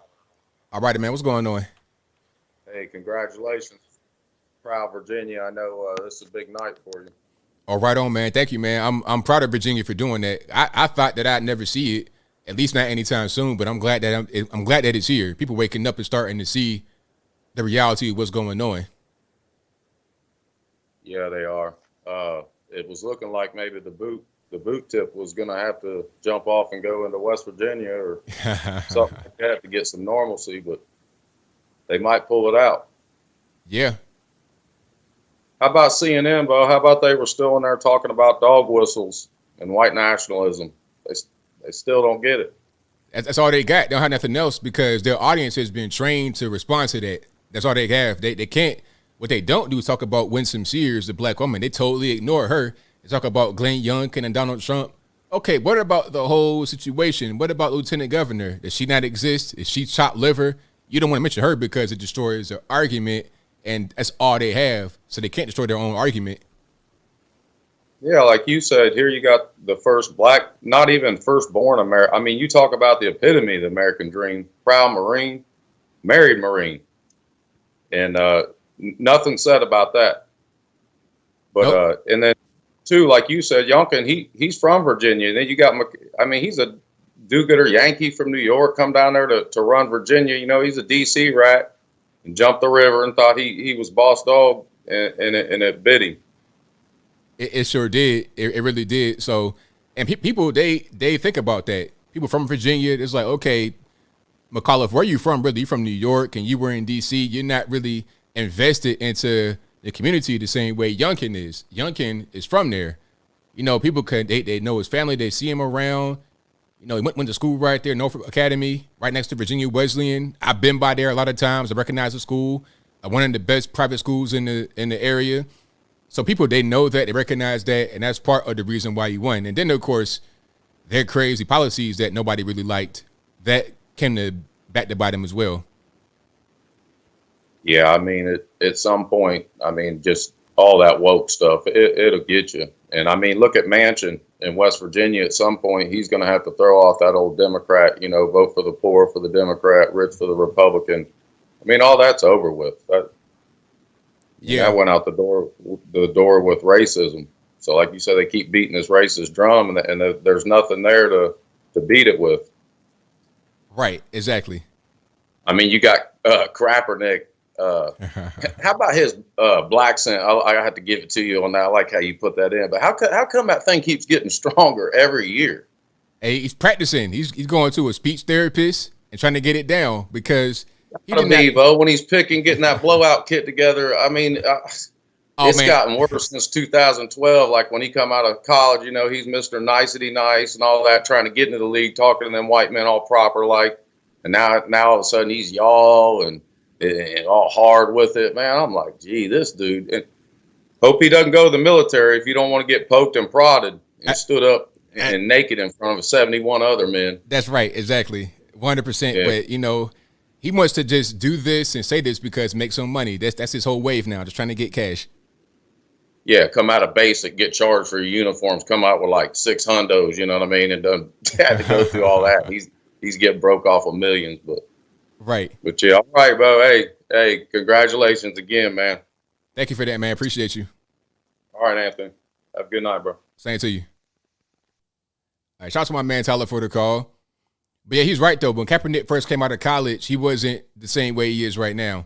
A: All right, man. What's going on?
M: Hey, congratulations, proud Virginia. I know this is a big night for you.
A: All right, on, man. Thank you, man. I'm proud of Virginia for doing that. I thought that I'd never see it at least not anytime soon. But I'm glad that I'm glad that it's here. People waking up and starting to see the reality of what's going on.
M: Yeah, they are. It was looking like maybe the boot tip was going to have to jump off and go into West Virginia or something like that to get some normalcy, but they might pull it out.
A: Yeah.
M: How about CNN, Bo? How about they were still in there talking about dog whistles and white nationalism? They still don't get it.
A: That's all they got. They don't have nothing else because their audience has been trained to respond to that. That's all they have. They can't. What they don't do is talk about Winsome Sears, the black woman. They totally ignore her. They talk about Glenn Youngkin and Donald Trump. Okay, what about the whole situation? What about Lieutenant Governor? Does she not exist? Is she chopped liver? You don't want to mention her because it destroys their argument, and that's all they have. So they can't destroy their own argument.
M: Yeah, like you said, here you got the first black, not even firstborn American. I mean, you talk about the epitome of the American dream, proud Marine, married Marine. And nothing said about that. But nope. And then too, like you said, Youngkin, he's from Virginia. And then you got, I mean, he's a do-gooder Yankee from New York, come down there to run Virginia. You know, he's a DC rat and jumped the river and thought he was boss dog, and it bit him.
A: It sure did. It really did. So, and people, they think about that. People from Virginia, it's like, okay, McAuliffe, where are you from? Really, you from New York and you were in D.C. You're not really invested into the community the same way Youngkin is. Youngkin is from there. You know, people they know his family. They see him around. You know, he went to school right there, Norfolk Academy, right next to Virginia Wesleyan. I've been by there a lot of times. I recognize the school. One of the best private schools in the area. So people, they know that, they recognize that, and that's part of the reason why he won. And then, of course, their crazy policies that nobody really liked, that came to back to bite him as well.
M: Yeah, I mean, at some point, I mean, just all that woke stuff, it'll get you. And, I mean, look at Manchin in West Virginia. At some point, he's going to have to throw off that old Democrat, you know, vote for the poor for the Democrat, rich for the Republican. I mean, all that's over with. That went out the door with racism. So like you said, they keep beating this racist drum, and there's nothing there to beat it with.
A: Right, exactly.
M: I mean, you got Kaepernick. How about his black accent? I have to give it to you on that. I like how you put that in. But how come that thing keeps getting stronger every year?
A: Hey, he's practicing. He's going to a speech therapist and trying to get it down because he
M: when he's getting that blowout kit together. I mean, it's gotten worse since 2012. Like when he come out of college, you know, he's Mr. Nicety Nice and all that, trying to get into the league, talking to them white men all proper like. And now all of a sudden he's y'all and all hard with it, man. I'm like, gee, this dude. And hope he doesn't go to the military if you don't want to get poked and prodded and stood up and naked in front of 71 other men.
A: That's right, exactly, 100%. Yeah. But you know, he wants to just do this and say this because make some money. That's his whole wave now, just trying to get cash.
M: Yeah, come out of basic, get charged for your uniforms, come out with like 6 hundos, you know what I mean, and done had to go through all that. He's getting broke off of millions, but
A: right.
M: But yeah, all right, bro. Hey, congratulations again, man.
A: Thank you for that, man. Appreciate you.
M: All right, Anthony. Have a good night, bro.
A: Same to you. All right, shout out to my man Tyler for the call. But yeah, he's right though. When Kaepernick first came out of college, he wasn't the same way he is right now.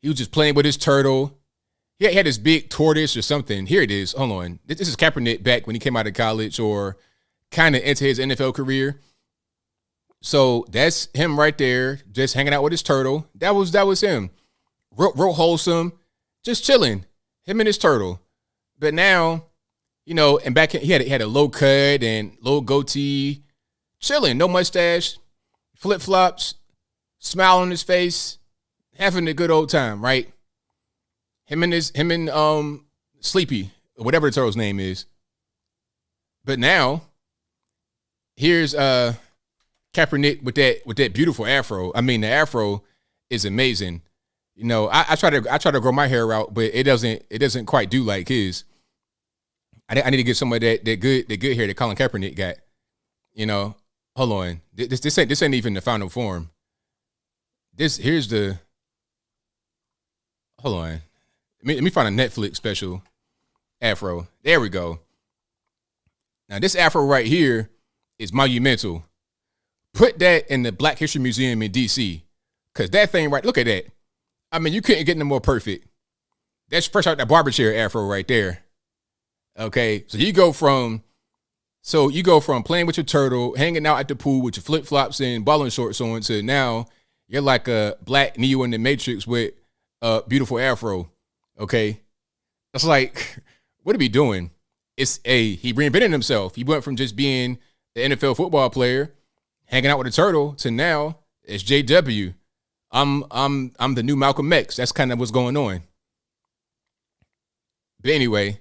A: He was just playing with his turtle. He had this big tortoise or something. Here it is. Hold on. This is Kaepernick back when he came out of college or kind of into his NFL career. So that's him right there, just hanging out with his turtle. That was him. Real wholesome, just chilling. Him and his turtle. But now, you know, and back he had a low cut and low goatee, chilling, no mustache, flip flops, smile on his face, having a good old time, right? Him and Sleepy, or whatever the turtle's name is. But now, here's Kaepernick with that beautiful afro. I mean, the afro is amazing. You know, I try to grow my hair out, but it doesn't quite do like his. I need to get some of that good hair that Colin Kaepernick got. You know, hold on. This ain't even the final form. Here's the. Hold on. Let me find a Netflix special afro. There we go. Now this afro right here is monumental. Put that in the Black History Museum in DC. Cause that thing, right? Look at that. I mean, you couldn't get no more perfect. That's fresh out that barber chair afro right there. Okay. So you go from playing with your turtle, hanging out at the pool with your flip flops and balling shorts on, to now you're like a black Neo in the Matrix with a beautiful afro. Okay. It's like, what are we doing? He reinvented himself. He went from just being the NFL football player, hanging out with a turtle, to now it's JW. I'm the new Malcolm X. That's kind of what's going on. But anyway,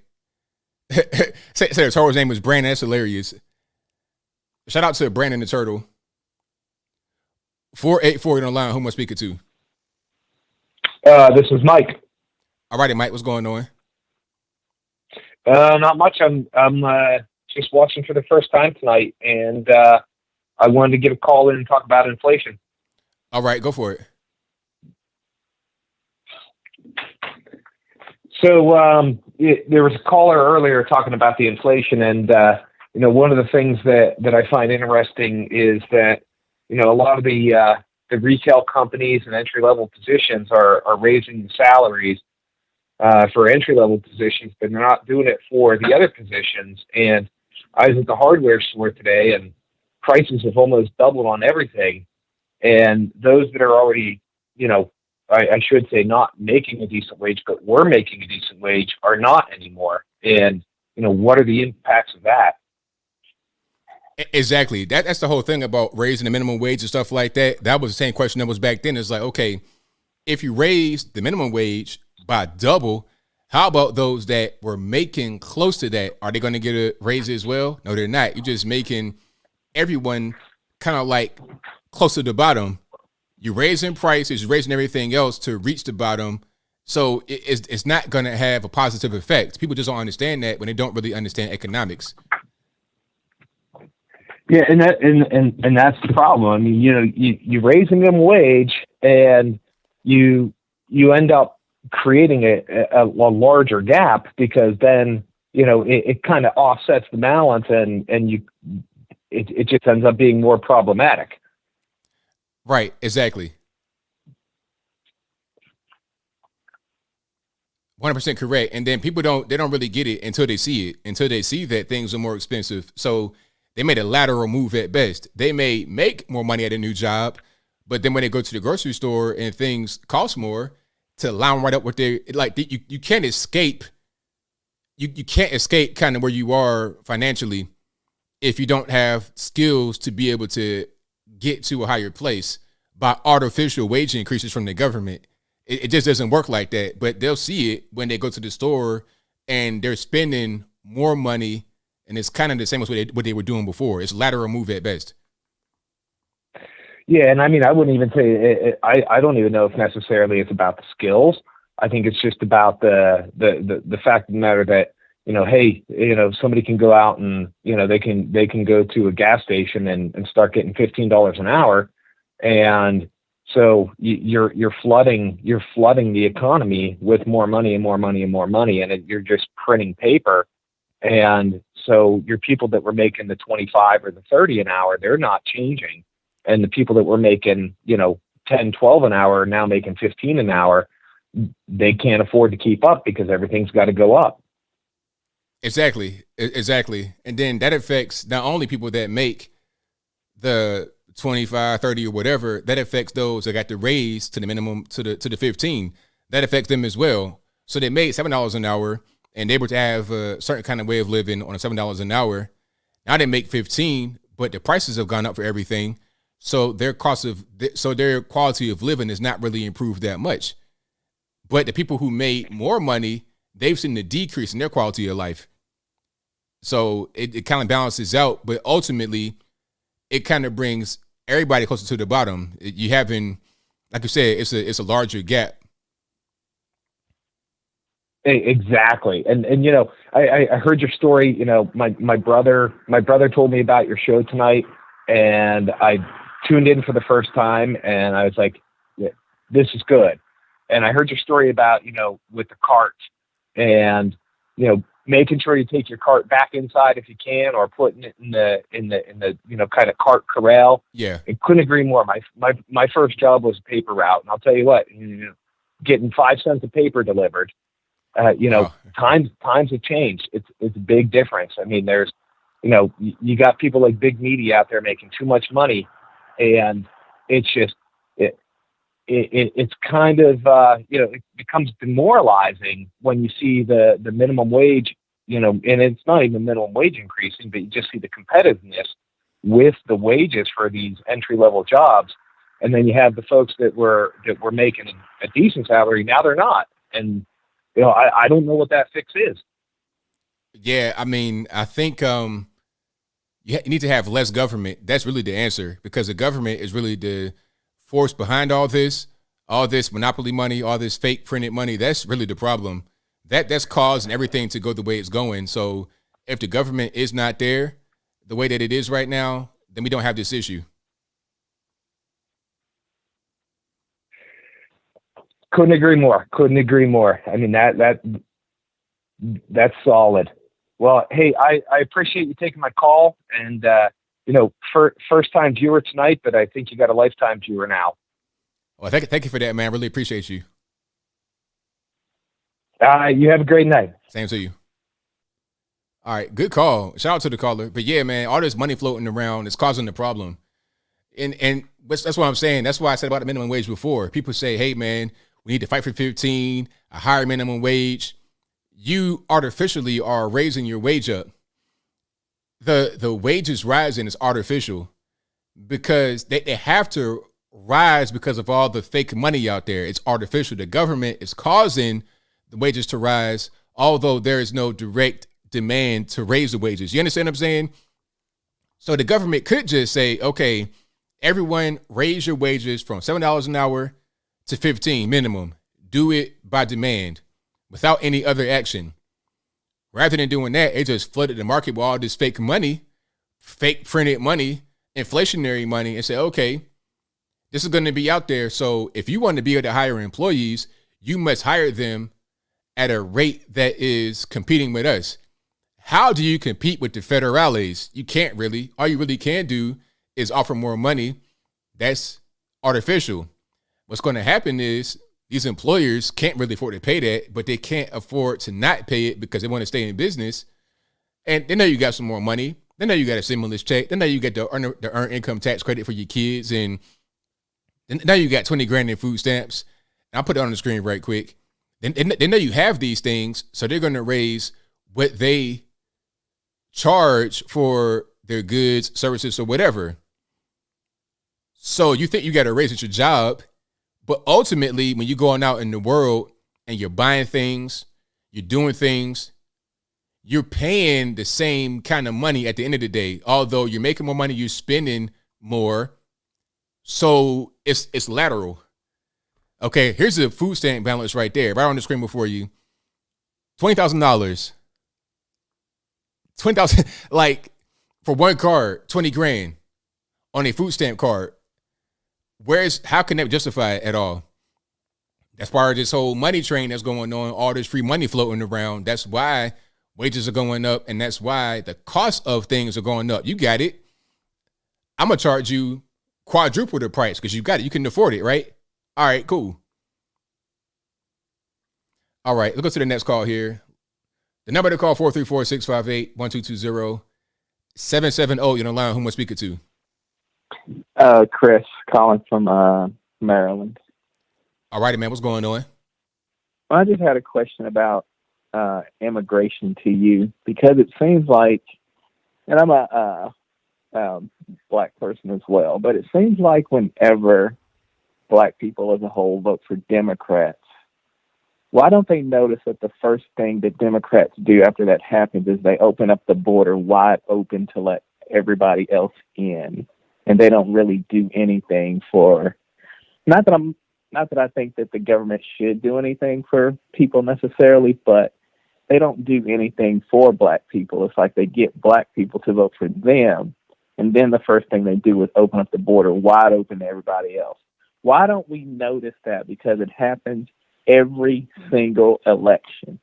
A: say the turtle's name was Brandon. That's hilarious. Shout out to Brandon the Turtle. 484 on the line. Who am I speaking to?
N: This is Mike.
A: All righty, Mike. What's going on?
N: Not much. I'm just watching for the first time tonight, and I wanted to get a call in and talk about inflation.
A: All right, go for it.
N: So there was a caller earlier talking about the inflation, and one of the things that I find interesting is that a lot of the retail companies and entry level positions are raising the salaries for entry level positions, but they're not doing it for the other positions. And I was at the hardware store today, and prices have almost doubled on everything. And those that are already, I should say, not making a decent wage, but were making a decent wage, are not anymore. And, what are the impacts of that?
A: Exactly. That's the whole thing about raising the minimum wage and stuff like that. That was the same question that was back then. It's like, okay, if you raise the minimum wage by double, how about those that were making close to that? Are they going to get a raise as well? No, they're not. You're just making everyone kind of like close to the bottom. You're raising prices, you're raising everything else to reach the bottom. So it's not going to have a positive effect. People just don't understand that when they don't really understand economics.
N: Yeah, and that's the problem. I mean, you raise the minimum wage, and you end up creating a larger gap, because then it kind of offsets the balance, and it just ends up being more problematic.
A: Right, exactly. 100% correct. And then people don't really get it until they see that things are more expensive. So they made a lateral move at best. They may make more money at a new job, but then when they go to the grocery store and things cost more, to line right up with you can't escape. You can't escape kind of where you are financially if you don't have skills to be able to get to a higher place by artificial wage increases from the government. It just doesn't work like that. But they'll see it when they go to the store and they're spending more money, and it's kind of the same as what they were doing before. It's lateral move at best.
N: Yeah, and I mean, I wouldn't even say I don't even know if necessarily it's about the skills. I think it's just about the fact of the matter that hey, somebody can go out and they can go to a gas station and start getting $15 an hour, and so you're flooding the economy with more money and more money and more money, and you're just printing paper. And so your people that were making the 25 or the 30 an hour, they're not changing. And the people that were making, 10, 12 an hour are now making 15 an hour. They can't afford to keep up because everything's got to go up.
A: Exactly. And then that affects not only people that make the 25, 30 or whatever, that affects those that got the raise to the minimum to the 15. That affects them as well. So they made $7 an hour and they were to have a certain kind of way of living on a $7 an hour. Now they make 15, but the prices have gone up for everything. So their quality of living is not really improved that much. But the people who made more money, they've seen the decrease in their quality of life. So it kind of balances out, but ultimately it kind of brings everybody closer to the bottom. You having, like you said, it's a larger gap.
N: Exactly. And I heard your story. My brother told me about your show tonight, and I tuned in for the first time, and I was like, yeah, this is good. And I heard your story about, with the cart, and, making sure you take your cart back inside if you can, or putting it in the kind of cart corral.
A: Yeah.
N: I couldn't agree more. My first job was a paper route, and I'll tell you what, getting 5 cents of paper delivered,
A: Wow.
N: times have changed. It's a big difference. I mean, there's, you got people like big media out there making too much money, and it's just, it's kind of, it becomes demoralizing when you see the minimum wage, and it's not even minimum wage increasing, but you just see the competitiveness with the wages for these entry-level jobs. And then you have the folks that were making a decent salary. Now they're not. And, I don't know what that fix is.
A: Yeah, I mean, I think you need to have less government. That's really the answer, because the government is really the force behind all this monopoly money, all this fake printed money. That's really the problem. That's causing everything to go the way it's going. So if the government is not there the way that it is right now, then we don't have this issue.
N: Couldn't agree more. I mean, that's solid. Well, hey, I appreciate you taking my call, and first time viewer tonight, but I think you got a lifetime viewer now.
A: Well, thank you for that, man. I really appreciate you.
N: You have a great night.
A: Same to you. All right, good call. Shout out to the caller. But yeah, man, all this money floating around is causing the problem. And that's what I'm saying. That's why I said about the minimum wage before. People say, hey, man, we need to fight for 15, a higher minimum wage. You artificially are raising your wage up. The wages rising is artificial because they have to rise because of all the fake money out there. It's artificial. The government is causing the wages to rise, although there is no direct demand to raise the wages. You understand what I'm saying? So the government could just say, okay, everyone raise your wages from $7 an hour to 15 minimum. Do it by demand without any other action. Rather than doing that, they just flooded the market with all this fake money, fake printed money, inflationary money, and say, okay, this is going to be out there. So if you want to be able to hire employees, you must hire them at a rate that is competing with us. How do you compete with the federales? You can't really. All you really can do is offer more money. That's artificial. What's going to happen is these employers can't really afford to pay that, but they can't afford to not pay it because they want to stay in business. And they know you got some more money. They know you got a stimulus check. They know you get the earned income tax credit for your kids. And now you got 20 grand in food stamps. And I'll put it on the screen right quick. They know you have these things, so they're going to raise what they charge for their goods, services, or whatever. So you think you got to raise at your job, but ultimately, when you're going out in the world and you're buying things, you're doing things, you're paying the same kind of money at the end of the day. Although you're making more money, you're spending more. So it's lateral. Okay, here's the food stamp balance right there, right on the screen before you. $20,000. $20,000, like for one card, 20 grand on a food stamp card. How can that justify it at all? That's part of this whole money train that's going on, all this free money floating around. That's why wages are going up, and that's why the cost of things are going up. You got it. I'm going to charge you quadruple the price because you got it. You can afford it, right? All right, cool. All right, let's go to the next call here. The number to call, 434-658-1220. 770, you're on the line. Who am I speaking to?
O: Chris calling from Maryland.
A: All righty, man. What's going on?
O: Well, I just had a question about immigration to you, because it seems like, and I'm a black person as well, but it seems like whenever black people as a whole vote for Democrats, why don't they notice that the first thing that Democrats do after that happens is they open up the border wide open to let everybody else in, and they don't really do anything for, not that I think that the government should do anything for people necessarily, but they don't do anything for black people. It's like they get black people to vote for them, and then the first thing they do is open up the border wide open to everybody else. Why don't we notice that? Because it happens every single election.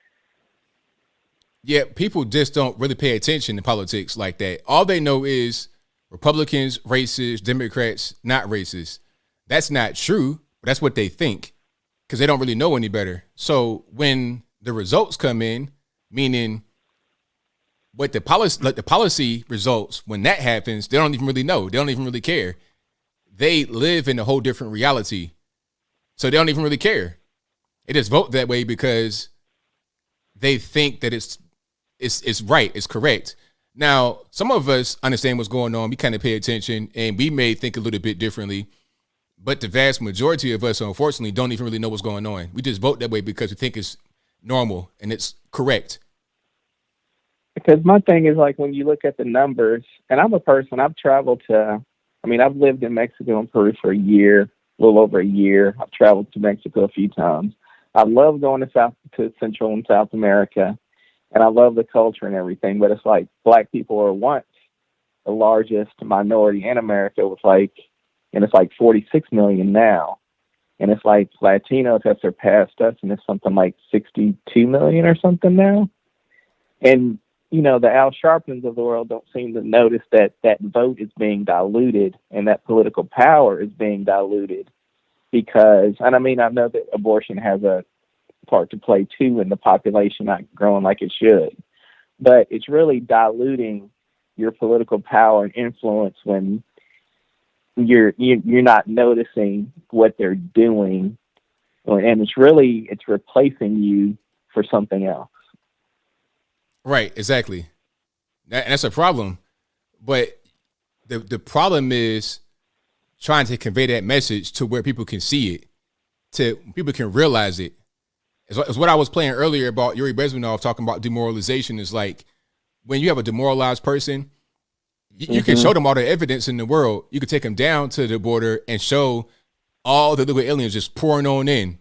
A: Yeah, people just don't really pay attention to politics like that. All they know is Republicans, racist, Democrats, not racist. That's not true, but that's what they think because they don't really know any better. So when the results come in, meaning what the policy results, when that happens, they don't even really know. They don't even really care. They live in a whole different reality. So they don't even really care. They just vote that way because they think that it's right, it's correct. Now, some of us understand what's going on. We kind of pay attention, and we may think a little bit differently. But the vast majority of us, unfortunately, don't even really know what's going on. We just vote that way because we think it's normal and it's correct.
O: Because my thing is, like, when you look at the numbers, and I'm a person, I've traveled to, I've lived in Mexico and Peru for a year, a little over a year. I've traveled to Mexico a few times. I love going to Central and South America, and I love the culture and everything, but it's like black people were once the largest minority in America and it's like 46 million now. And it's like Latinos have surpassed us, and it's something like 62 million or something now. And, the Al Sharptons of the world don't seem to notice that vote is being diluted and that political power is being diluted because, and I know that abortion has a part to play too in the population not growing like it should, but it's really diluting your political power and influence when you're not noticing what they're doing, and it's replacing you for something else.
A: Right, exactly. And that's a problem. But the problem is trying to convey that message to where people can see it, to people can realize it. It's what I was playing earlier about Yuri Bezmenov talking about demoralization. Is like when you have a demoralized person, you can show them all the evidence in the world. You can take them down to the border and show all the little aliens just pouring on in.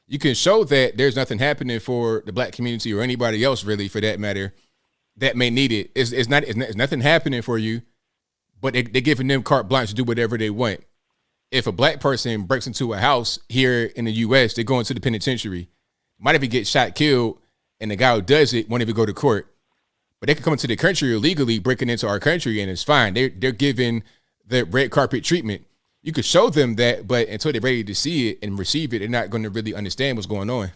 A: You can show that there's nothing happening for the black community or anybody else, really, for that matter, that may need it. It's nothing happening for you, but they're giving them carte blanche to do whatever they want. If a black person breaks into a house here in the U.S., they go into the penitentiary. Might even get shot, killed, and the guy who does it won't even go to court. But they can come into the country illegally, breaking into our country, and it's fine. They're given the red carpet treatment. You could show them that, but until they're ready to see it and receive it, they're not going to really understand what's going on.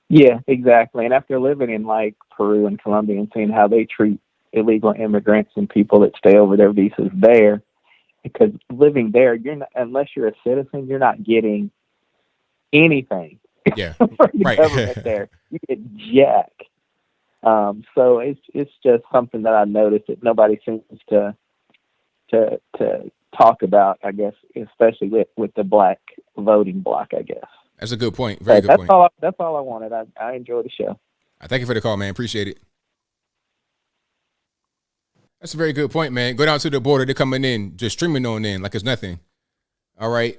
O: Yeah, exactly. And after living in like Peru and Colombia and seeing how they treat illegal immigrants and people that stay over their visas there, because living there, unless you're a citizen, you're not getting anything.
A: Yeah,
O: from the government there. You get jack. So it's just something that I noticed that nobody seems to talk about, I guess, especially with the black voting bloc, I guess.
A: That's a good point. Very good point.
O: That's all I wanted. I enjoyed the show.
A: I thank you for the call, man. Appreciate it. That's a very good point, man. Go down to the border. They're coming in, just streaming on in like it's nothing. All right.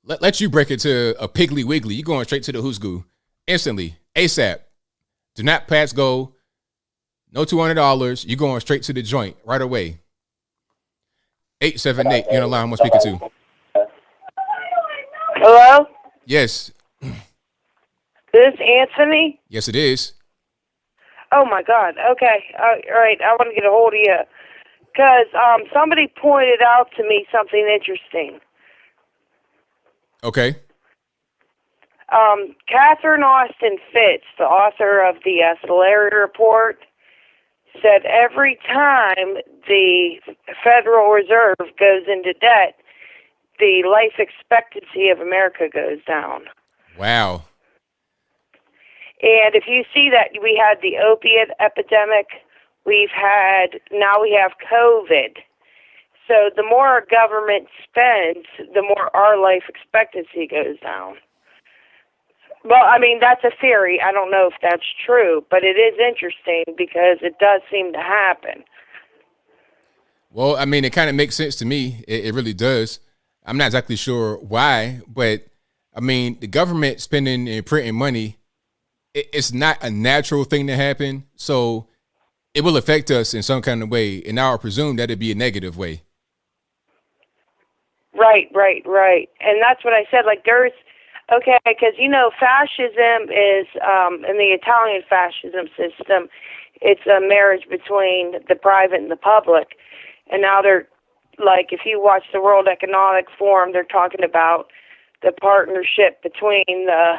A: Let you break it to a Piggly Wiggly. You're going straight to the who's goo instantly, ASAP. Do not pass go. No $200. You're going straight to the joint right away. 878, you're on the line. I'm speaking to.
P: Hello?
A: Yes.
P: This Anthony?
A: Yes, it is.
P: Oh, my God. Okay. All right. I want to get a hold of you. Because somebody pointed out to me something interesting.
A: Okay.
P: Catherine Austin Fitz, the author of the Solari Report, said every time the Federal Reserve goes into debt, the life expectancy of America goes down.
A: Wow.
P: And if you see that we had the opiate epidemic, now we have COVID. So the more our government spends, the more our life expectancy goes down. Well, I mean, that's a theory. I don't know if that's true, but it is interesting because it does seem to happen.
A: Well, I mean, it kind of makes sense to me. It really does. I'm not exactly sure why, but I mean, the government spending and printing money, it's not a natural thing to happen. So it will affect us in some kind of way. And now I presume that it'd be a negative way.
P: Right. And that's what I said. Like Okay, because fascism is in the Italian fascism system. It's a marriage between the private and the public, and now they're like, if you watch the World Economic Forum, they're talking about the partnership between the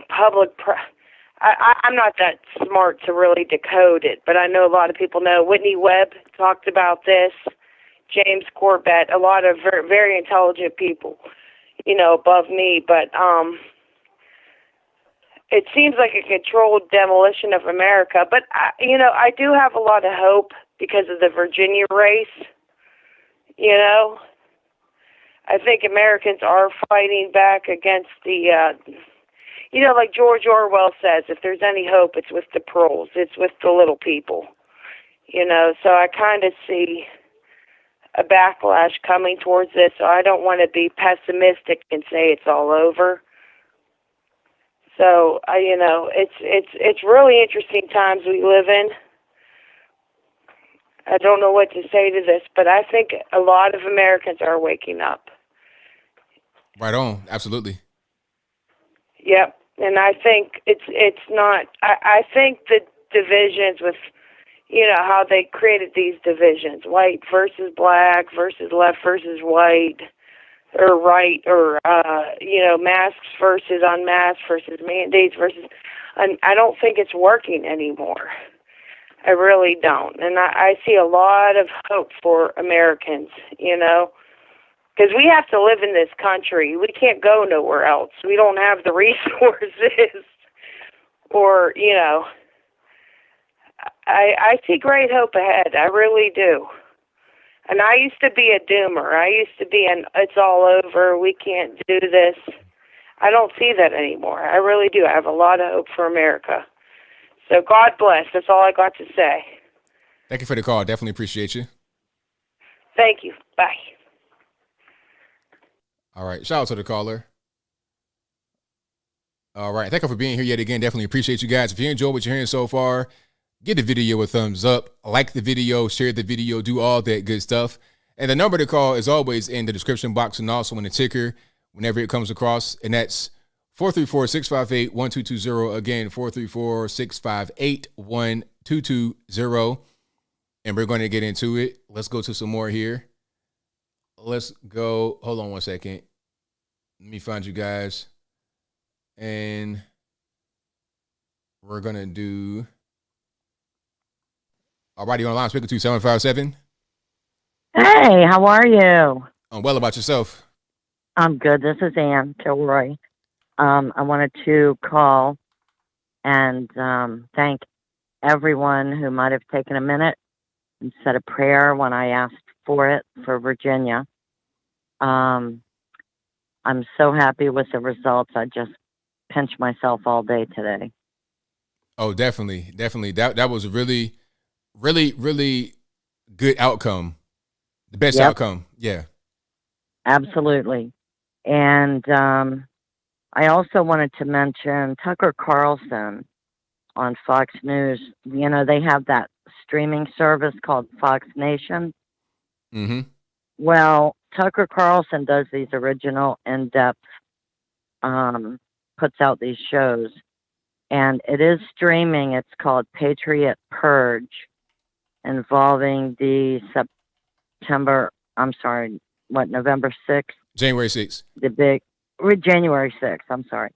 P: public. I'm not that smart to really decode it, but I know a lot of people know. Whitney Webb talked about this. James Corbett, a lot of very, very intelligent people, above me, but it seems like a controlled demolition of America. But I do have a lot of hope because of the Virginia race. I think Americans are fighting back against the, like George Orwell says, if there's any hope, it's with the proles, it's with the little people. So I kind of see a backlash coming towards this. So I don't want to be pessimistic and say it's all over. So it's really interesting times we live in. I don't know what to say to this, but I think a lot of Americans are waking up.
A: Right on. Absolutely.
P: Yep. And I think it's not, I think the divisions with, how they created these divisions, white versus black versus left versus white, or right, or, masks versus unmasked versus mandates versus, and I don't think it's working anymore. I really don't. And I see a lot of hope for Americans, because we have to live in this country. We can't go nowhere else. We don't have the resources or, I see great hope ahead. I really do. And I used to be a doomer. I used to be it's all over. We can't do this. I don't see that anymore. I really do. I have a lot of hope for America. So God bless. That's all I got to say.
A: Thank you for the call. Definitely appreciate you.
P: Thank you. Bye.
A: All right. Shout out to the caller. All right. Thank you for being here yet again. Definitely appreciate you guys. If you enjoyed what you're hearing so far, give the video a thumbs up, like the video, share the video, do all that good stuff. And the number to call is always in the description box and also in the ticker whenever it comes across. And that's 434-658-1220. Again, 434-658-1220. And we're going to get into it. Let's go to some more here. Let's go. Hold on one second. Let me find you guys. And we're going to do. All right, you on the line, speaking to 757.
Q: Hey, how are you?
A: I'm well. About yourself?
Q: I'm good. This is Ann Kilroy. I wanted to call and thank everyone who might have taken a minute and said a prayer when I asked for it for Virginia. I'm so happy with the results. I just pinched myself all day today.
A: Oh, definitely. That was a really, really, really good outcome. The best outcome. Yeah.
Q: Absolutely. And I also wanted to mention Tucker Carlson on Fox News. They have that streaming service called Fox Nation.
A: Mm-hmm.
Q: Well, Tucker Carlson does these original, in-depth, puts out these shows. And it is streaming. It's called Patriot Purge, involving the November 6th?
A: January 6th.
Q: January 6th, I'm sorry.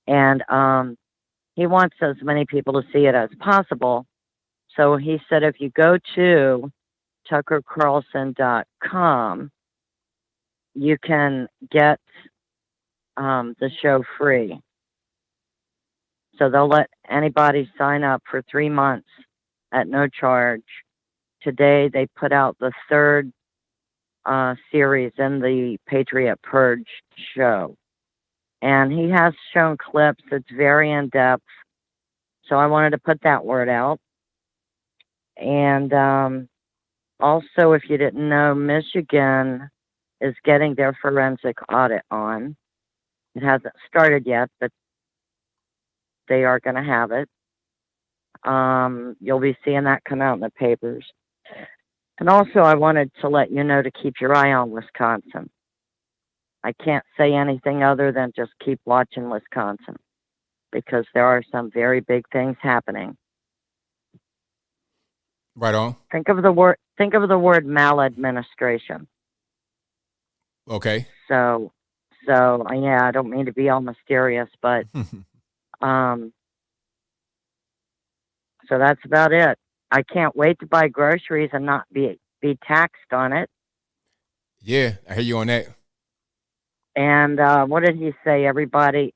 Q: And he wants as many people to see it as possible. So he said if you go to tuckercarlson.com, you can get the show free. So they'll let anybody sign up for 3 months at no charge. Today they put out the third series in the Patriot Purge show. And he has shown clips. It's very in-depth. So I wanted to put that word out. And also, if you didn't know, Michigan is getting their forensic audit on. It hasn't started yet, but they are going to have it. You'll be seeing that come out in the papers. And also, I wanted to let you know to keep your eye on Wisconsin. I can't say anything other than just keep watching Wisconsin, because there are some very big things happening.
A: Right on.
Q: Think of the word maladministration.
A: Okay.
Q: So yeah, I don't mean to be all mysterious, but so that's about it. I can't wait to buy groceries and not be taxed on it.
A: Yeah, I hear you on that.
Q: And what did he say? Everybody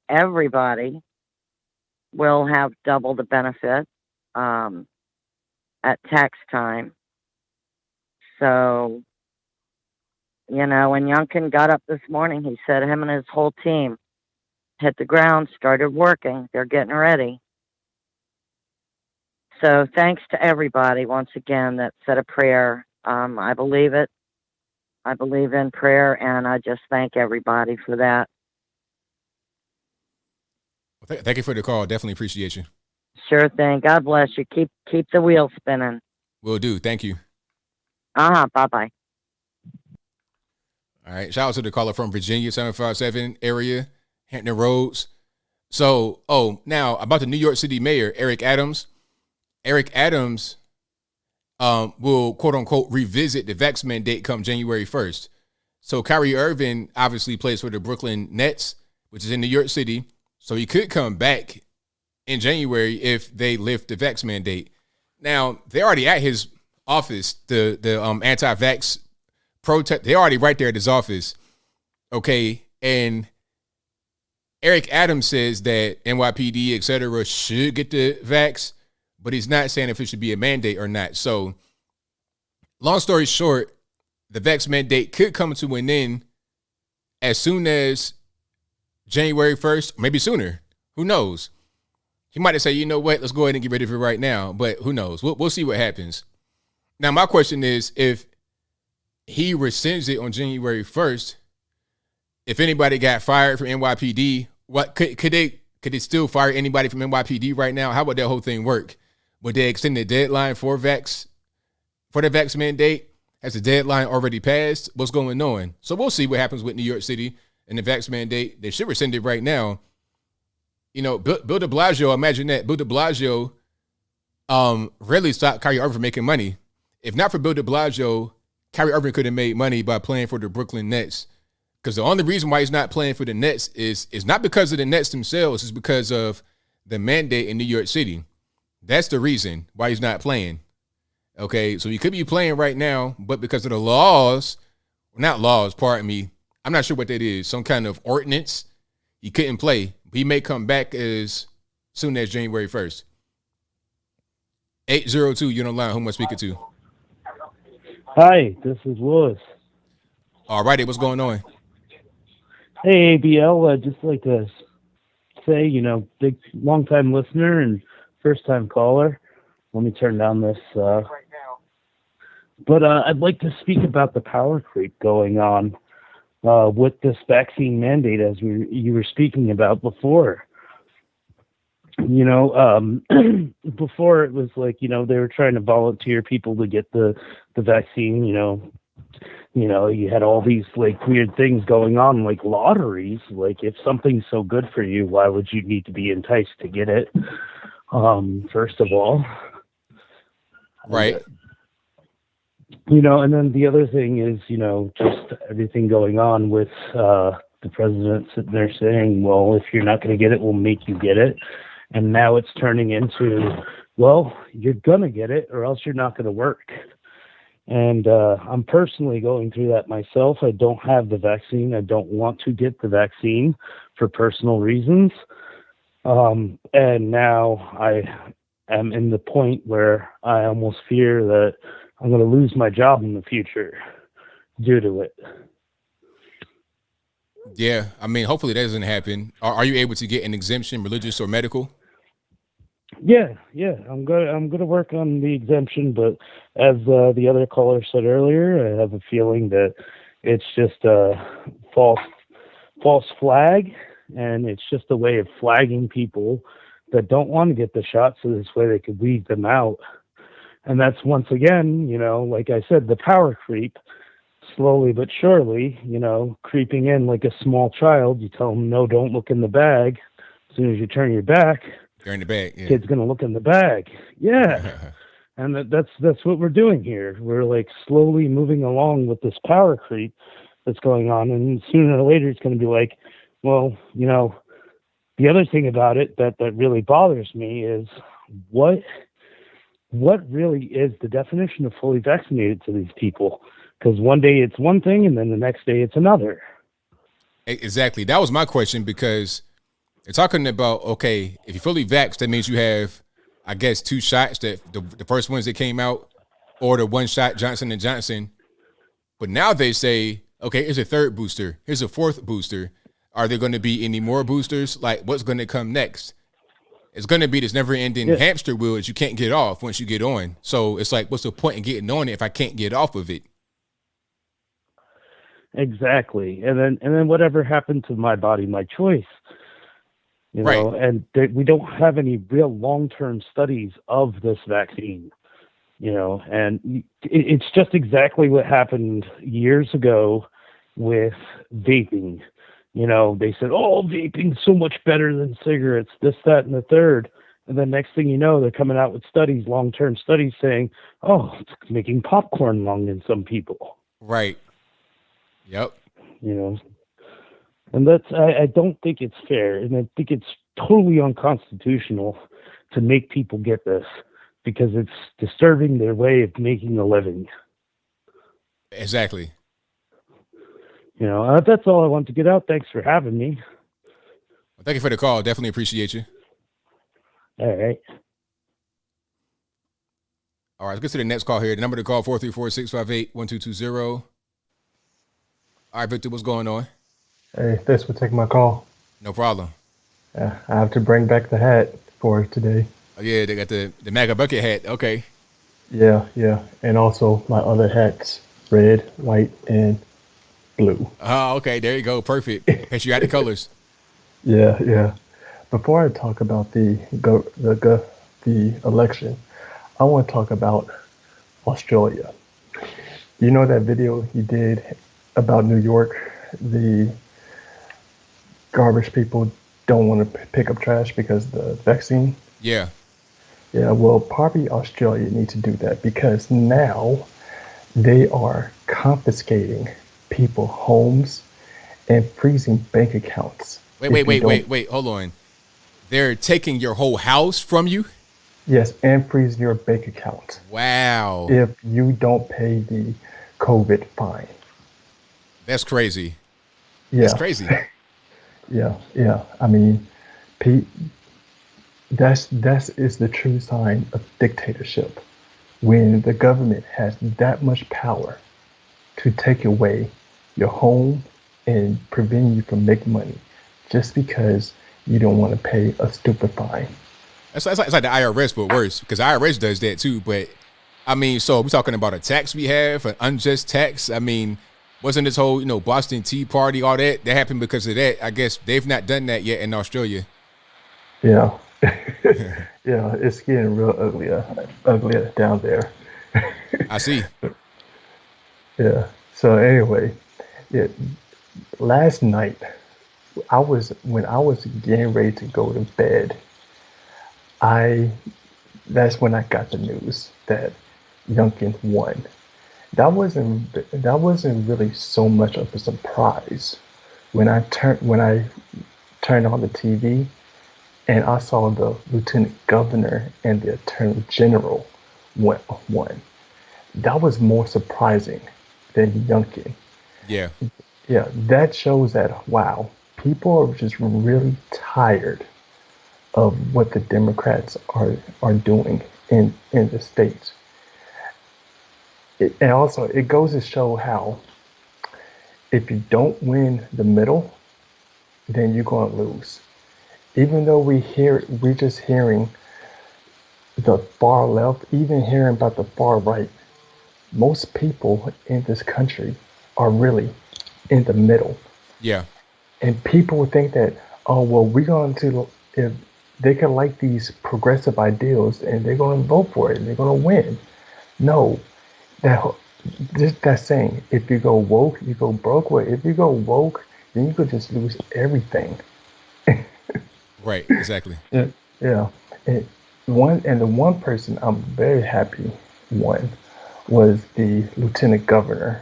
Q: will have double the benefit at tax time. So, you know, when Youngkin got up this morning, he said him and his whole team hit the ground, started working. They're getting ready. So thanks to everybody, once again, that said a prayer. I believe it. I believe in prayer, and I just thank everybody for that.
A: Well, thank you for the call. Definitely appreciate you.
Q: Sure thing. God bless you. Keep the wheel spinning.
A: Will do. Thank you.
Q: Bye-bye.
A: All right. Shout out to the caller from Virginia, 757 area, Hampton Roads. So, now about the New York City mayor, Eric Adams. Eric Adams will, quote unquote, revisit the vax mandate come January 1st. So Kyrie Irving obviously plays for the Brooklyn Nets, which is in New York City. So he could come back in January if they lift the vax mandate. Now, they're already at his office, the anti-vax protest. They're already right there at his office. Okay. And Eric Adams says that NYPD, et cetera, should get the vax, but he's not saying if it should be a mandate or not. So, long story short, the vax mandate could come to an end as soon as January 1st, maybe sooner. Who knows? He might have said, you know what, let's go ahead and get rid of it right now. But who knows? We'll see what happens. Now, my question is, if he rescinds it on January 1st, if anybody got fired from NYPD, what could they still fire anybody from NYPD right now? How would that whole thing work? Would they extend the deadline for the vax mandate? Has the deadline already passed? What's going on? So we'll see what happens with New York City and the vax mandate. They should rescind it right now. You know, Bill de Blasio, imagine that. Bill de Blasio really stopped Kyrie Irving from making money. If not for Bill de Blasio, Kyrie Irving could have made money by playing for the Brooklyn Nets. Because the only reason why he's not playing for the Nets is not because of the Nets themselves. It's because of the mandate in New York City. That's the reason why he's not playing. Okay, so he could be playing right now, but because of the laws, not laws, pardon me, I'm not sure what that is, some kind of ordinance, he couldn't play. He may come back as soon as January 1st. 802, you're on the line. Who am I speaking to?
R: Hi, this is Willis.
A: All righty, what's going on?
R: Hey, ABL, I'd just like to say, you know, big, long-time listener and first-time caller. Let me turn down this. But I'd like to speak about the power creep going on with this vaccine mandate, as you were speaking about before. You know, before it was like, you know, they were trying to volunteer people to get the vaccine, you know, you had all these like weird things going on, like lotteries. Like if something's so good for you, why would you need to be enticed to get it? First of all.
A: Right.
R: You know, and then the other thing is, you know, just everything going on with the president sitting there saying, well, if you're not going to get it, we'll make you get it. And now it's turning into, well, you're going to get it or else you're not going to work. And I'm personally going through that myself. I don't have the vaccine. I don't want to get the vaccine for personal reasons. And now I am in the point where I almost fear that I'm going to lose my job in the future due to it.
A: Yeah, I mean, hopefully that doesn't happen. Are you able to get an exemption, religious or medical?
R: Yeah, I'm gonna work on the exemption, but as the other caller said earlier, I have a feeling that it's just a false flag, and it's just a way of flagging people that don't want to get the shot, so this way they could weed them out. And that's once again, you know, like I said, the power creep. slowly but surely, creeping in like a small child. You tell them, no, don't look in the bag. As soon as you turn your back,
A: They're in the bag. Yeah.
R: kid's going to look in the bag. Yeah. And that's what we're doing here. We're like slowly moving along with this power creep that's going on. And sooner or later, it's going to be like, well, the other thing about it that really bothers me is what really is the definition of fully vaccinated to these people? Because one day it's one thing and then the next day it's another.
A: Exactly. That was my question, because they're talking about, okay, if you're fully vaxxed, that means you have, I guess, 2 shots, that the first ones that came out, or the 1 shot Johnson & Johnson. But now they say, okay, here's a 3rd booster. Here's a 4th booster. Are there going to be any more boosters? Like, what's going to come next? It's going to be this never-ending hamster wheel that you can't get off once you get on. So it's like, what's the point in getting on it if I can't get off of it?
R: Exactly. And then whatever happened to my body, my choice. And we don't have any real long-term studies of this vaccine. And it's just exactly what happened years ago with vaping. They said, oh, vaping's so much better than cigarettes, this, that, and the third. And then next thing you know, they're coming out with studies, long-term studies saying, oh, it's making popcorn lung in some people.
A: Right. Yep.
R: And I don't think it's fair. And I think it's totally unconstitutional to make people get this, because it's disturbing their way of making a living.
A: Exactly.
R: That's all I want to get out. Thanks for having me.
A: Well, thank you for the call. Definitely appreciate you.
R: All right.
A: All right, let's get to the next call here. The number to call, 434-658-1220. All right, Victor, what's going on?
S: Hey, thanks for taking my call.
A: No problem.
S: I have to bring back the hat for today.
A: Oh, yeah, they got the MAGA bucket hat. Okay.
S: Yeah. And also my other hats, red, white, and blue.
A: Oh, okay. There you go. Perfect. Patriotic colors.
S: Yeah. Before I talk about the election, I want to talk about Australia. You know that video he did about New York? The garbage people don't want to pick up trash because of the vaccine.
A: Yeah.
S: Yeah, well, probably Australia needs to do that, because now they are confiscating people homes and freezing bank accounts.
A: Wait, hold on. They're taking your whole house from you?
S: Yes, and freezing your bank account.
A: Wow.
S: If you don't pay the COVID fine.
A: That's crazy.
S: Yeah.
A: That's crazy.
S: Yeah. I mean, that's the true sign of dictatorship, when the government has that much power to take away your home and prevent you from making money just because you don't want to pay a stupid fine.
A: It's like the IRS, but worse, because the IRS does that too. But I mean, so we're talking about a tax we have, an unjust tax. I mean, wasn't this whole, Boston Tea Party, all that happened because of that? I guess they've not done that yet in Australia.
S: Yeah. Yeah, it's getting real uglier down there.
A: I see.
S: Yeah. So anyway, last night when I was getting ready to go to bed, that's when I got the news that Youngkin won. That wasn't really so much of a surprise when I turned on the TV and I saw the lieutenant governor and the attorney general won. That was more surprising than Youngkin.
A: Yeah.
S: Yeah, that shows that, wow, people are just really tired of what the Democrats are doing in the states. And also, it goes to show how if you don't win the middle, then you're going to lose. Even though we're just hearing the far left, even hearing about the far right, most people in this country are really in the middle.
A: Yeah.
S: And people think that, oh, well, we're going to, if they can like these progressive ideals and they're going to vote for it and they're going to win. No, that just that saying, if you go woke, you go broke. Well, if you go woke, then you could just lose everything.
A: Right. Exactly.
S: Yeah, yeah. And the one person I'm very happy won was the lieutenant governor,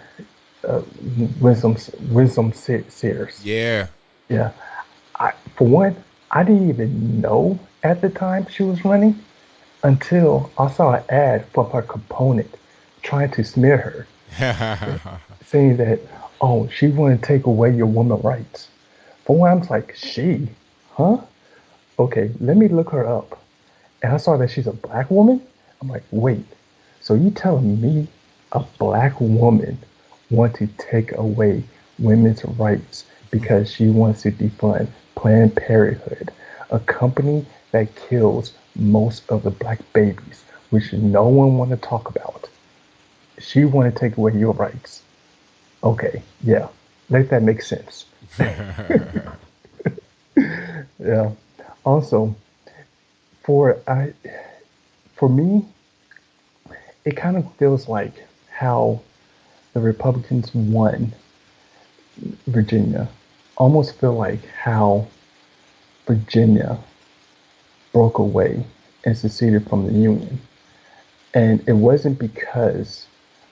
S: uh, Wisdom Sears.
A: Yeah.
S: Yeah. For one, I didn't even know at the time she was running until I saw an ad from her opponent trying to smear her, saying that, oh, she want to take away your woman rights. For one, I was like, she? Huh? Okay, let me look her up. And I saw that she's a black woman. I'm like, wait, so you telling me a black woman want to take away women's rights because she wants to defund Planned Parenthood, a company that kills most of the black babies, which no one want to talk about. She want to take away your rights. Okay, yeah, let that make sense. Yeah. Also, for I, for me, it kind of feels like how the Republicans won Virginia. Almost feel like how Virginia broke away and seceded from the Union. And it wasn't because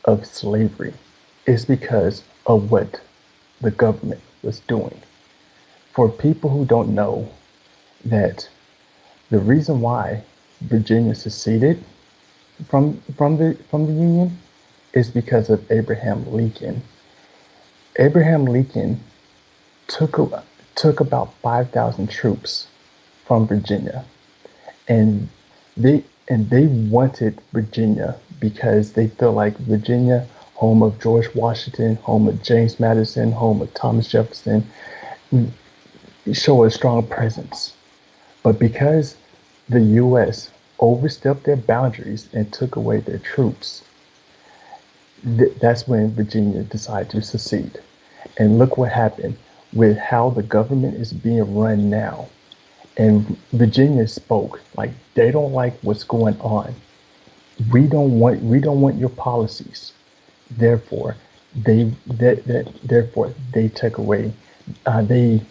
S: of slavery. It's because of what the government was doing. For people who don't know that the reason why Virginia seceded from the Union is because of Abraham Lincoln. Abraham Lincoln took took about 5,000 troops from Virginia, and they wanted Virginia because they feel like Virginia, home of George Washington, home of James Madison, home of Thomas Jefferson, show a strong presence. But because the U.S. overstepped their boundaries and took away their troops, that's when Virginia decided to secede. And look what happened with how the government is being run now. And Virginia spoke like they don't like what's going on. We don't want your policies. Therefore, they took away. They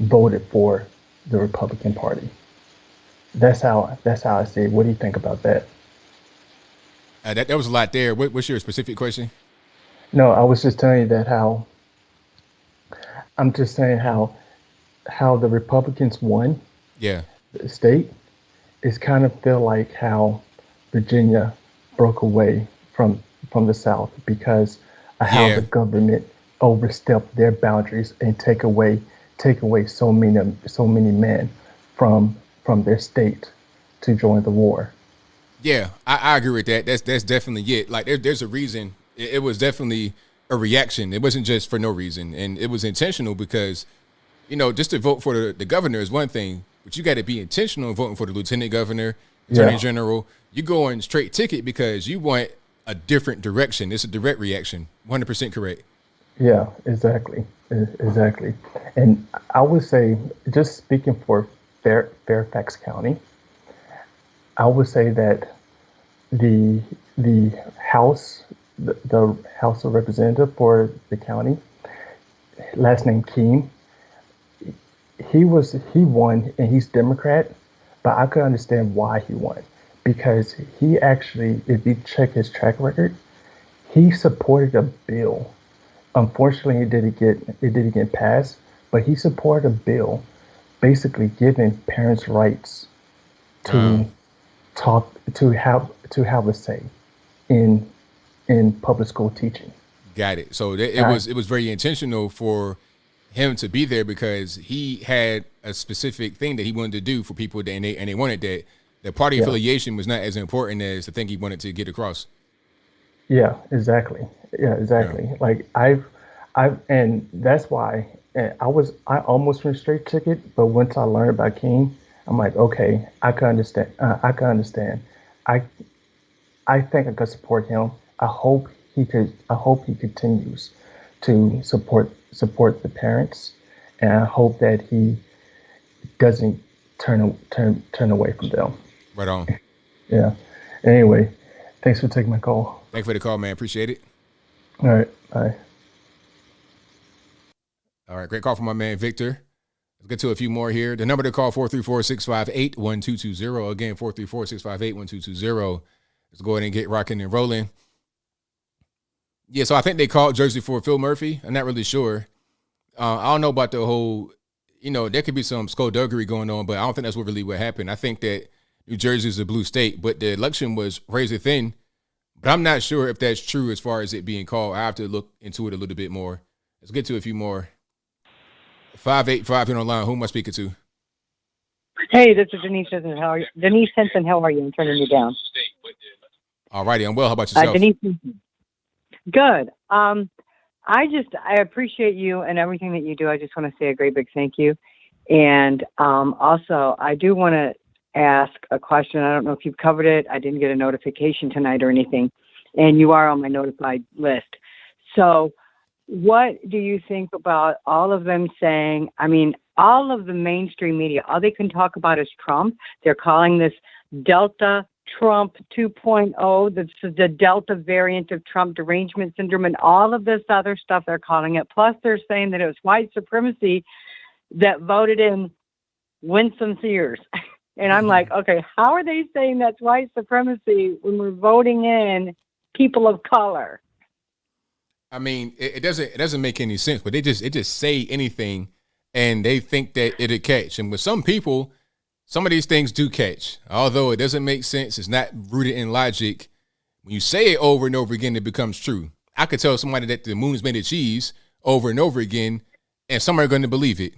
S: voted for the Republican Party. That's how I see it. What do you think about that?
A: That was a lot there. What's your specific question?
S: No, I was just telling you that how I'm just saying how the Republicans won
A: Yeah.
S: the state is kind of feel like how Virginia broke away from the South because of how
A: Yeah.
S: the government overstepped their boundaries and take away so many men from their state to join the war.
A: Yeah, I agree with that. That's definitely it. Like there's a reason. It was definitely a reaction. It wasn't just for no reason, and it was intentional because, just to vote for the governor is one thing, but you got to be intentional in voting for the lieutenant governor, attorney
S: Yeah.
A: general. You going straight ticket because you want a different direction. It's a direct reaction. 100% correct.
S: Yeah, exactly. Exactly. And I would say, just speaking for Fairfax County, I would say that the the the House of Representative for the county, last name Keene, he won and he's Democrat, but I could understand why he won because he actually, if you check his track record, he supported a bill. Unfortunately, it didn't get passed, but he supported a bill basically giving parents rights
A: Uh,
S: to talk to have a say in public school teaching.
A: got it. So it
S: Uh,
A: was very intentional for him to be there because he had a specific thing that he wanted to do for people, and they wanted that. The party
S: yeah,
A: affiliation was not as important as the thing he wanted to get across.
S: yeah, exactly. Yeah,
A: Yeah.
S: exactly. Like and that's why I almost went straight ticket, but once I learned about King, I'm like, okay, I can understand. I can understand. I I think I could support him. I hope he could. I hope he continues to support the parents, and I hope that he doesn't turn away from them.
A: Right on.
S: Yeah. Anyway, thanks for taking my call.
A: Thank you for the call, man. Appreciate it.
S: All right. Bye.
A: All right, great call from my man Victor. Let's get to a few more here. The number to call, 434-658-1220. Again, 434-658-1220. Let's go ahead and get rocking and rolling. Yeah, so I think they called Jersey for Phil Murphy. I'm not really sure. I don't know about the whole, there could be some skullduggery going on, but I don't think that's what happened. I think that New Jersey is a blue state, but the election was razor thin. But I'm not sure if that's true as far as it being called. I have to look into it a little bit more. Let's get to a few more. 585 here online. Who am I speaking to?
T: Hey, this is Denise Henson. How are you? Denise Henson, how are you? I'm turning you down.
A: All righty, I'm well. How about yourself?
T: Denise Henson. Good. I appreciate you and everything that you do. I just want to say a great big thank you. And also, I do want to ask a question. I don't know if you've covered it. I didn't get a notification tonight or anything. And you are on my notified list. So what do you think about all of them saying, all of the mainstream media, all they can talk about is Trump. They're calling this Delta Trump 2.0. This is the Delta variant of Trump derangement syndrome and all of this other stuff they're calling it. Plus they're saying that it was white supremacy that voted in Winston Sears. And I'm like, okay, how are they saying that's white supremacy when we're voting in people of color?
A: It doesn't make any sense, but they just say anything and they think that it'll catch. And with some people, some of these things do catch. Although it doesn't make sense, it's not rooted in logic. When you say it over and over again, it becomes true. I could tell somebody that the moon is made of cheese over and over again, and some are going to believe it.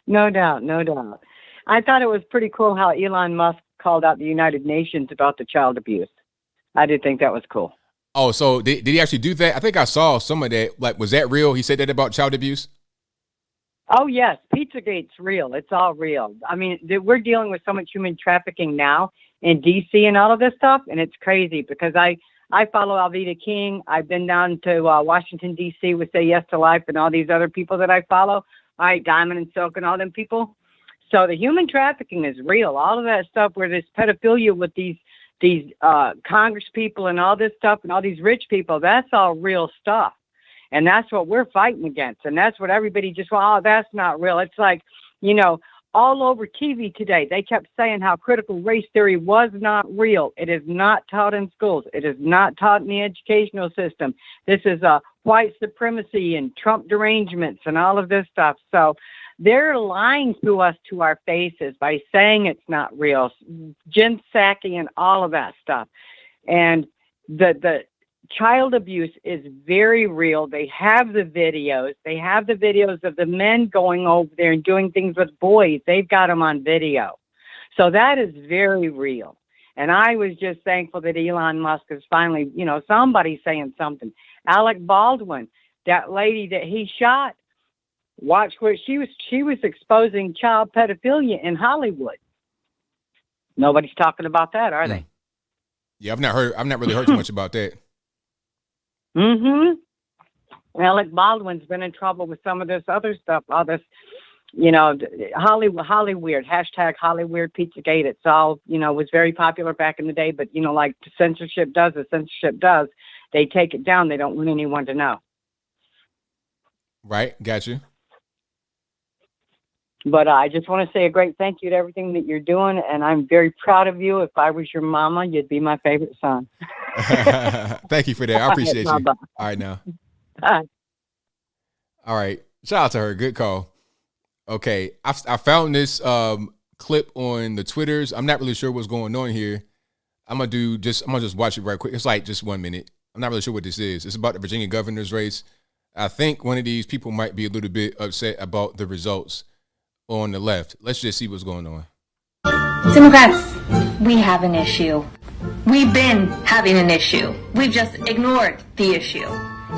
T: No doubt, no doubt. I thought it was pretty cool how Elon Musk called out the United Nations about the child abuse. I did think that was cool.
A: Oh, so did he actually do that? I think I saw some of that. Like, was that real? He said that about child abuse?
T: Oh, yes. Pizzagate's real. It's all real. We're dealing with so much human trafficking now in D.C. and all of this stuff, and it's crazy because I follow Alveda King. I've been down to Washington, D.C. with Say Yes to Life and all these other people that I follow. All right, Diamond and Silk and all them people. So the human trafficking is real. All of that stuff where there's pedophilia with these Congress people and all this stuff and all these rich people, that's all real stuff. And that's what we're fighting against. And that's what everybody just, that's not real. It's like, all over TV today, they kept saying how critical race theory was not real. It is not taught in schools. It is not taught in the educational system. This is white supremacy and Trump derangements and all of this stuff. So they're lying to us to our faces by saying it's not real. Jim Psaki and all of that stuff. And the child abuse is very real. They have the videos. They have the videos of the men going over there and doing things with boys. They've got them on video. So that is very real. And I was just thankful that Elon Musk is finally, somebody saying something. Alec Baldwin, that lady that he shot, watch where she was exposing child pedophilia in Hollywood. Nobody's talking about that, are they?
A: Yeah, I've not really heard too much about that.
T: Alec Baldwin's been in trouble with some of this other stuff, all this, Hollyweird, hashtag Hollyweird Pizzagate. It's all, was very popular back in the day, but, like the censorship does, they take it down. They don't want anyone to know.
A: Right. Got you.
T: But I just want to say a great thank you to everything that you're doing, and I'm very proud of you. If I was your mama, you'd be my favorite son.
A: Thank you for that. I appreciate you. All right, now.
T: Bye.
A: All right. Shout out to her. Good call. Okay. I found this clip on the Twitters. I'm not really sure what's going on here. I'm gonna just watch it right quick. It's like just 1 minute. I'm not really sure what this is. It's about the Virginia governor's race. I think one of these people might be a little bit upset about the results on the left. Let's just see what's going on.
U: Democrats, we have an issue. We've been having an issue. We've just ignored the issue.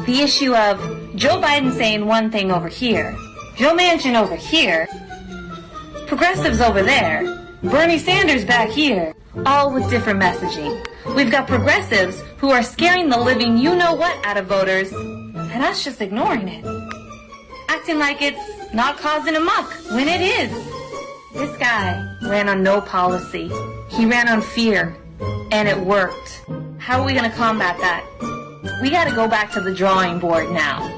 U: The issue of Joe Biden saying one thing over here, Joe Manchin over here, progressives over there, Bernie Sanders back here, all with different messaging. We've got progressives who are scaring the living you-know-what out of voters, and us just ignoring it. Acting like it's not causing a muck when it is. This guy ran on no policy. He ran on fear, and it worked. how are we going to combat that? We got to go back to the drawing board now.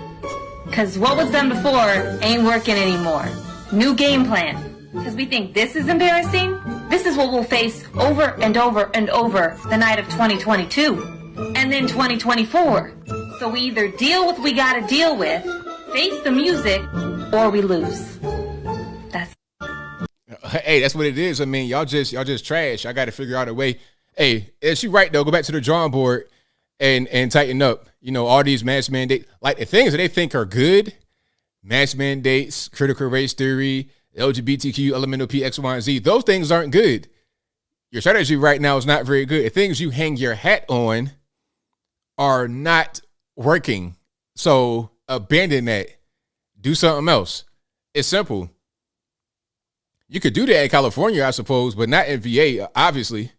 U: Because what was done before ain't working anymore. New game plan. Because we think this is embarrassing. This is what we'll face over and over and over the night of 2022. And then 2024. So we either deal with what we got to deal with, face the music, or we lose.
A: Hey, that's what it is. I mean, y'all just trash. I got to figure out a way. Hey, is she right though? Go back to the drawing board and tighten up. You know, all these mask mandates, like the things that they think are good, mask mandates, critical race theory, LGBTQ, elemental P, X, Y, and Z. Those things aren't good. Your strategy right now is not very good. The things you hang your hat on are not working. So abandon that. Do something else. It's simple. You could do that in California, I suppose, but not in VA. Obviously,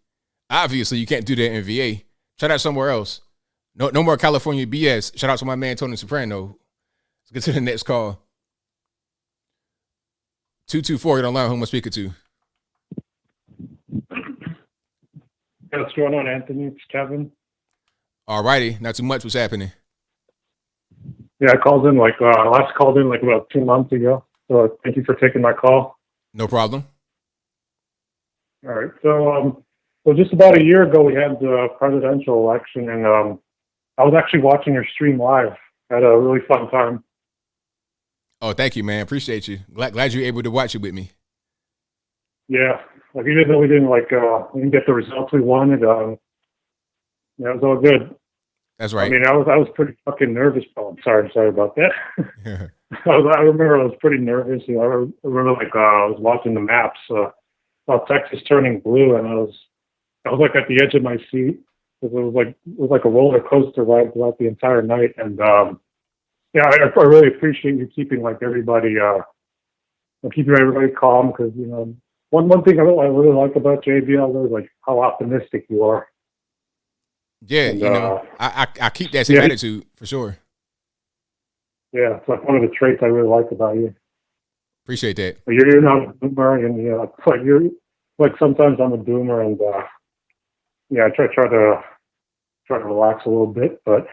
A: you can't do that in VA. Try that somewhere else. No more California BS. Shout out to my man Tony Soprano. Let's get to the next call. 224, you're online. Who am I speaking to?
C: Hey, what's going on, Anthony? It's Kevin.
A: All righty. Not too much. What's happening?
C: Yeah, I called in last called in about 2 months ago. So thank you for taking my call.
A: No problem.
C: All right. So, just about a year ago, we had the presidential election, and I was actually watching your stream live. Had a really fun time.
A: Oh, thank you, man. Appreciate you. Glad you're able to watch it with me.
C: Yeah, even though we didn't get the results we wanted, it was all good.
A: That's right.
C: I mean, I was pretty fucking nervous. Oh, I'm sorry about that. I remember I was pretty nervous. I remember I was watching the maps, saw Texas turning blue, and I was like at the edge of my seat because it was like a roller coaster ride throughout the entire night. And I really appreciate you keeping everybody calm because one thing I really like about JBL is how optimistic you are.
A: Yeah, and, I keep that same attitude for sure.
C: Yeah, it's one of the traits I really like about you.
A: Appreciate that.
C: But you're not a boomer, and you're sometimes I'm a boomer, and I try to relax a little bit, but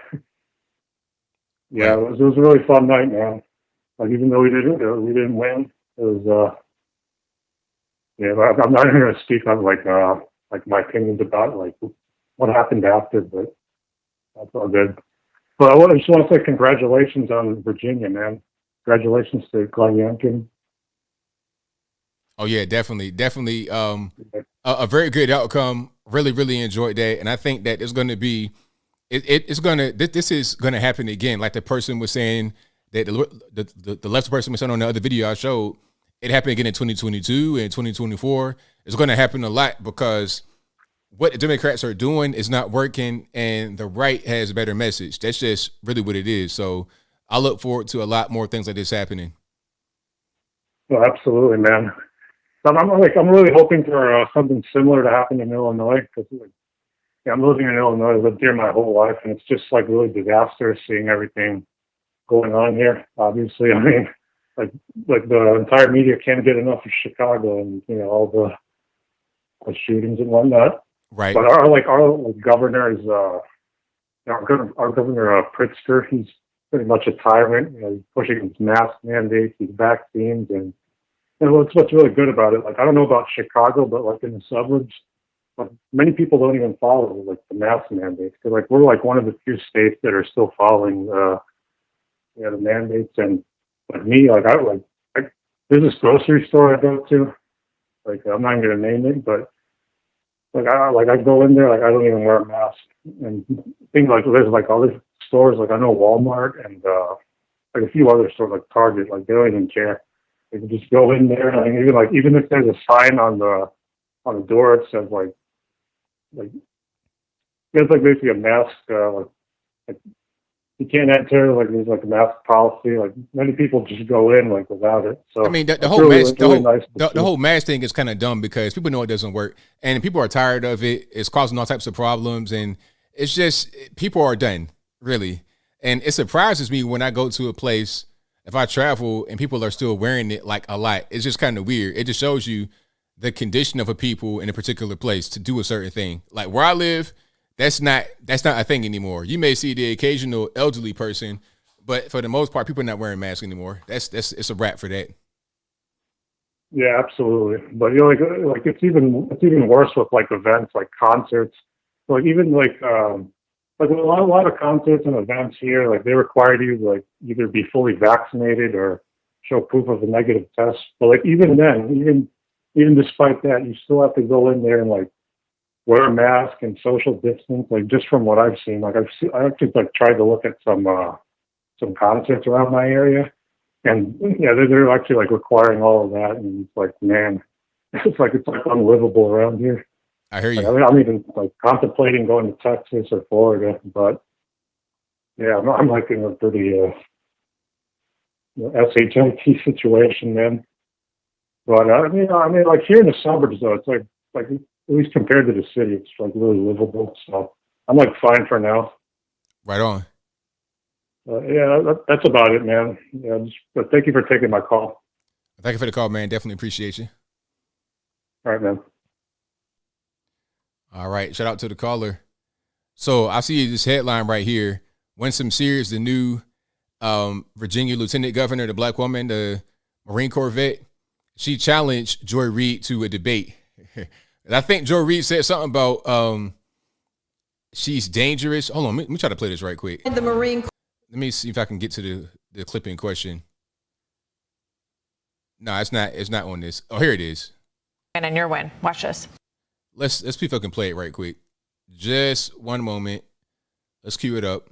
C: yeah, it was a really fun night, man. Even though we didn't win, it was I'm not even gonna speak on my opinions about what happened after, but that's all good. But I just want to say congratulations on Virginia, man. Congratulations to Glenn Youngkin.
A: Oh yeah, definitely. A very good outcome. Really, really enjoyed that, and I think that it's going to be, this is going to happen again. Like the person was saying that the left person was saying on the other video I showed, it happened again in 2022 and 2024. It's going to happen a lot because what the Democrats are doing is not working, and the right has a better message. That's just really what it is. So I look forward to a lot more things like this happening.
C: Well, absolutely, man. I'm really hoping for something similar to happen in Illinois because I'm living in Illinois. I've lived here my whole life, and it's just really disastrous seeing everything going on here. Obviously, I mean, the entire media can't get enough of Chicago and all the shootings and whatnot.
A: Right.
C: But our governor is our governor Pritzker. He's pretty much a tyrant. He's pushing his mask mandates, these vaccines, and what's really good about it. I don't know about Chicago, but in the suburbs, many people don't even follow the mask mandates because we're one of the few states that are still following the mandates. And me, there's this grocery store I go to. I'm not even gonna name it, but I go in there, I don't even wear a mask. And things there's other stores, I know Walmart and a few other stores like Target, they don't even care. They can just go in there, and even if there's a sign on the door, it says it's basically a mask. You can't enter. There's a mask policy. Many people just go in without it. So
A: I mean, the whole mask thing is kind of dumb because people know it doesn't work, and people are tired of it. It's causing all types of problems, and it's just people are done really. And it surprises me when I go to a place, if I travel and people are still wearing it a lot. It's just kind of weird. It just shows you the condition of a people in a particular place to do a certain thing. Where I live, That's not a thing anymore. You may see the occasional elderly person, but for the most part, people are not wearing masks anymore. It's a wrap for that.
C: Yeah, absolutely. But you know, like it's even worse with like events, like concerts. Like even like a lot of concerts and events here, like they require you to like either be fully vaccinated or show proof of a negative test. But like even then, even despite that, you still have to go in there and like wear a mask and social distance. Like just from what I've seen, like I actually like tried to look at some concerts around my area, and yeah, they're actually like requiring all of that, and it's like, man, it's like unlivable around here.
A: I hear you.
C: Like, I'm even like contemplating going to Texas or Florida, but yeah, I'm like in a pretty SHIT situation, man. But I mean, like here in the suburbs though, it's like at least compared to the city, it's like really livable. So I'm like fine for now.
A: Right on.
C: Yeah, that's about it, man. Yeah, but thank you for taking my call.
A: Thank you for the call, man. Definitely appreciate you.
C: All right, man.
A: All right. Shout out to the caller. So I see this headline right here. Winsome Sears, the new Virginia Lieutenant Governor, the black woman, the Marine Corps vet, she challenged Joy Reid to a debate. And I think Joy Reid said something about she's dangerous. Hold on, let me try to play this right quick.
B: The Marine Corps.
A: Let me see if I can get to the clip in question. No, it's not on this. Oh, here it is.
B: And in your win. Watch this.
A: Let's see if I can play it right quick. Just one moment. Let's cue it up.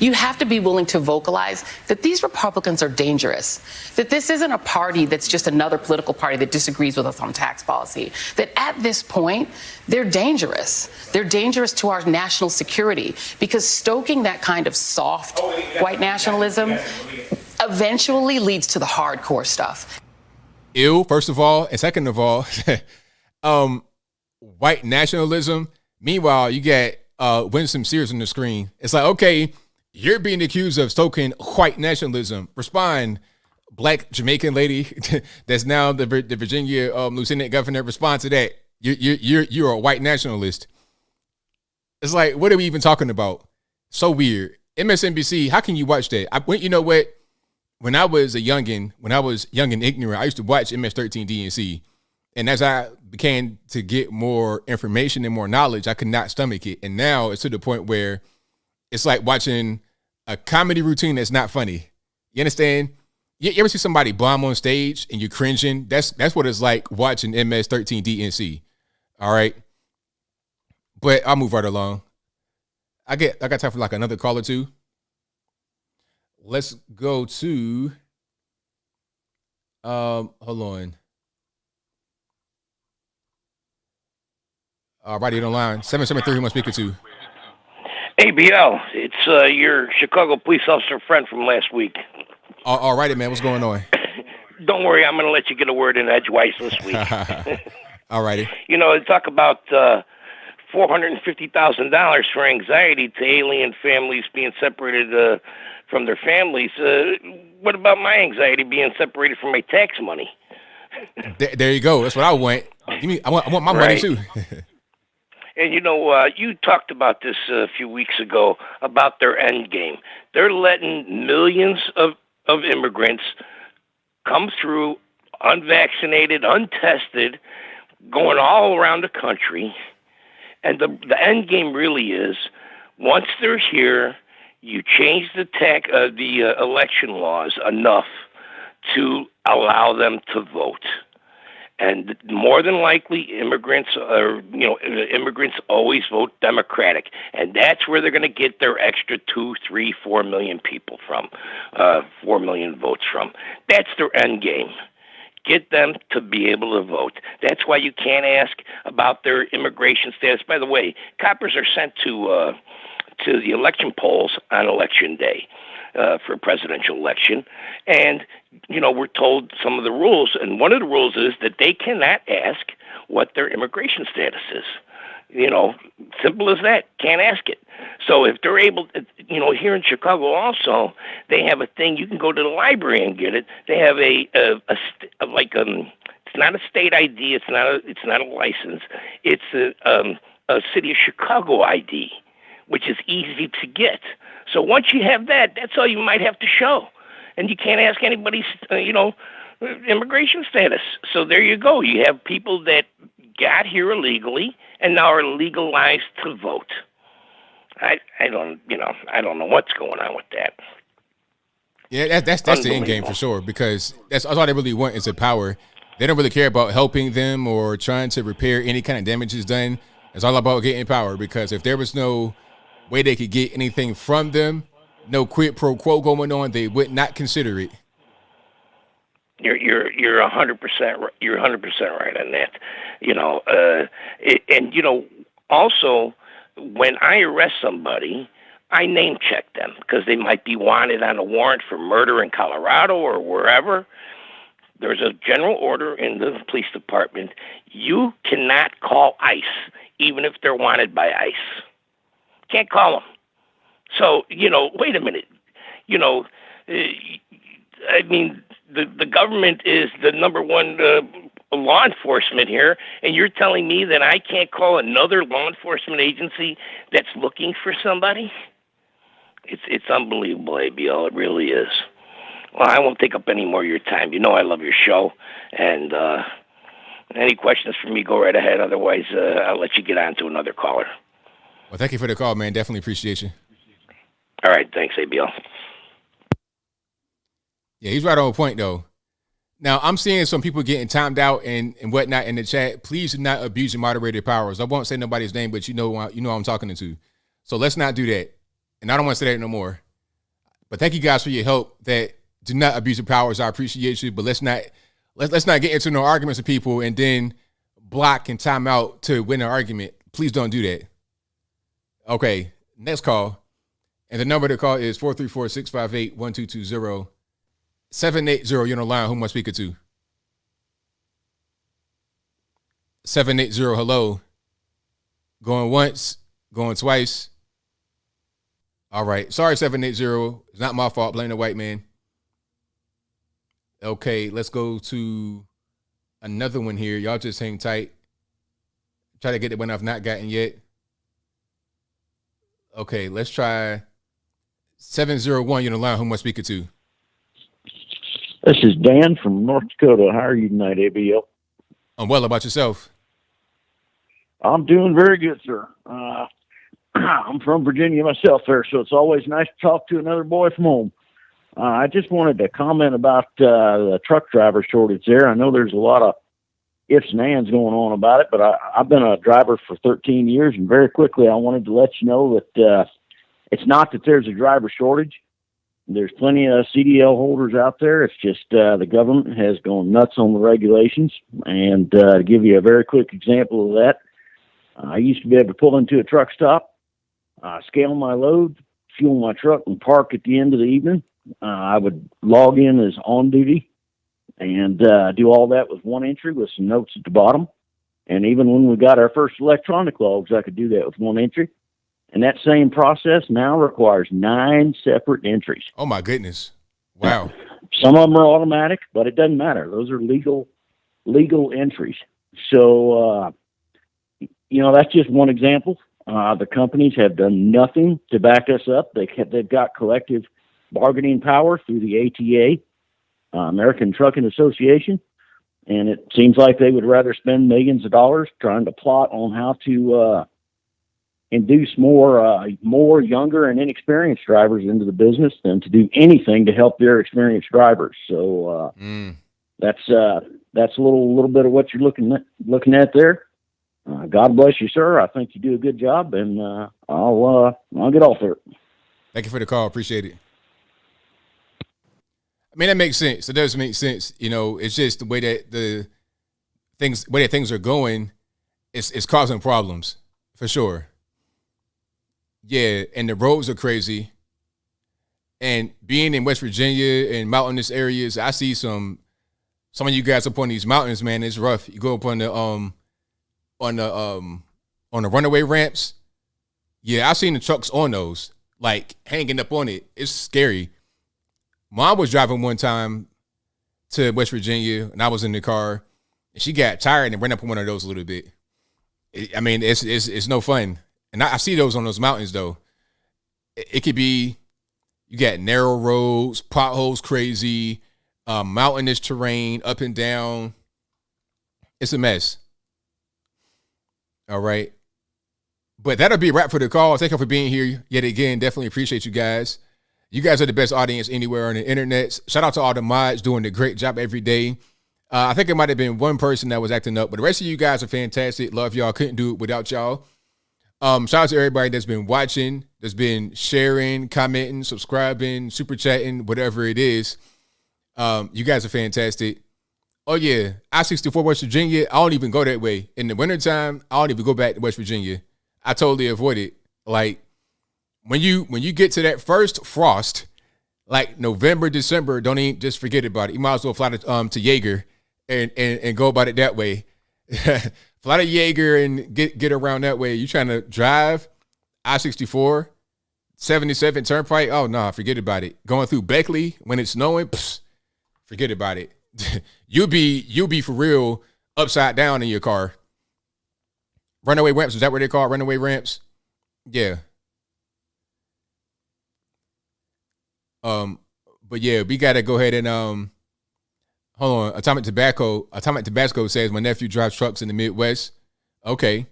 V: You have to be willing to vocalize that these Republicans are dangerous, that this isn't a party that's just another political party that disagrees with us on tax policy, that at this point, they're dangerous. They're dangerous to our national security because stoking that kind of soft white nationalism eventually leads to the hardcore stuff.
A: Ew, first of all, and second of all, white nationalism. Meanwhile, you get Winsome Sears on the screen. It's like, okay, you're being accused of stoking white nationalism. Respond, black Jamaican lady that's now the Virginia Lieutenant Governor. Respond to that. You're a white nationalist. It's like, what are we even talking about? So weird. MSNBC, how can you watch that? You know what? When I was young and ignorant, I used to watch MS-13 DNC. And as I began to get more information and more knowledge, I could not stomach it. And now it's to the point where it's like watching a comedy routine that's not funny. You understand? You ever see somebody bomb on stage and you're cringing? That's what it's like watching MS-13 DNC. All right. But I'll move right along. I got time for like another call or two. Let's go to hold on. Right here on line. 773 who am I speaking to?
W: ABL, it's your Chicago police officer friend from last week.
A: All righty, man. What's going on?
W: Don't worry, I'm going to let you get a word in edgewise this week.
A: All righty.
W: You know, they talk about $450,000 for anxiety to alien families being separated from their families. What about my anxiety being separated from my tax money?
A: There you go. That's what I want. I want my money too.
W: And, you know, you talked about this a few weeks ago about their end game. They're letting millions of immigrants come through unvaccinated, untested, going all around the country. And the end game really is, once they're here, you change the election laws enough to allow them to vote. And more than likely, immigrants always vote Democratic, and that's where they're going to get their extra 2, 3, 4 million people from, 4 million votes from. That's their end game. Get them to be able to vote. That's why you can't ask about their immigration status. By the way, coppers are sent to the election polls on election day. For a presidential election. And, you know, we're told some of the rules. And one of the rules is that they cannot ask what their immigration status is. You know, simple as that. Can't ask it. So if they're able to, you know, here in Chicago also, they have a thing. You can go to the library and get it. They have it's not a state ID. It's not a license. It's a a city of Chicago ID, which is easy to get. So once you have that, that's all you might have to show. And you can't ask anybody's, immigration status. So there you go. You have people that got here illegally and now are legalized to vote. I don't know what's going on with that.
A: Yeah, that's the end game for sure, because that's all they really want is the power. They don't really care about helping them or trying to repair any kind of damages done. It's all about getting power, because if there was no way they could get anything from them, no quid pro quo going on, they would not consider it.
W: You're 100%. You're 100% right on that. Also, when I arrest somebody, I name check them because they might be wanted on a warrant for murder in Colorado or wherever. There's a general order in the police department. You cannot call ICE, even if they're wanted by ICE. Can't call them. So, wait a minute. The government is the number one law enforcement here, and you're telling me that I can't call another law enforcement agency that's looking for somebody? It's unbelievable, ABL. It really is. Well, I won't take up any more of your time. I love your show, and any questions for me, go right ahead. Otherwise, I'll let you get on to another caller.
A: Well, thank you for the call, man. Definitely appreciate you.
W: All right. Thanks, ABL.
A: Yeah, he's right on point, though. Now, I'm seeing some people getting timed out and whatnot in the chat. Please do not abuse your moderator powers. I won't say nobody's name, but you know I'm talking to. So let's not do that. And I don't want to say that no more. But thank you guys for your help. That do not abuse your powers. I appreciate you. But let's not get into no arguments with people and then block and time out to win an argument. Please don't do that. Okay, next call. And the number to call is 434-658-1220. 780, you're on the line. Who am I speaking to? 780, hello. Going once, going twice. All right. Sorry, 780. It's not my fault. Blame the white man. Okay, let's go to another one here. Y'all just hang tight. Try to get the one I've not gotten yet. Okay, let's try 701. You're on the line. Who am I speaking to?
D: This is Dan from North Dakota. How are you tonight, ABL?
A: I'm well. About yourself?
D: I'm doing very good, sir. I'm from Virginia myself there, so it's always nice to talk to another boy from home. I just wanted to comment about the truck driver shortage there. I know there's a lot of ifs and ands going on about it, but I've been a driver for 13 years, and very quickly I wanted to let you know that it's not that there's a driver shortage. There's plenty of CDL holders out there. It's just the government has gone nuts on the regulations. And to give you a very quick example of that, I used to be able to pull into a truck stop, scale my load, fuel my truck, and park at the end of the evening. I would log in as on duty and do all that with one entry with some notes at the bottom. And even when we got our first electronic logs, I could do that with one entry. And that same process now requires 9 separate entries.
A: Oh, my goodness. Wow.
D: Some of them are automatic, but it doesn't matter. Those are legal entries. So, that's just one example. The companies have done nothing to back us up. They've got collective bargaining power through the ATA, American Trucking Association, and it seems like they would rather spend millions of dollars trying to plot on how to induce more younger and inexperienced drivers into the business than to do anything to help their experienced drivers. So that's a little bit of what you're looking at there. God bless you, sir. I think you do a good job, and I'll get off there.
A: Thank you for the call. Appreciate it. I mean, that makes sense. It does make sense. It's just the way that things are going, it's causing problems for sure. Yeah, and the roads are crazy. And being in West Virginia and mountainous areas, I see some of you guys up on these mountains, man. It's rough. You go up on the runaway ramps. Yeah, I've seen the trucks on those, like hanging up on it. It's scary. Mom was driving one time to West Virginia, and I was in the car, and she got tired and ran up on one of those a little bit. I mean, it's no fun. And I see those on those mountains though. It could be, you got narrow roads, potholes, crazy, mountainous terrain, up and down. It's a mess. All right. But that'll be a wrap for the call. Thank you for being here yet again. Definitely appreciate you guys. You guys are the best audience anywhere on the internet. Shout out to all the mods doing a great job every day. I think it might have been one person that was acting up, but the rest of you guys are fantastic. Love y'all. Couldn't do it without y'all. Shout out to everybody that's been watching, that's been sharing, commenting, subscribing, super chatting, whatever it is. You guys are fantastic. Oh yeah, I-64 West Virginia, I don't even go that way. In the wintertime, I don't even go back to West Virginia. I totally avoid it. Like when you get to that first frost, like November, December, don't even just forget about it. You might as well fly to Jaeger and go about it that way. Fly to Jaeger and get around that way. You trying to drive I-64, 77 Turnpike? Oh no, forget about it. Going through Beckley when it's snowing, forget about it. You'll be for real upside down in your car. Runaway ramps, is that what they call it? Runaway ramps? Yeah. But yeah, we gotta go ahead and hold on. Atomic Tabasco says my nephew drives trucks in the Midwest. Okay.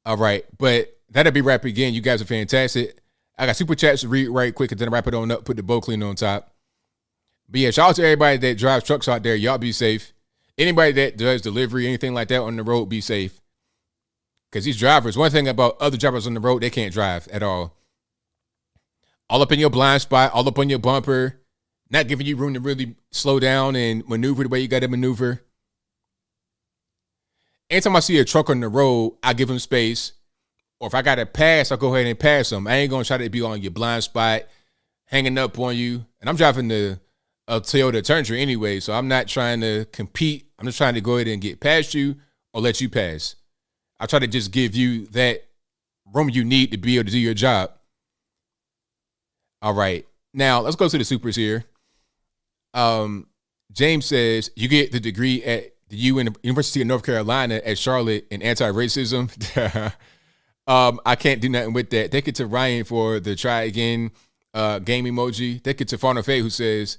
A: All right, but that'll be wrap again. You guys are fantastic. I got super chats to read right quick and then wrap it on up, put the bow clean on top. But yeah, shout out to everybody that drives trucks out there. Y'all be safe. Anybody that does delivery, anything like that on the road, be safe. Because these drivers, one thing about other drivers on the road, they can't drive at all. All up in your blind spot, all up on your bumper, not giving you room to really slow down and maneuver the way you got to maneuver. Anytime I see a truck on the road, I give them space. Or if I got to pass, I'll go ahead and pass them. I ain't going to try to be on your blind spot, hanging up on you. And I'm driving a Toyota Tundra anyway, so I'm not trying to compete. I'm just trying to go ahead and get past you or let you pass. I try to just give you that room you need to be able to do your job. All right. Now, let's go to the supers here. James says, you get the degree at the University of North Carolina at Charlotte in anti-racism. I can't do nothing with that. Thank you to Ryan for the try again game emoji. Thank you to Farno Faye who says,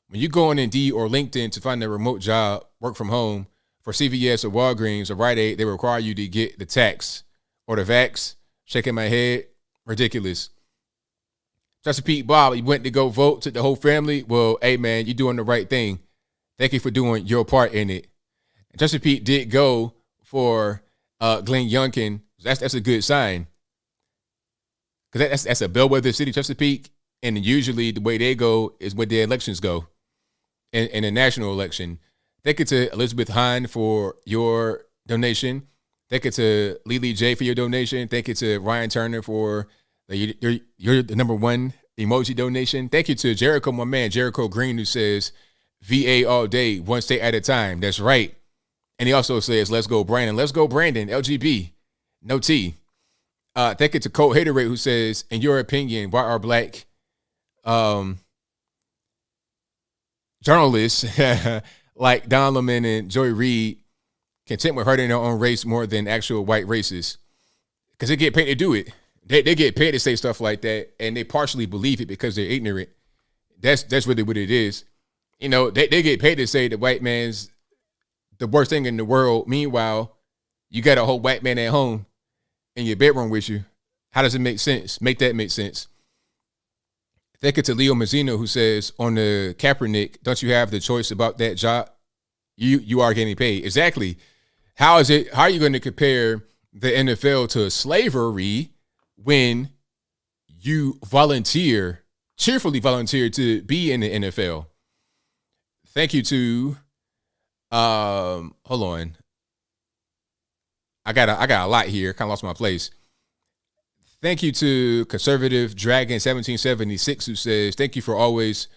A: when you go on Indeed or LinkedIn to find a remote job, work from home, for CVS or Walgreens or Rite Aid, they require you to get the tax or the vax. Shaking my head. Ridiculous. Justin Pete Bob, you went to go vote, took the whole family. Well, hey, man, you're doing the right thing. Thank you for doing your part in it. And Justin Pete did go for Glenn Youngkin. That's a good sign. Because that's a bellwether city, Chesapeake. And usually the way they go is where the elections go. In a national election. Thank you to Elizabeth Hahn for your donation. Thank you to Lily J for your donation. Thank you to Ryan Turner for you're the number one emoji donation. Thank you to Jericho, my man, Jericho Green, who says VA all day, one state at a time. That's right. And he also says, let's go, Brandon. Let's go, Brandon. LGB. No T. Thank you to Cole Haterate, who says, in your opinion, why are black journalists like Don Lemon and Joy Reid content with hurting their own race more than actual white racists? Because they get paid to do it. They get paid to say stuff like that, and they partially believe it because they're ignorant. That's really what it is. You know, they get paid to say the white man's the worst thing in the world. Meanwhile, you got a whole white man at home in your bedroom with you. How does it make sense? Make that make sense. Thank you to Leo Mazzino, who says on the Kaepernick, don't you have the choice about that job? You are getting paid. Exactly. How are you going to compare the NFL to slavery when you cheerfully volunteer to be in the NFL? Thank you to hold on. I got a lot here. Kind of lost my place. Thank you to Conservative Dragon 1776, who says, thank you for always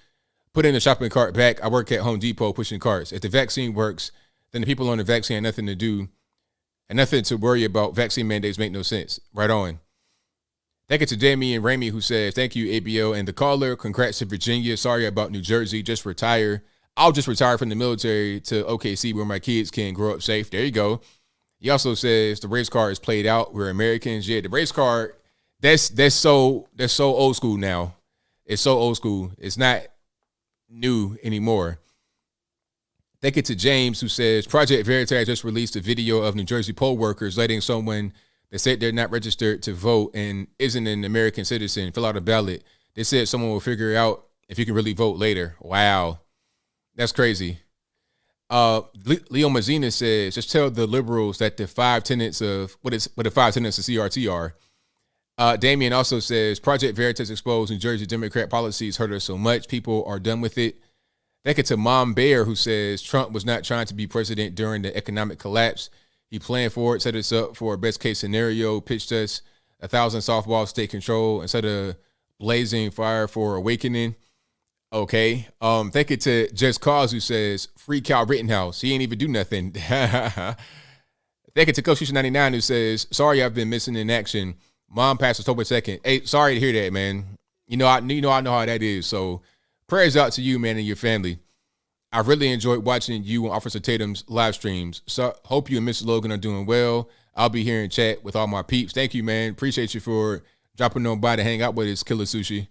A: putting the shopping cart back. I work at Home Depot pushing carts. If the vaccine works, then the people on the vaccine have nothing to do and nothing to worry about. Vaccine mandates make no sense. Right on. Thank you to Damian Ramey, who says, thank you, ABL and the caller. Congrats to Virginia. Sorry about New Jersey. Just retire. I'll just retire from the military to OKC where my kids can grow up safe. There you go. He also says the race card is played out. We're Americans. Yeah, the race card, that's so old school now. It's so old school. It's not new anymore. Thank you to James, who says Project Veritas just released a video of New Jersey poll workers letting someone that said they're not registered to vote and isn't an American citizen fill out a ballot. They said someone will figure out if you can really vote later. Wow. That's crazy. Leo Mazzina says, just tell the liberals that the 5 tenets of what the 5 tenets of CRT are. Damien also says, Project Veritas exposed New Jersey Democrat policies hurt us so much. People are done with it. Thank you to Mom Bear, who says Trump was not trying to be president during the economic collapse. He planned for it, set us up for a best case scenario, pitched us 1,000 softball state control instead of blazing fire for awakening. Okay. Thank you to Just Cause, who says free Cal Rittenhouse. He ain't even do nothing. Thank you to Coach 99, who says, sorry, I've been missing in action. Mom passed October 2nd. Hey, sorry to hear that, man. I know how that is. So prayers out to you, man, and your family. I really enjoyed watching you and Officer Tatum's live streams. So hope you and Mr. Logan are doing well. I'll be here in chat with all my peeps. Thank you, man. Appreciate you for dropping on by to hang out with us, Killer Sushi.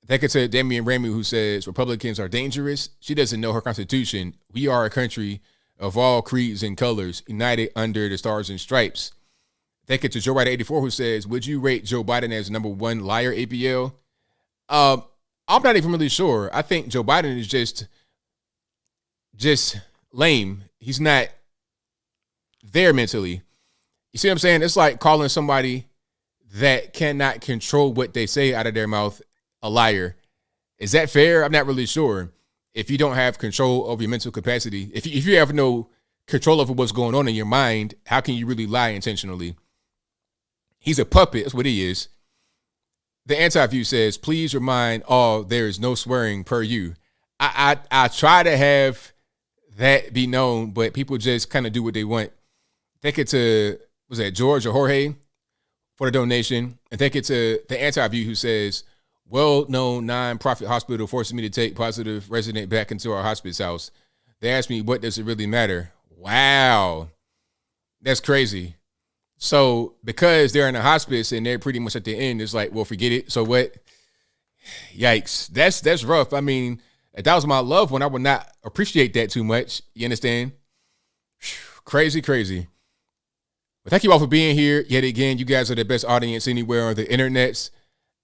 A: Thank you to Damian Ramey, who says Republicans are dangerous. She doesn't know her Constitution. We are a country of all creeds and colors, united under the stars and stripes. Thank you to Joe Ryder 84, who says, would you rate Joe Biden as number 1 liar, ABL? I'm not even really sure. I think Joe Biden is just lame. He's not there mentally. You see what I'm saying? It's like calling somebody that cannot control what they say out of their mouth a liar. Is that fair? I'm not really sure. If you don't have control over your mental capacity, if you have no control over what's going on in your mind, how can you really lie intentionally? He's a puppet. That's what he is. The anti-view says, please remind all there is no swearing per you. I try to have that be known, but people just kind of do what they want. Thank you to, was that George or Jorge for the donation? And thank you to the anti-view, who says, well-known non-profit hospital forces me to take positive resident back into our hospice house. They asked me, what does it really matter? Wow. That's crazy. So because they're in a hospice and they're pretty much at the end, it's like, well, forget it. So what? Yikes. That's rough. I mean, if that was my loved one, I would not appreciate that too much. You understand? Crazy, crazy. But thank you all for being here. Yet again, you guys are the best audience anywhere on the internets.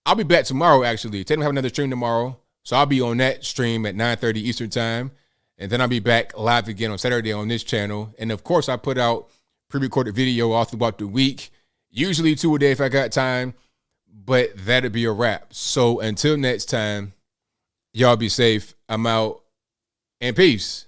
A: I'll be back tomorrow, actually. Tatum have another stream tomorrow. So I'll be on that stream at 9:30 Eastern time. And then I'll be back live again on Saturday on this channel. And of course, I put out pre-recorded video all throughout the week. Usually 2 a day if I got time. But that'll be a wrap. So until next time, y'all be safe. I'm out. And peace.